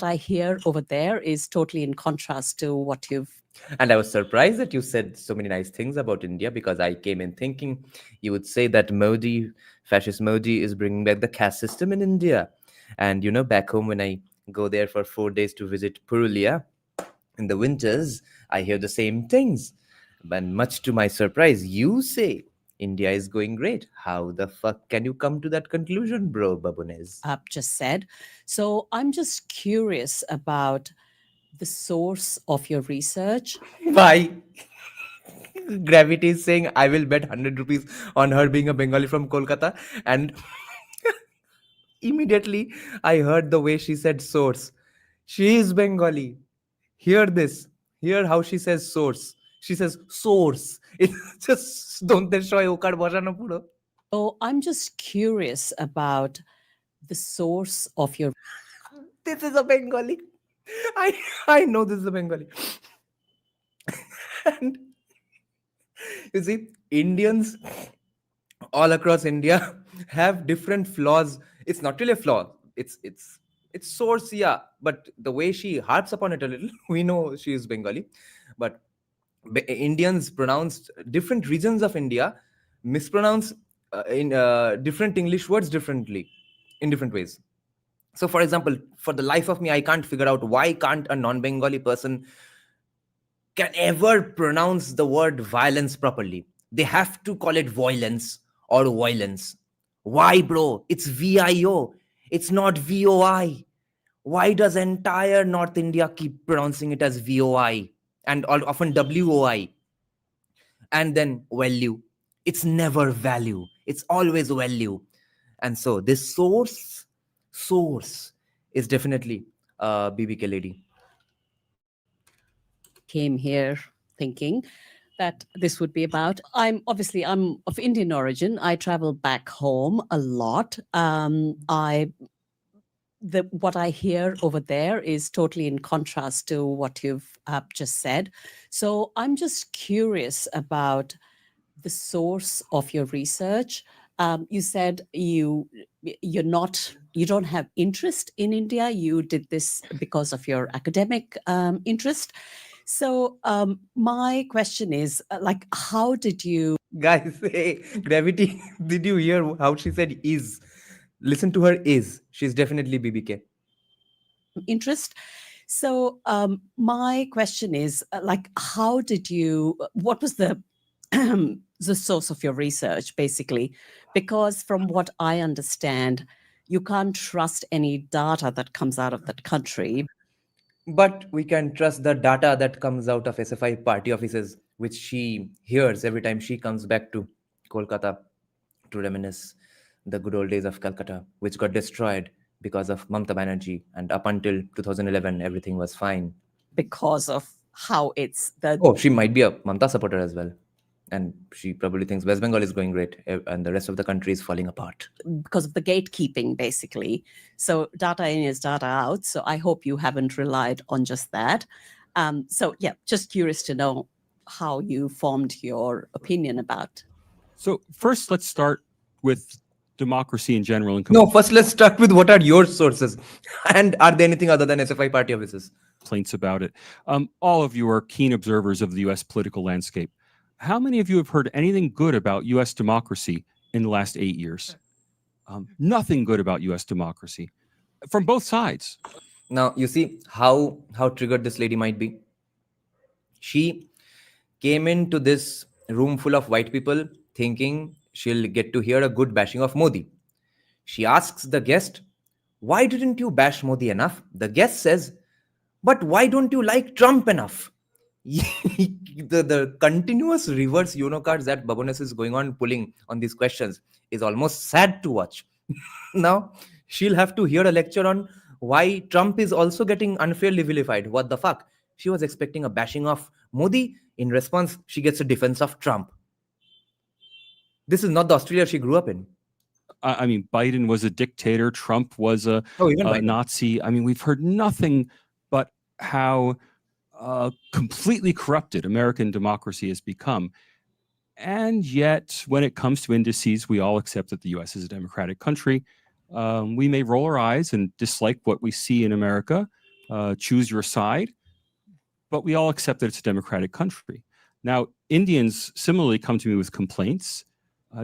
I hear over there is totally in contrast to what you've. And I was surprised that you said so many nice things about India, because I came in thinking you would say that fascist Modi is bringing back the caste system in India. And, back home when I go there for 4 days to visit Purulia in the winters, I hear the same things. But much to my surprise, you say India is going great. How the fuck can you come to that conclusion, bro, Babones? Just said. So I'm just curious about the source of your research. Why? Gravity is saying, I will bet 100 rupees on her being a Bengali from Kolkata. And immediately I heard the way she said source. She is Bengali. Hear this. Hear how she says source. She says source. It's just don't show okar bojano puro. So I'm just curious about the source of your. This is a Bengali. I know this is a Bengali. And you see, Indians all across India have different flaws. It's not really a flaw. It's source, yeah. But the way she harps upon it a little, we know she is Bengali. But Indians pronounced different regions of India mispronounce in different English words differently in different ways. So, for example, for the life of me, I can't figure out why can't a non-Bengali person can ever pronounce the word violence properly. They have to call it violence or violence. Why, bro? It's VIO. It's not VOI. Why does entire North India keep pronouncing it as VOI and often WOI? And then value. It's never value. It's always value. And so this source is definitely BBK lady. Came here thinking that this would be about. I'm of Indian origin. I travel back home a lot. What I hear over there is totally in contrast to what you've just said. So I'm just curious about the source of your research. You said you don't have interest in India. You did this because of your academic interest. So my question is, how did you... Guys, hey, Gravity, did you hear how she said is? Listen to her is. She's definitely BBK. Interest. So my question is, how did you... What was the the source of your research, basically? Because from what I understand, you can't trust any data that comes out of that country. But we can trust the data that comes out of SFI party offices, which she hears every time she comes back to Kolkata to reminisce the good old days of Calcutta, which got destroyed because of Mamata Banerjee. And up until 2011, everything was fine. Because of how it's the... Oh, she might be a Mamata supporter as well. And she probably thinks West Bengal is going great and the rest of the country is falling apart. Because of the gatekeeping, basically. So data in is data out. So I hope you haven't relied on just that. So yeah, just curious to know how you formed your opinion about. So first, let's start with democracy in general. No, first let's start with what are your sources? And are there anything other than SFI party offices? Complaints about it. All of you are keen observers of the US political landscape. How many of you have heard anything good about US democracy in the last 8 years? Nothing good about US democracy from both sides. Now, you see how triggered this lady might be. She came into this room full of white people thinking she'll get to hear a good bashing of Modi. She asks the guest, why didn't you bash Modi enough? The guest says, but why don't you like Trump enough? The continuous reverse Uno cards that Babones is going on pulling on these questions is almost sad to watch. Now, she'll have to hear a lecture on why Trump is also getting unfairly vilified. What the fuck? She was expecting a bashing of Modi. In response, she gets a defense of Trump. This is not the Australia she grew up in. I mean, Biden was a dictator. Trump was a Nazi. I mean, we've heard nothing but how completely corrupted American democracy has become. And yet, when it comes to indices, we all accept that the US is a democratic country. We may roll our eyes and dislike what we see in America, choose your side, but we all accept that it's a democratic country. Now, Indians similarly come to me with complaints.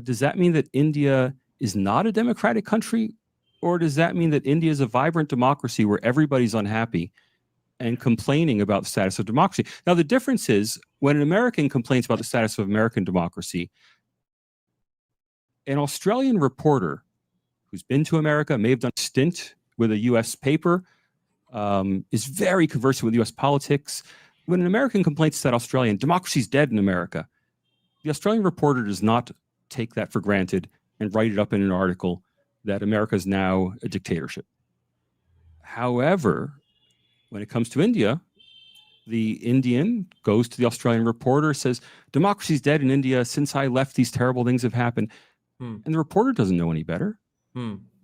Does that mean that India is not a democratic country? Or does that mean that India is a vibrant democracy where everybody's unhappy and complaining about the status of democracy? Now, the difference is when an American complains about the status of American democracy, An Australian reporter who's been to America, may have done a stint with a US paper, is very conversant with US politics. When an American complains to that Australian, democracy's dead in America, the Australian reporter does not take that for granted and write it up in an article that America is now a dictatorship. However, when it comes to India, the Indian goes to the Australian reporter, says, democracy's dead in India. Since I left, these terrible things have happened. And the reporter doesn't know any better.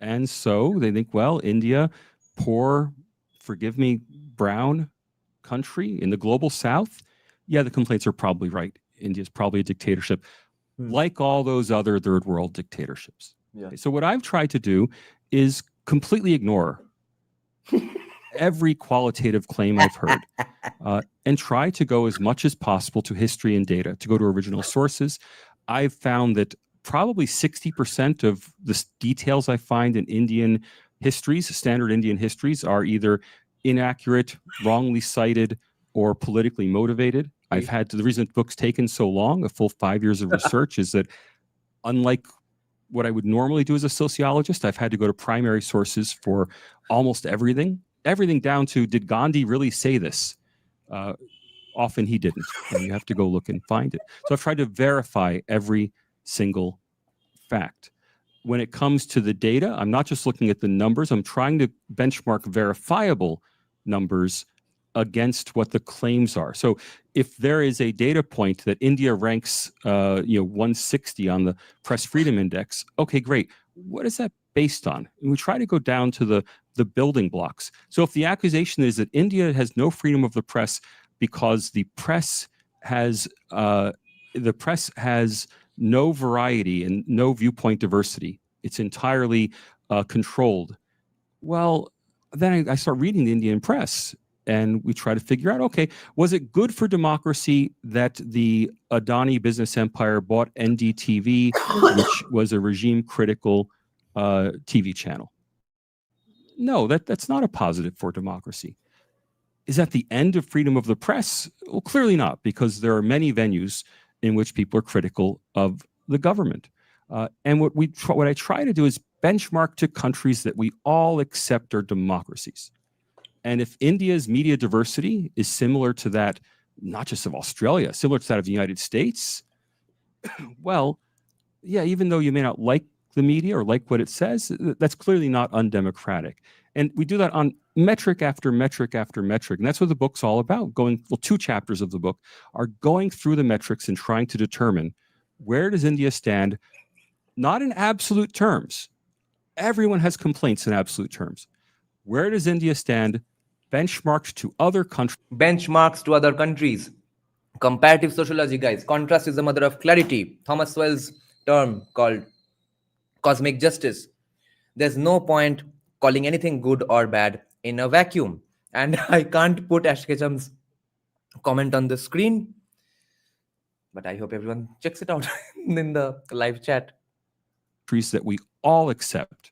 And so they think, well, India, poor, forgive me, brown country in the global south. Yeah, the complaints are probably right. India's probably a dictatorship, like all those other third world dictatorships. Yeah. So what I've tried to do is completely ignore every qualitative claim I've heard and try to go as much as possible to history and data, to go to original sources. I've found that probably 60% of the details I find in Indian histories, standard Indian histories, are either inaccurate, wrongly cited, or politically motivated. I've had the reason the book's taken so long, a full 5 years of research, is that unlike what I would normally do as a sociologist, I've had to go to primary sources for almost everything down to, did Gandhi really say this? Often he didn't, and you have to go look and find it. So I've tried to verify every single fact. When it comes to the data, I'm not just looking at the numbers, I'm trying to benchmark verifiable numbers against what the claims are. So if there is a data point that India ranks 160 on the Press Freedom Index, okay, great. What is that based on? And we try to go down to the building blocks. So if the accusation is that India has no freedom of the press because the press has no variety and no viewpoint diversity, it's entirely controlled. Well, then I start reading the Indian press, and we try to figure out, okay, was it good for democracy that the Adani business empire bought NDTV, which was a regime-critical TV channel? No, that's not a positive for democracy. Is that the end of freedom of the press? Well, clearly not, because there are many venues in which people are critical of the government. And what I try to do is benchmark to countries that we all accept are democracies. And if India's media diversity is similar to that, not just of Australia, similar to that of the United States, well, yeah, even though you may not like the media or like what it says, that's clearly not undemocratic. And we do that on metric after metric after metric. And that's what the book's all about. 2 chapters of the book are going through the metrics and trying to determine, where does India stand, not in absolute terms. Everyone has complaints in absolute terms. Where does India stand benchmarked to other countries? Benchmarks to other countries. Comparative sociology, guys. Contrast is the mother of clarity. Thomas Well's term called cosmic justice. There's no point calling anything good or bad in a vacuum. And I can't put Ash Ketchum's comment on the screen, but I hope everyone checks it out in the live chat. That we all accept,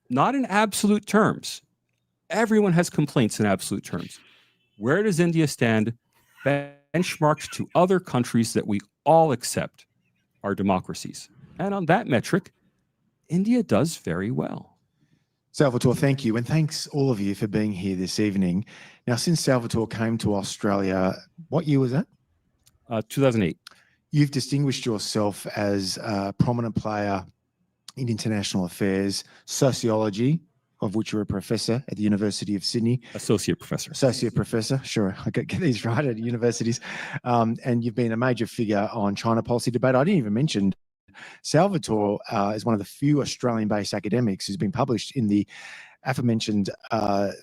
not in absolute terms. Everyone has complaints in absolute terms. Where does India stand benchmarked to other countries that we all accept are democracies? And on that metric, India does very well. Salvatore, thank you. And thanks all of you for being here this evening. Now, since Salvatore came to Australia, what year was that? 2008. You've distinguished yourself as a prominent player in international affairs, sociology, of which you're a professor at the University of Sydney. Associate professor. Associate professor, sure. I get these right at universities. And you've been a major figure on China policy debate. I didn't even mention Salvatore is one of the few Australian-based academics who's been published in the aforementioned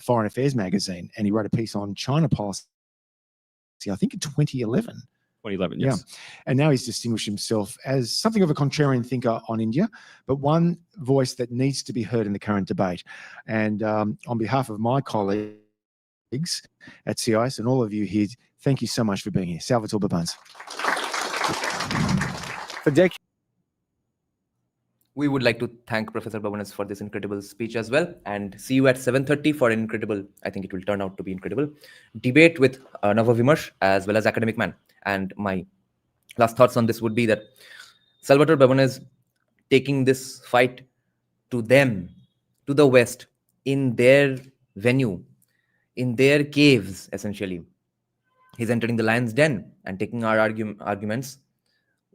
Foreign Affairs magazine, and he wrote a piece on China policy, I think in 2011. 2011, yes. Yeah. And now he's distinguished himself as something of a contrarian thinker on India, but one voice that needs to be heard in the current debate. And on behalf of my colleagues at CIS and all of you here, thank you so much for being here. Salvatore Babones. For decades, we would like to thank Professor Babones for this incredible speech as well, and see you at 7:30 for an incredible, I think it will turn out to be incredible, debate with Nava Vimarsh as well as Academic Man. And my last thoughts on this would be that Salvatore Babones taking this fight to them, to the West, in their venue, in their caves, essentially. He's entering the lion's den and taking our arguments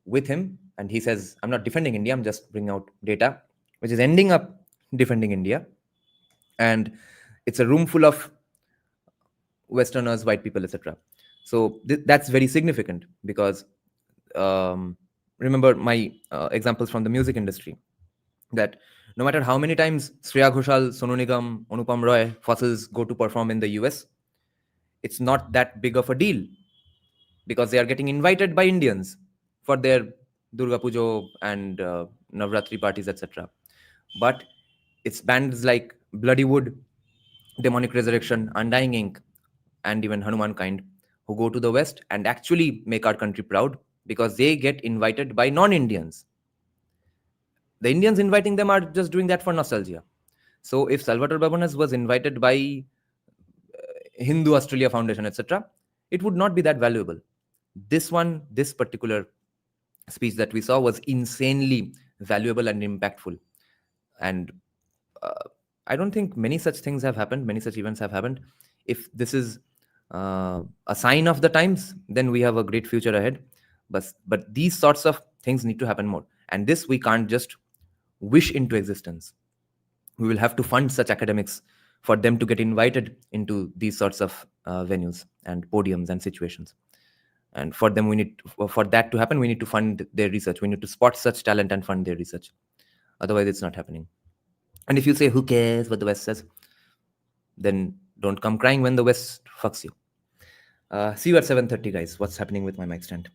with him. And he says, I'm not defending India, I'm just bringing out data, which is ending up defending India. And it's a room full of Westerners, white people, etc. So that's very significant because remember my examples from the music industry, that no matter how many times Shreya Ghoshal, Sonu Nigam, Anupam Roy, fossils go to perform in the US, it's not that big of a deal because they are getting invited by Indians for their Durga Pujo and Navratri parties, etc. But it's bands like Bloody Wood, Demonic Resurrection, Undying Ink, and even Hanuman Kind who go to the West and actually make our country proud because they get invited by non-Indians. The Indians inviting them are just doing that for nostalgia. So if Salvatore Babones was invited by Hindu Australia Foundation, etc., it would not be that valuable. This particular speech that we saw was insanely valuable and impactful. And I don't think many such things have happened, many such events have happened. If this is a sign of the times, then we have a great future ahead. But these sorts of things need to happen more. And this we can't just wish into existence. We will have to fund such academics for them to get invited into these sorts of venues and podiums and situations. And for that to happen, we need to fund their research. We need to spot such talent and fund their research. Otherwise, it's not happening. And if you say, who cares what the West says, then don't come crying when the West fucks you. See you at 7:30, guys. What's happening with my mic stand?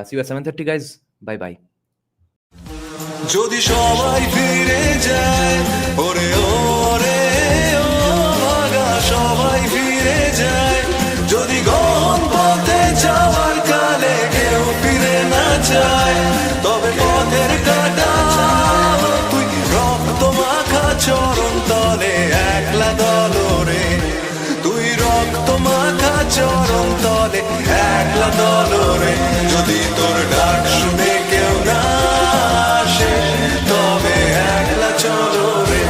See you at 7:30, guys. Bye-bye. যদি সবাই ফিরে যায় ওরে ওরে ও ভাগা সবাই ফিরে যায় যদি গহন পথে যাওয়ার কালে কেউ ফিরে না যায় তবে পথের কাটা তুই রক্ত মাখা চরণ তলে একলা দলরে তুই রক্ত মাখা চরণ তলে একলা দলরে যদি তোর ডাক শুনে কেউ না তবে একলা চলো রে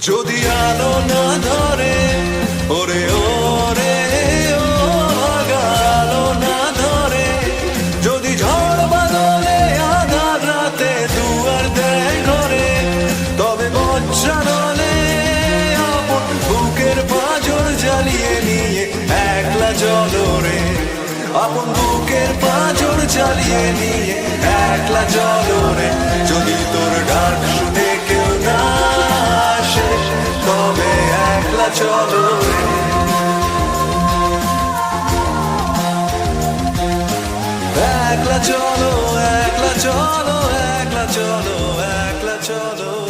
যদি আলো না ধরে ওরে ওরে ও ভাগা আলো না ধরে যদি ঝড় বাদলে আধার রাতে দুয়ার দেয় ঘরে তবে বজ্রানলে বুকের পাঁজর জ্বালিয়ে নিয়ে একলা জলরে আপন বুকের পাঁজর জ্বালিয়ে নিয়ে একলা জলরে যদি তোর ডাক শুনে কেউ না আসে তবে একলা চলরে একলা চলো একলা চলো একলা চলো একলা চলো